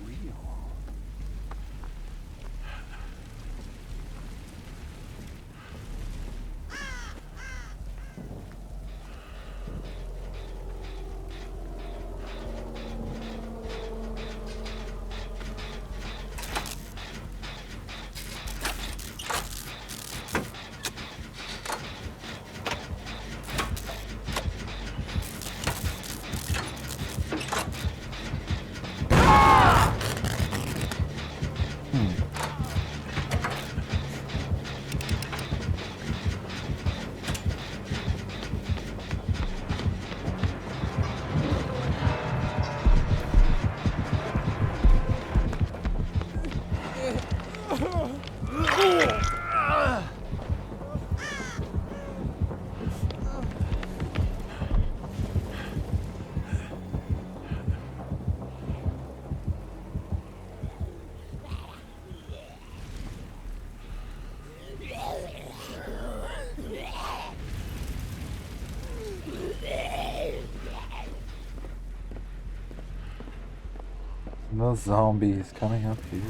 The zombies coming up here.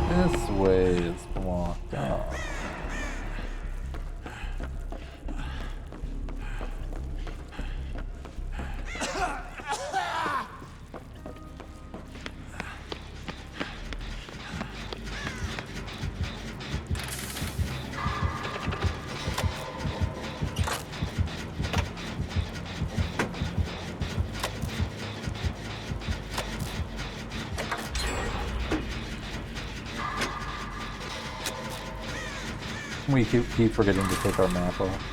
This way is blocked off. We keep forgetting to take our map off.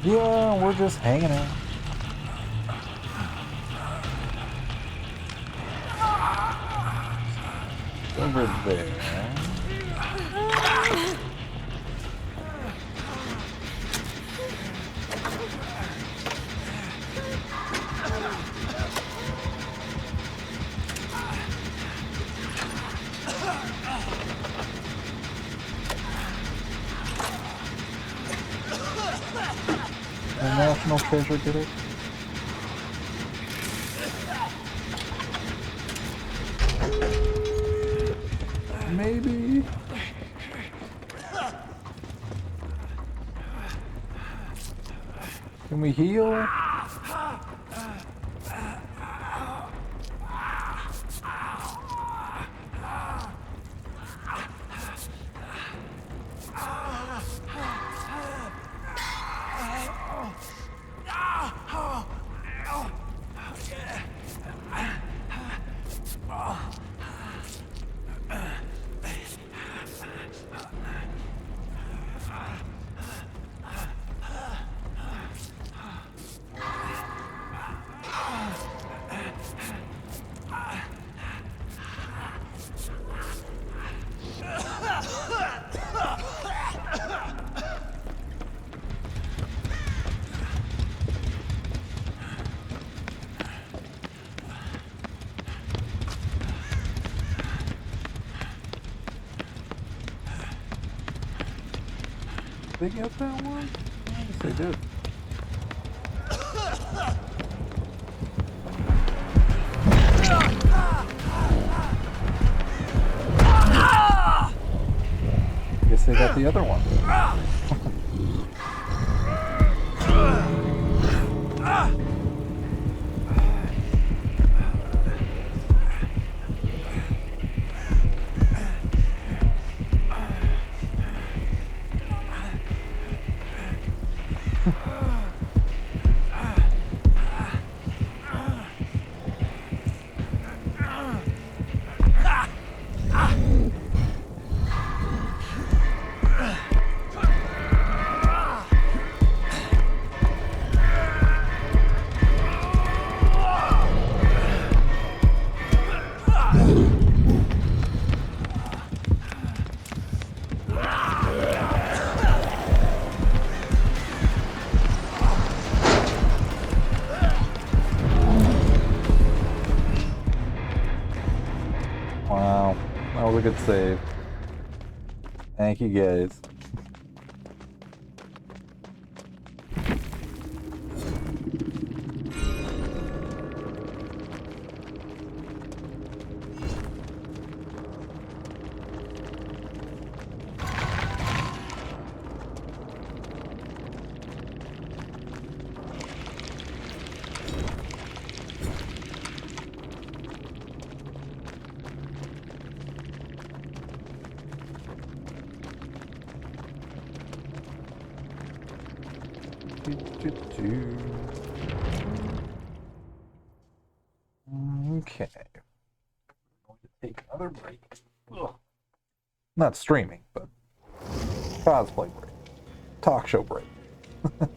Yeah, we're just hanging out. Over there. The national treasure did it. Maybe. Can we heal? Did they get that one? I guess they did. Guess they got the other one. Wow, that was a good save. Thank you guys. Okay. I'm going to take another break. Ugh. Not streaming, but cosplay break. Talk show break. So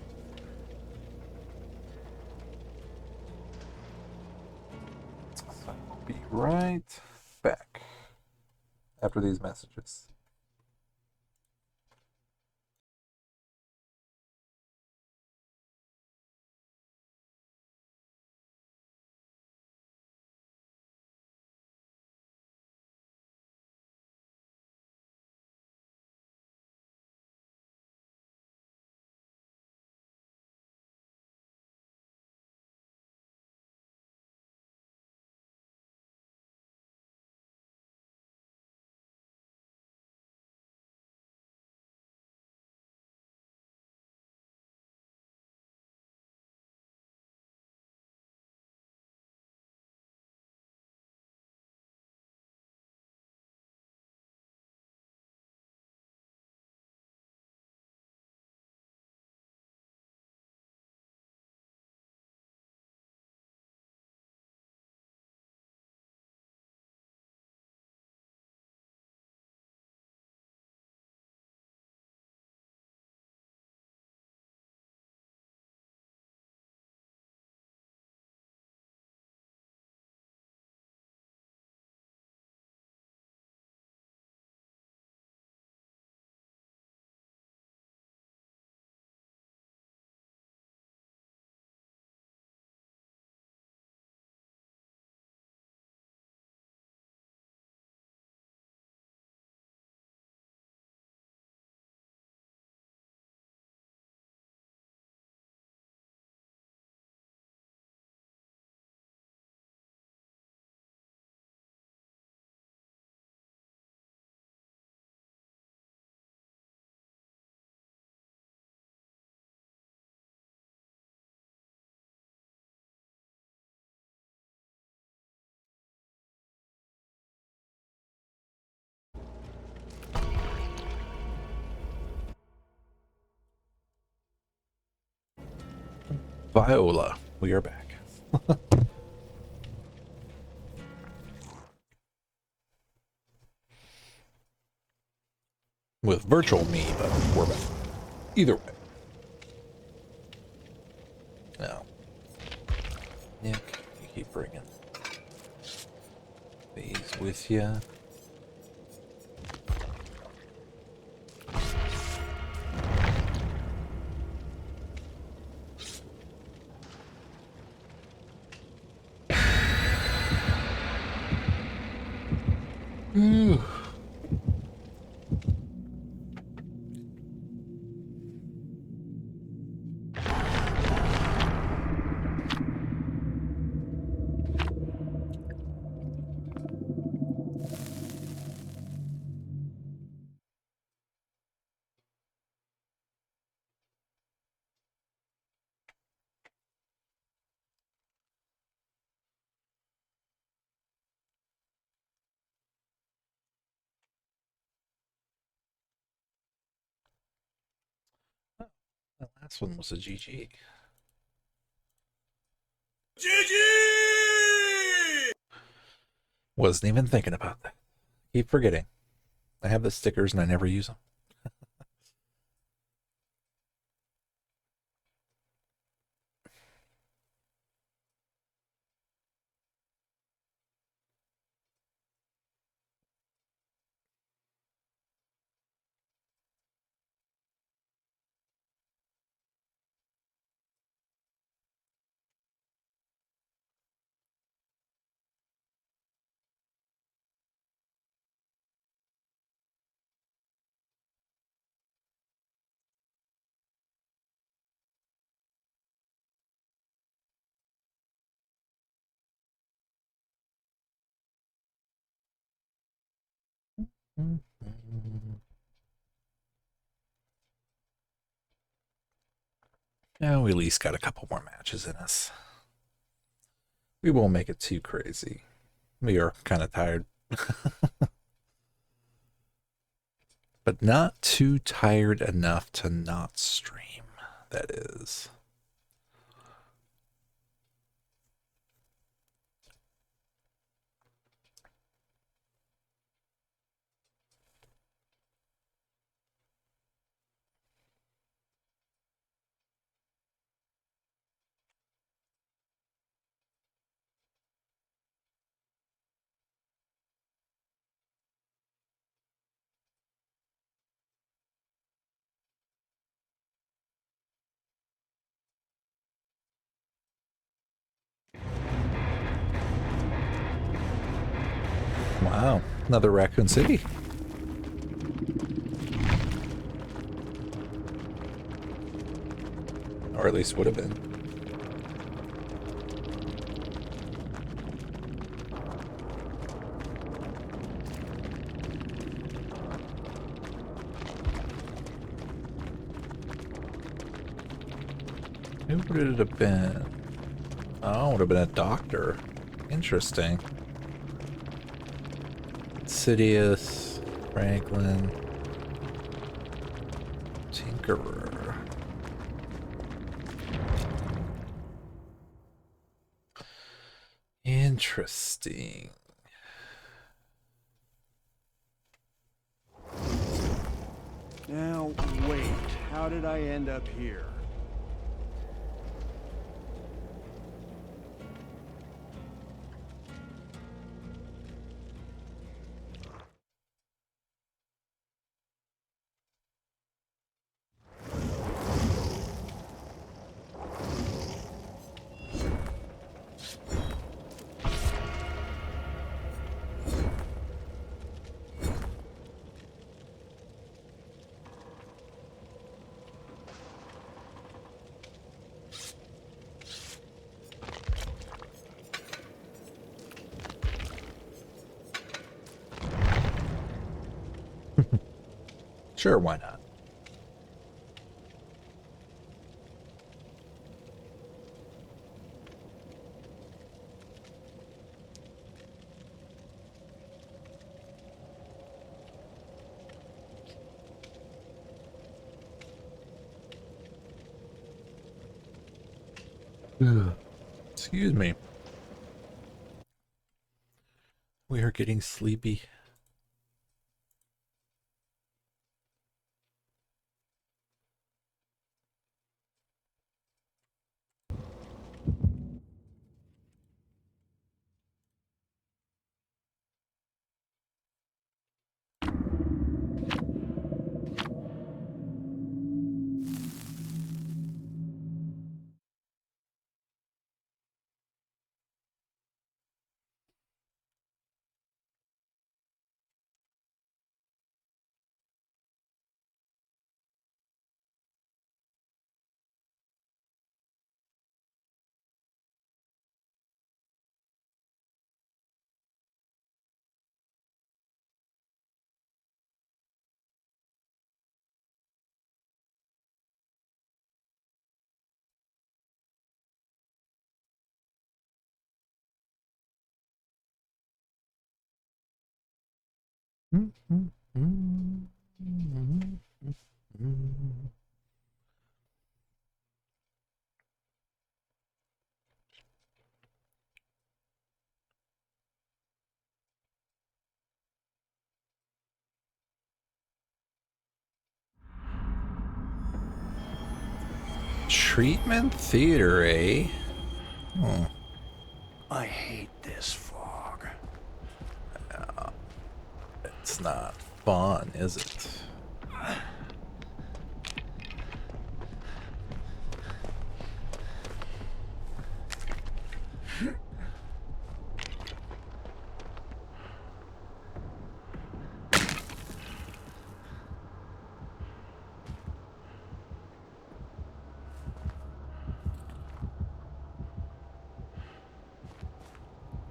I'll be right back after these messages. Viola, we are back. With virtual me, but we're back. Either way. Now, Nick, you keep bringing these with you. The last one was a GG. GG! Wasn't even thinking about that. Keep forgetting. I have the stickers and I never use them. Now we at least got a couple more matches in us. We won't make it too crazy. We are kind of tired. But not too tired enough to not stream, that is. Wow, another Raccoon City. Or at least would have been. Who would it have been? Oh, it would have been a doctor. Interesting. Sidious, Franklin, Tinkerer. Interesting. Now, wait. How did I end up here? Sure, why not? Excuse me. We are getting sleepy. Treatment theater, eh? Hmm. I hate this fog. It's not fun, is it?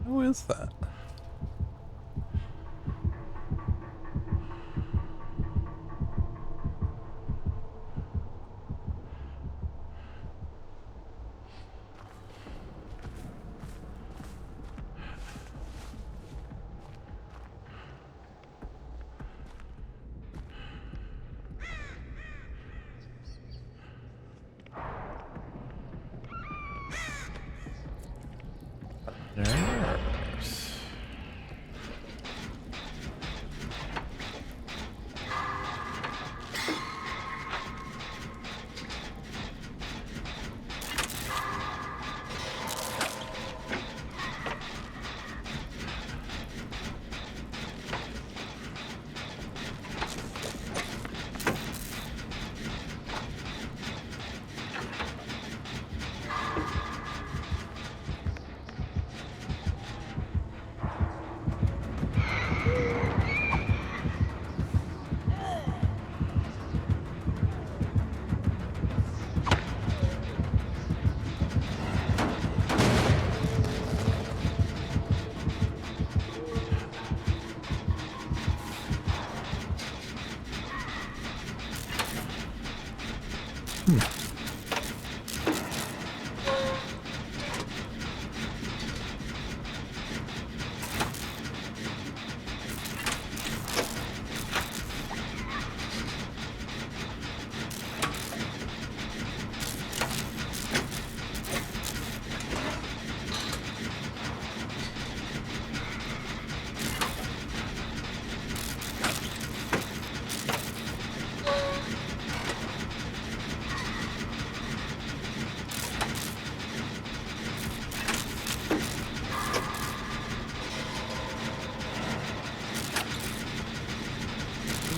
Who is that? Nurse.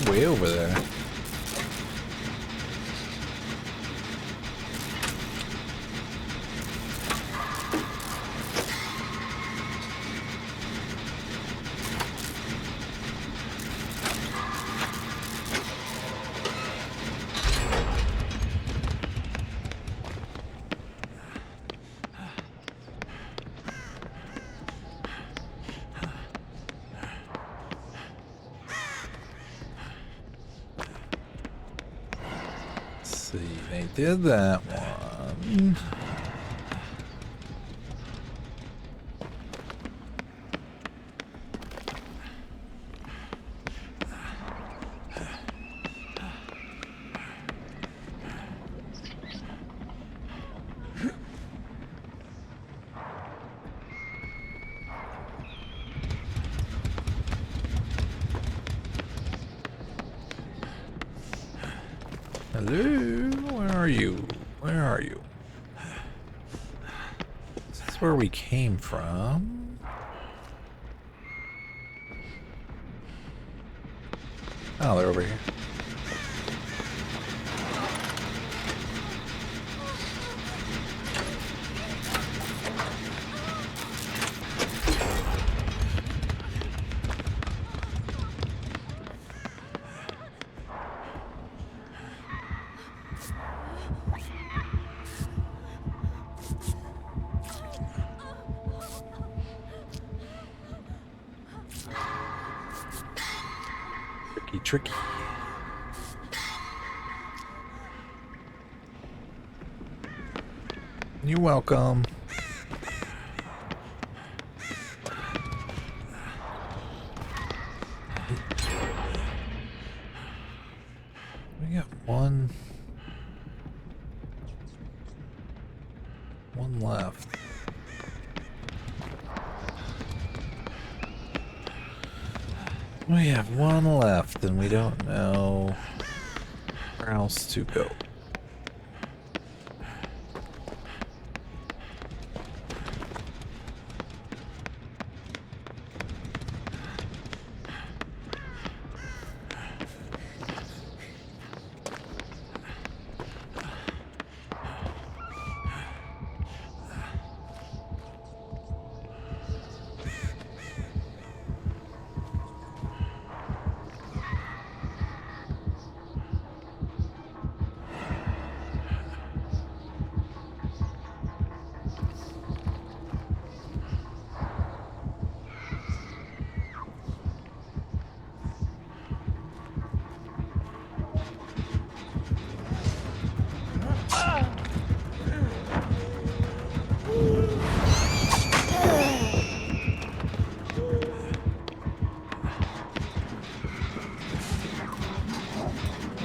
Way over there. See, they did that one. Hello? Where are you? Where are you? This is where we came from. Oh, they're over here. Tricky. You're welcome. We got one left. We have one left, and we don't know where else to go.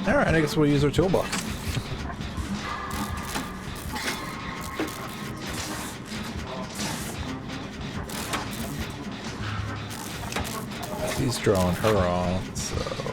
Alright, I guess we'll use our toolbox. He's drawing her on, so...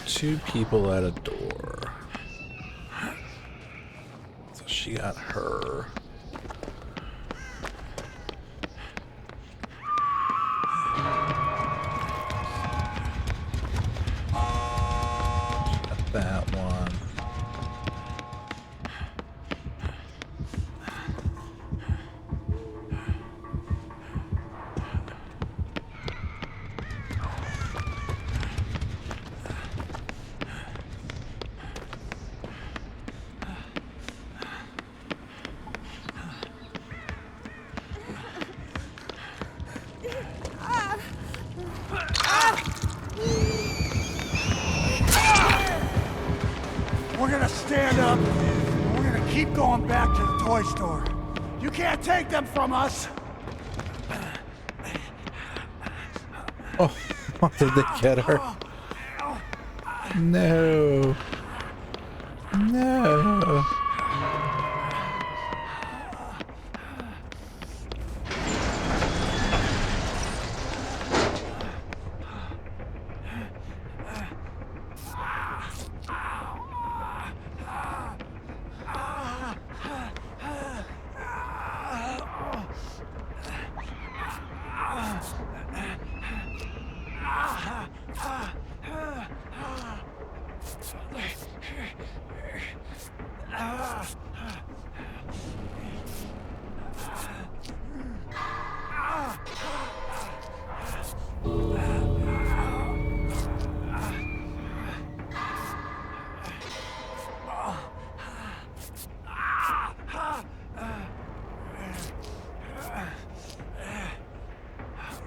Two people at a door. So she got her. She got that one. going back to the toy store. You can't take them from us. Oh, did they get her? No. No.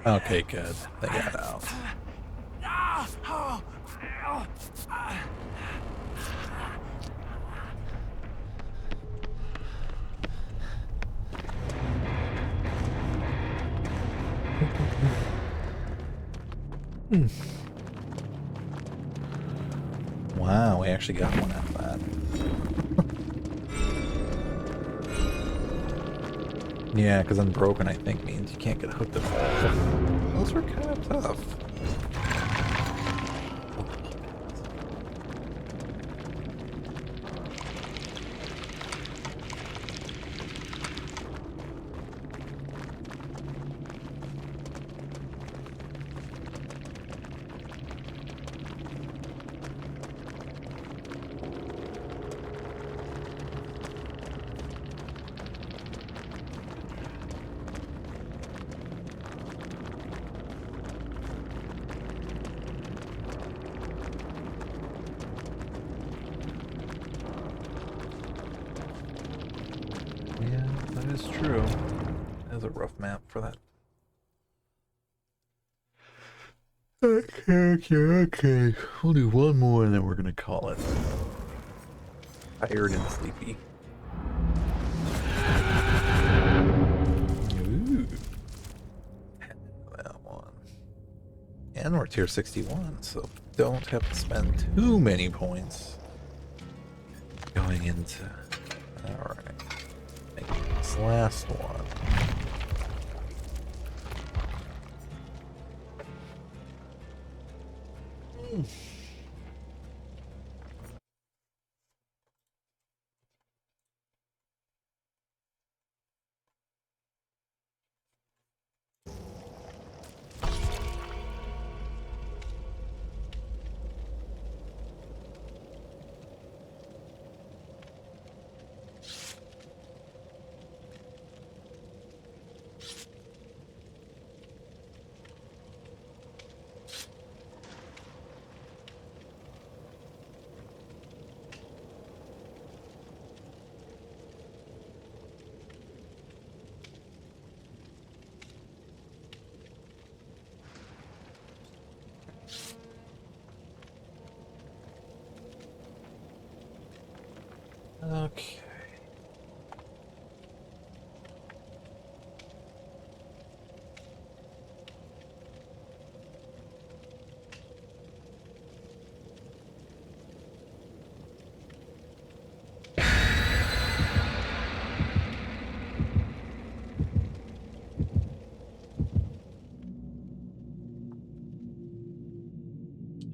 Okay, good. They got out. Wow, we actually got one out of that. Yeah, because unbroken, I think, means you can't get hooked at all. Those were kind of tough. That's true. That's a rough map for that. Okay. We'll do one more and then we're gonna call it. Tired and sleepy. Ooh. That one. And we're tier 61, so don't have to spend too many points going into. Alright. This last one. Okay.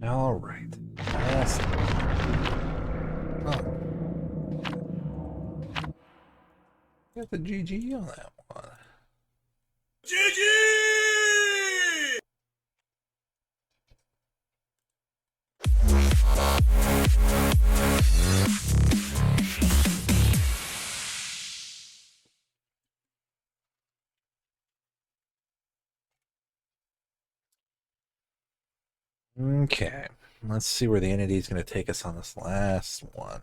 All right. Last. Oh. Got the GG on that one. GG! Okay. Let's see where the entity is going to take us on this last one.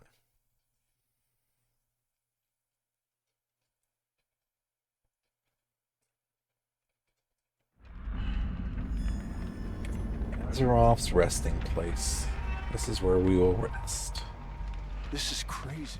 Azeroth's resting place. This is where we will rest. This is crazy.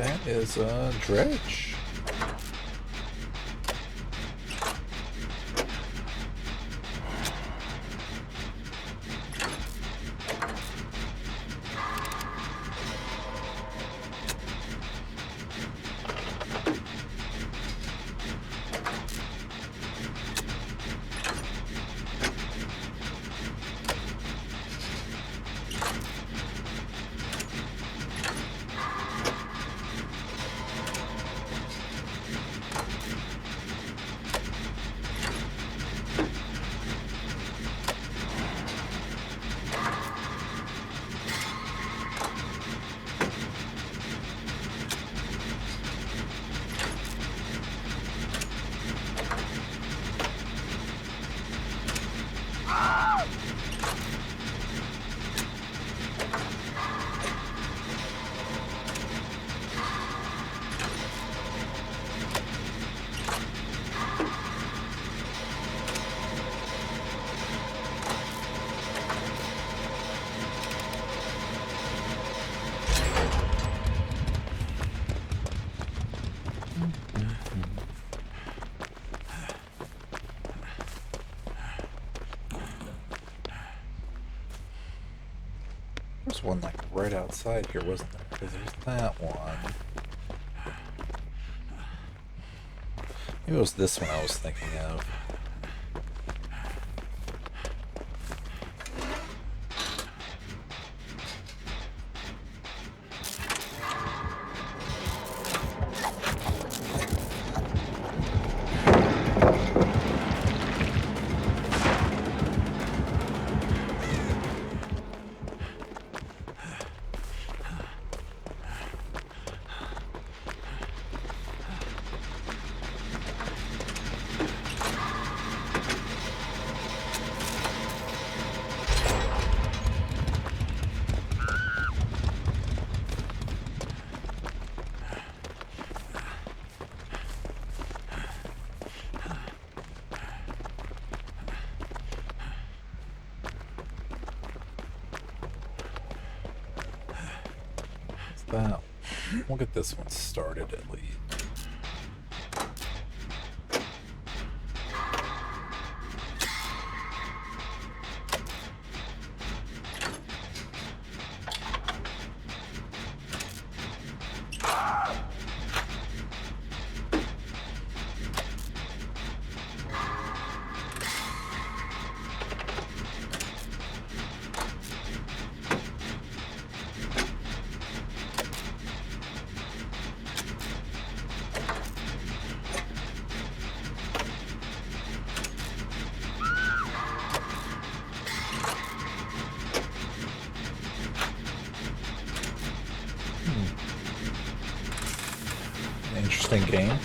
That is a dredge. There's one like right outside here, wasn't there? Because there's that one. Maybe it was this one I was thinking of. That. We'll get this one started at least. Interesting game.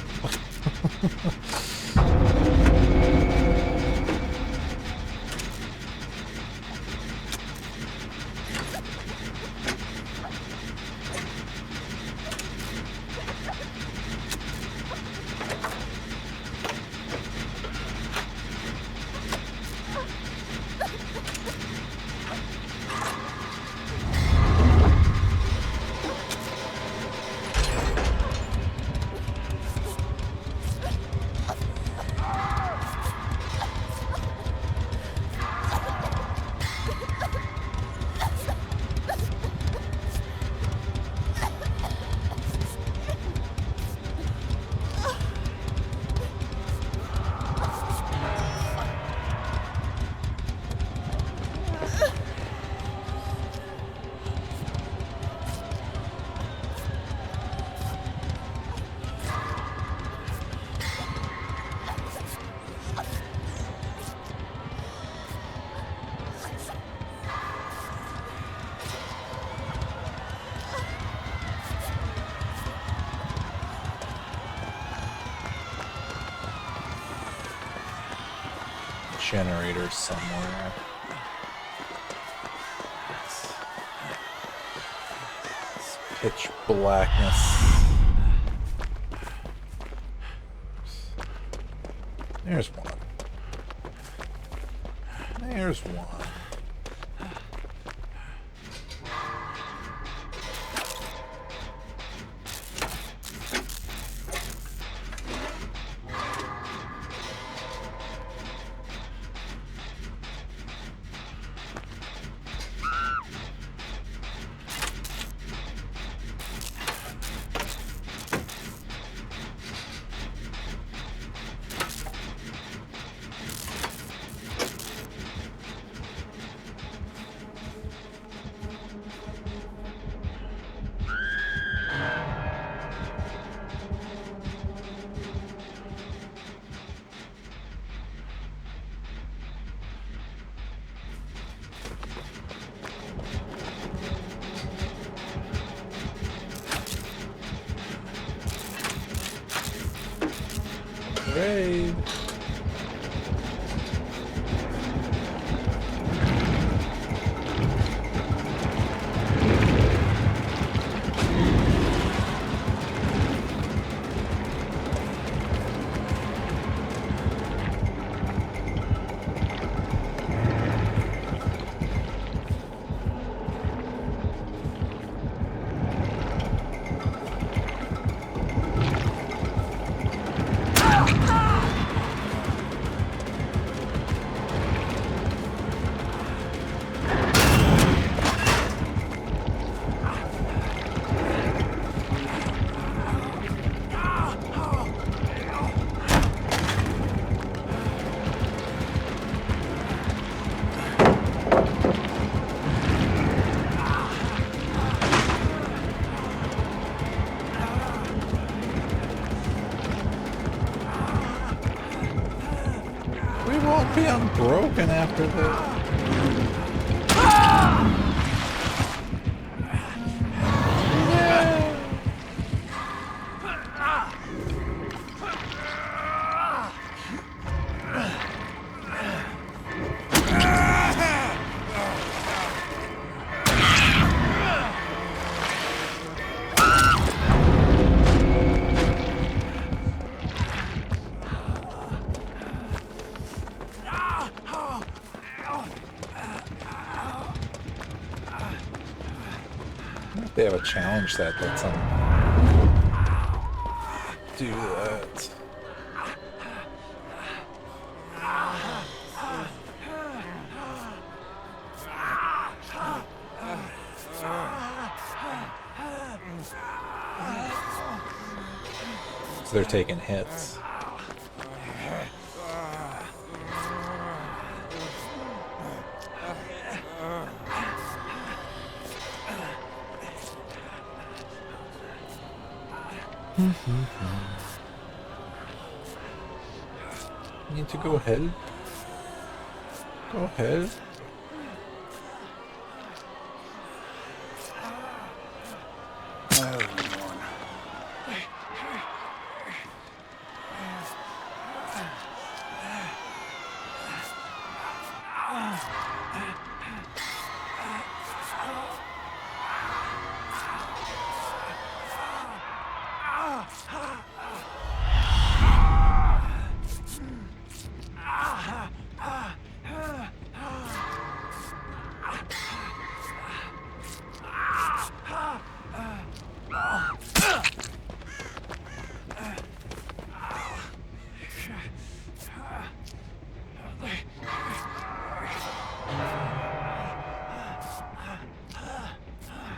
Generator somewhere. It's pitch blackness. There's one. There's one. raid. We won't be unbroken after this. They have a challenge that's on. Do that. So they're taking hits. Need to go ahead. Go ahead.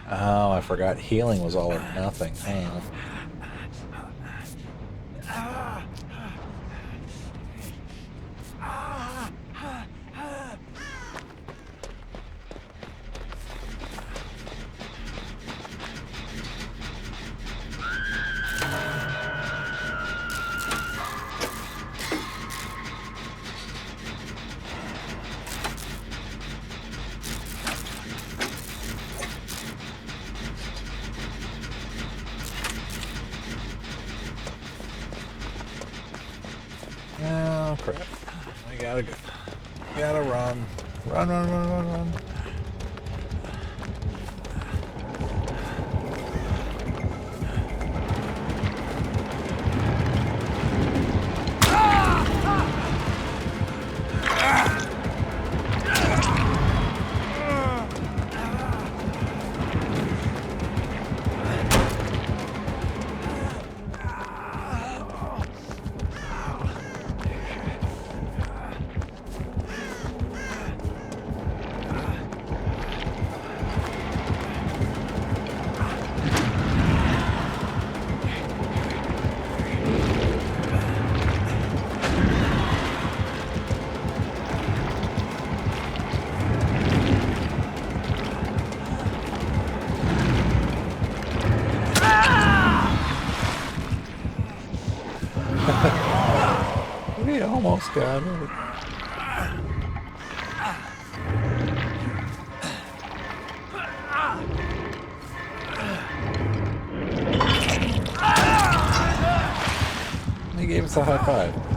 Oh, I forgot healing was all or nothing. Hang on. Oh crap. I gotta go. Gotta run. Run, run, run, run, run. We almost got it. He gave us a high five.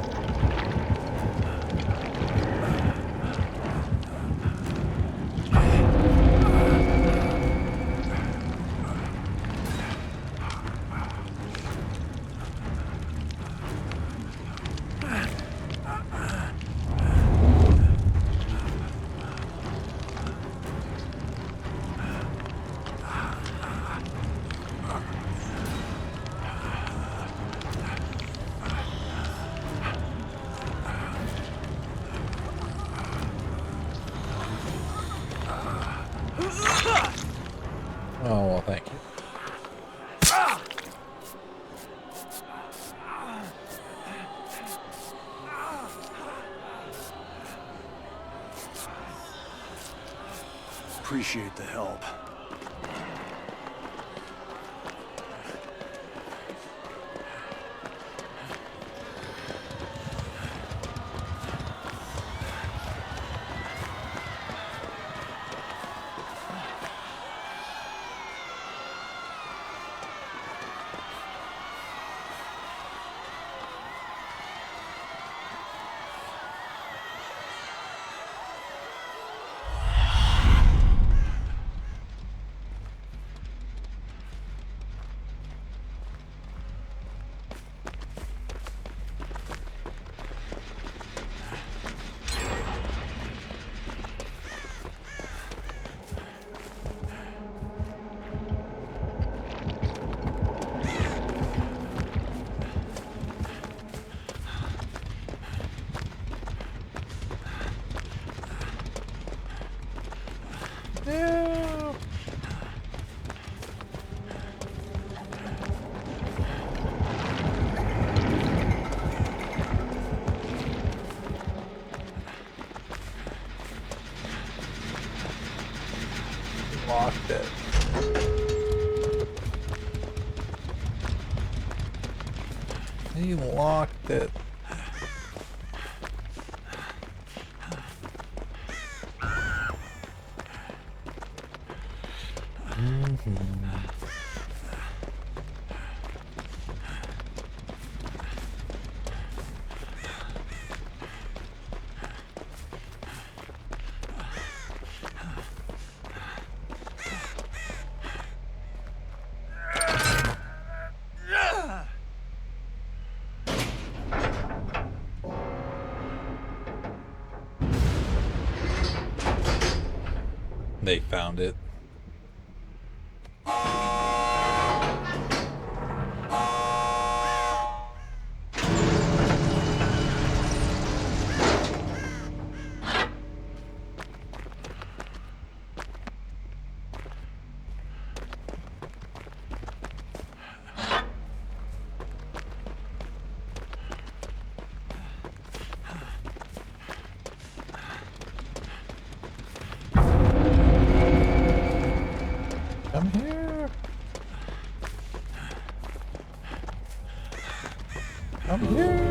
Oh, well, thank you. Appreciate the help. Locked it. He locked it. They found it. Come here. Come here.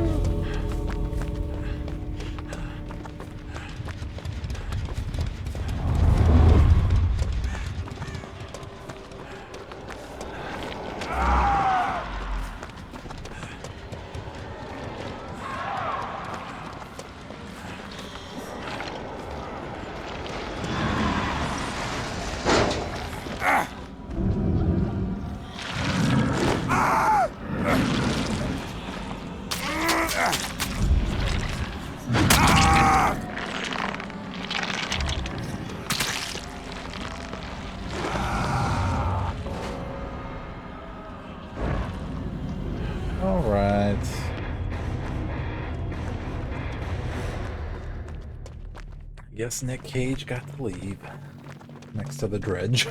All right. Guess Nick Cage got to leave next to the dredge.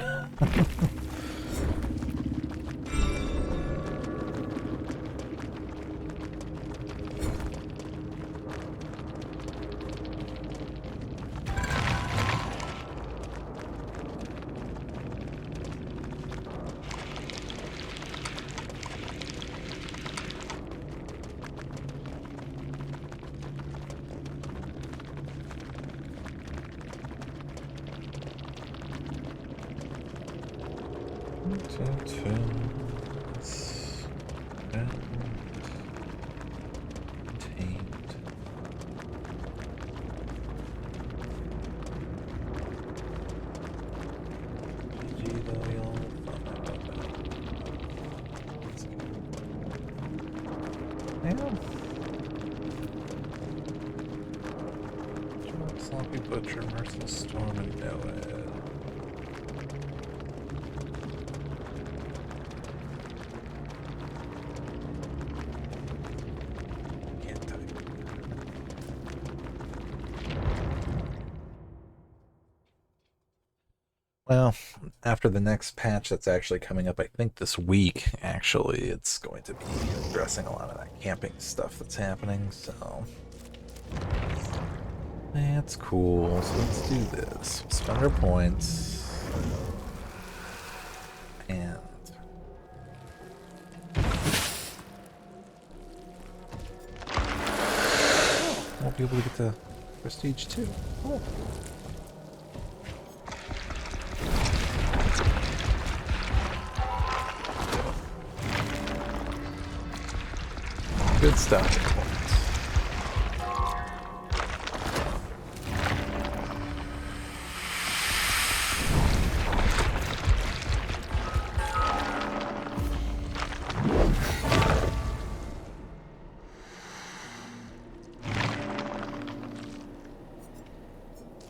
Sloppy Butcher, Merciless Storm, and Noah. Can't type. Well, after the next patch that's actually coming up, I think this week, actually, it's going to be addressing a lot of that camping stuff that's happening, so that's cool. So let's do this. Spend our points. And we'll be able to get the prestige too. Cool. Good stuff.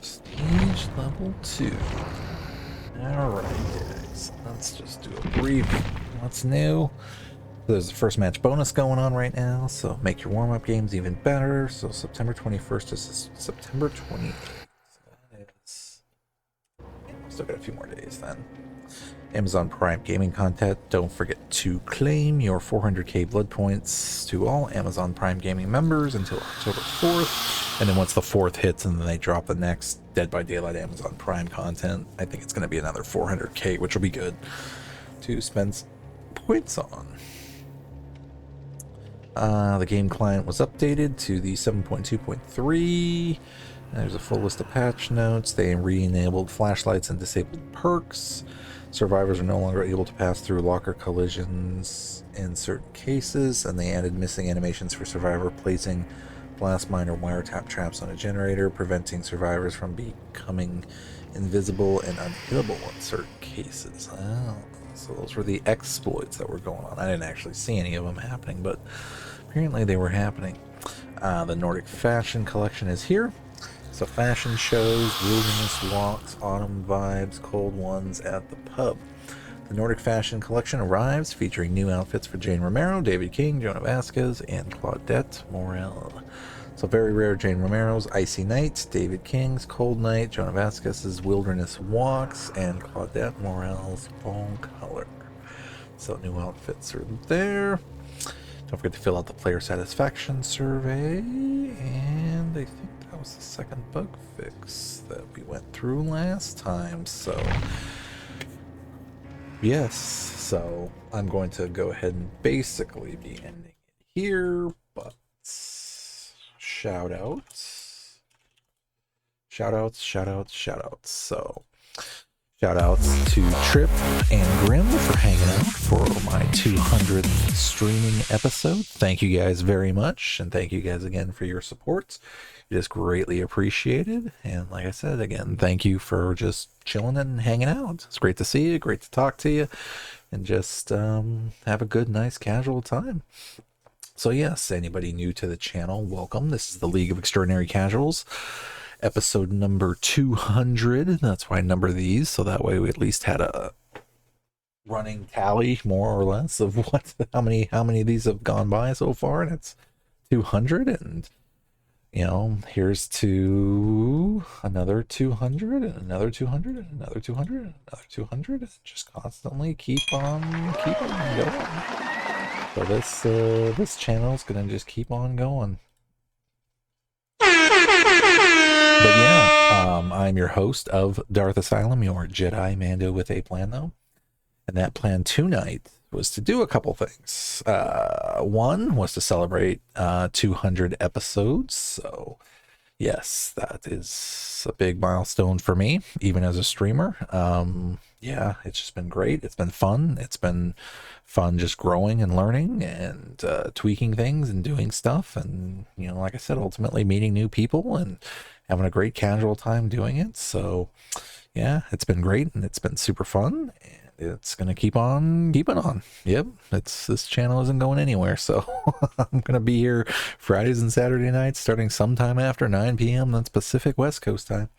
Stage level 2. Alright guys, let's just do a brief what's new. There's a first match bonus going on right now, so make your warm-up games even better. So September 21st is September 28th. So that is... Still got a few more days then. Amazon Prime gaming content. Don't forget to claim your 400k blood points to all Amazon Prime gaming members until October 4th. And then once the 4th hits and then they drop the next Dead by Daylight Amazon Prime content, I think it's going to be another 400k, which will be good to spend points on. The game client was updated to the 7.2.3. There's a full list of patch notes. They re-enabled flashlights and disabled perks. Survivors are no longer able to pass through locker collisions in certain cases, and they added missing animations for survivor placing blast mine or wiretap traps on a generator, preventing survivors from becoming invisible and unhittable in certain cases. Oh, so those were the exploits that were going on. I didn't actually see any of them happening, but apparently they were happening. The Nordic Fashion Collection is here. So fashion shows, wilderness walks, autumn vibes, cold ones at the pub. The Nordic Fashion Collection arrives, featuring new outfits for Jane Romero, David King, Jonah Vasquez, and Claudette Morel. So very rare Jane Romero's Icy Night, David King's Cold Night, Jonah Vasquez's Wilderness Walks, and Claudette Morel's Fall Color. So new outfits are there. Don't forget to fill out the player satisfaction survey, and I think that was the second bug fix that we went through last time. So yes, so I'm going to go ahead and basically be ending it here, but shout outs. So shout outs to Trip and Grim for hanging out for my 200th streaming episode. Thank you guys very much, and thank you guys again for your support. It is greatly appreciated. And like I said, again, thank you for just chilling and hanging out. It's great to see you, great to talk to you, and just have a good, nice, casual time. So yes, anybody new to the channel, welcome. This is the League of Extraordinary Casuals. Episode number 200. That's why I number these, so that way we at least had a running tally, more or less, of how many of these have gone by so far, and it's 200. And you know, here's to another 200 and another 200 and another 200 and another 200. And just constantly keep on going. So this channel is gonna just keep on going. But yeah, I'm your host of Darth Asylum, your Jedi Mando with a plan, though. And that plan tonight was to do a couple things. One was to celebrate 200 episodes. So yes, that is a big milestone for me, even as a streamer. Yeah, it's just been great. It's been fun. It's been fun just growing and learning and tweaking things and doing stuff. And, you know, like I said, ultimately meeting new people and having a great casual time doing it. So yeah, it's been great and it's been super fun. And it's going to keep on keeping on. Yep, this channel isn't going anywhere. So I'm going to be here Fridays and Saturday nights starting sometime after 9 p.m. That's Pacific West Coast time.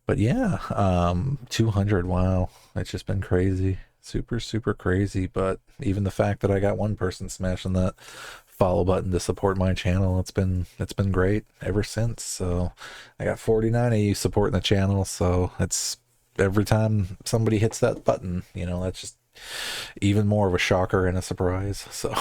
But yeah, 200, wow, it's just been crazy. Super, super crazy. But even the fact that I got one person smashing that follow button to support my channel, it's been great ever since. So I got 49 of you supporting the channel, so it's every time somebody hits that button, you know, that's just even more of a shocker and a surprise. So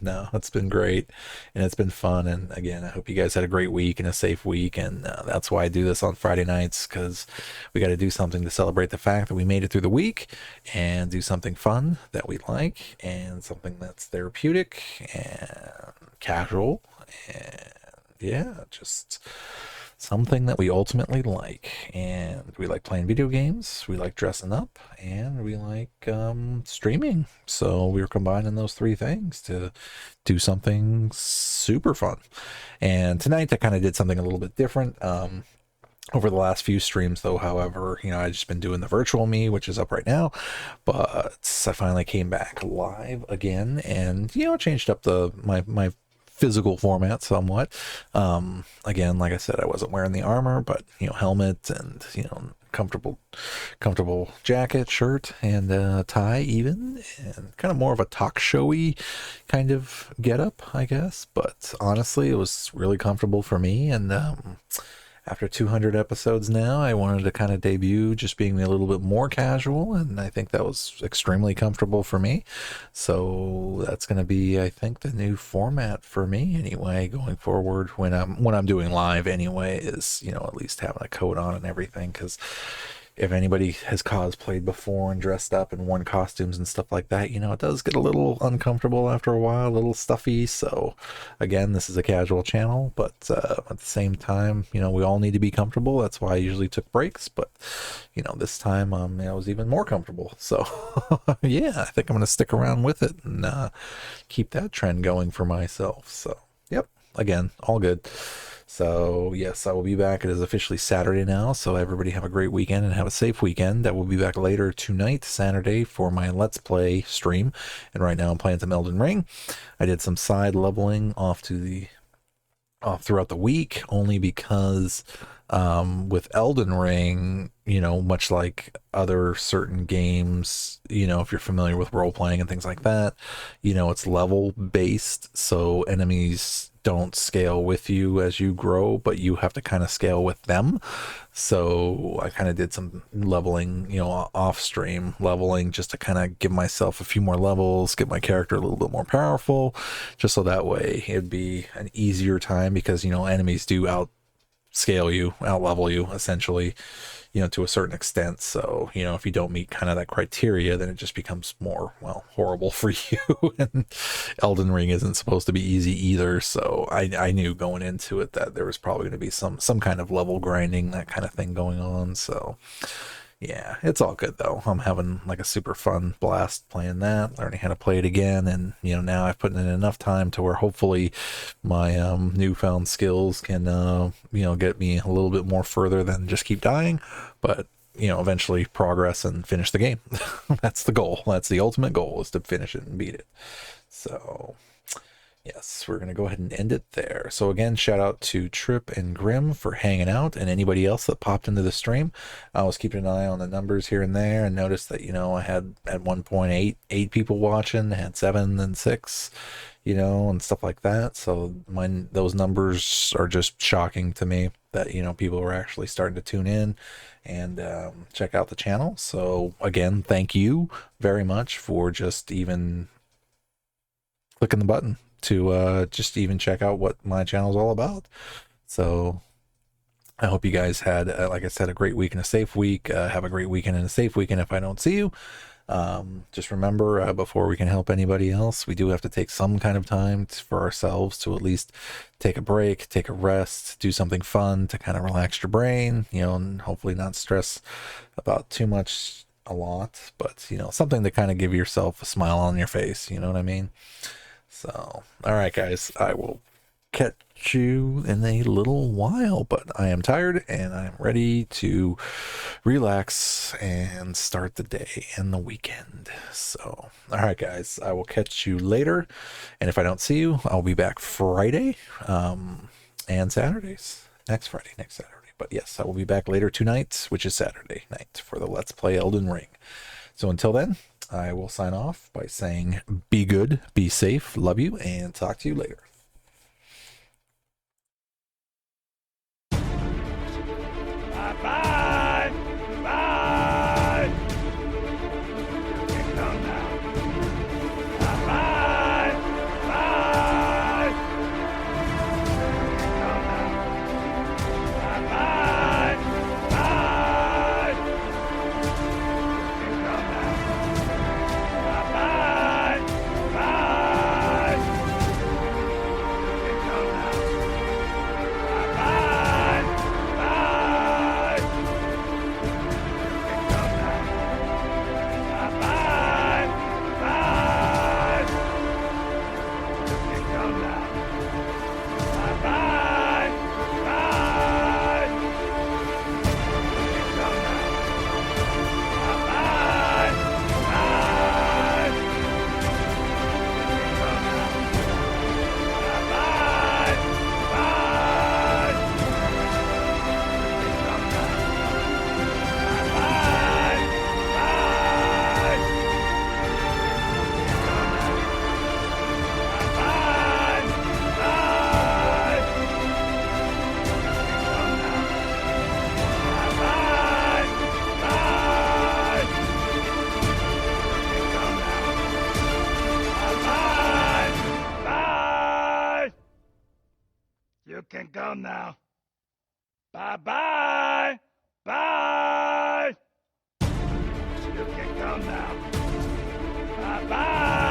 no, it's been great and it's been fun. And again, I hope you guys had a great week and a safe week. And that's why I do this on Friday nights, because we got to do something to celebrate the fact that we made it through the week and do something fun that we like and something that's therapeutic and casual and yeah, just something that we ultimately like. And we like playing video games, we like dressing up, and we like streaming. So we were combining those three things to do something super fun. And tonight I kind of did something a little bit different. Over the last few streams though, however, you know, I've just been doing the virtual me, which is up right now, but I finally came back live again and, you know, changed up my physical format somewhat. Again, like I said, I wasn't wearing the armor, but you know, helmet and, you know, comfortable jacket, shirt, and tie even, and kind of more of a talk showy kind of getup, I guess. But honestly, it was really comfortable for me. And after 200 episodes now, I wanted to kind of debut just being a little bit more casual, and I think that was extremely comfortable for me. So that's going to be, I think, the new format for me anyway, going forward when I'm doing live anyway, is, you know, at least having a coat on and everything, because if anybody has cosplayed before and dressed up and worn costumes and stuff like that, you know, it does get a little uncomfortable after a while, a little stuffy. So again, this is a casual channel, but at the same time, you know, we all need to be comfortable. That's why I usually took breaks, but you know, this time I was even more comfortable. So yeah, I think I'm going to stick around with it and keep that trend going for myself. So yep, again, all good. So yes, I will be back. It is officially Saturday now, so everybody have a great weekend and have a safe weekend. I will be back later tonight, Saturday, for my Let's Play stream. And right now I'm playing some Elden Ring. I did some side leveling off throughout the week, only because with Elden Ring, you know, much like other certain games, you know, if you're familiar with role playing and things like that, you know, it's level based, so enemies don't scale with you as you grow, but you have to kind of scale with them. So I kind of did some leveling, you know, off stream leveling, just to kind of give myself a few more levels, get my character a little bit more powerful, just so that way it'd be an easier time, because, you know, enemies do outscale you, out level you essentially, you know, to a certain extent. So, you know, if you don't meet kind of that criteria, then it just becomes more, well, horrible for you. And Elden Ring isn't supposed to be easy either. So I knew going into it that there was probably going to be some kind of level grinding, that kind of thing going on. So yeah, it's all good though. I'm having like a super fun blast playing that, learning how to play it again. And, you know, now I've put in enough time to where hopefully my newfound skills can, you know, get me a little bit more further than just keep dying, but, you know, eventually progress and finish the game. That's the goal. That's the ultimate goal, is to finish it and beat it. So yes, we're going to go ahead and end it there. So again, shout out to Trip and Grim for hanging out, and anybody else that popped into the stream. I was keeping an eye on the numbers here and there and noticed that, you know, I had at one point eight people watching, had 7 and 6, you know, and stuff like that. So those numbers are just shocking to me, that, you know, people are actually starting to tune in and check out the channel. So again, thank you very much for just even clicking the button to just even check out what my channel is all about. So I hope you guys had, like I said, a great week and a safe week. Have a great weekend and a safe weekend if I don't see you. Just remember, before we can help anybody else, we do have to take some kind of time for ourselves to at least take a break, take a rest, do something fun to kind of relax your brain, you know, and hopefully not stress about too much a lot, but, you know, something to kind of give yourself a smile on your face, you know what I mean? So, all right, guys, I will catch you in a little while, but I am tired and I'm ready to relax and start the day and the weekend. So, all right, guys, I will catch you later. And if I don't see you, I'll be back Friday and Saturdays. Next Friday, next Saturday. But yes, I will be back later tonight, which is Saturday night, for the Let's Play Elden Ring. So until then, I will sign off by saying be good, be safe, love you, and talk to you later. Bye. Bye. Bye-bye. Bye. You can come now. Bye-bye.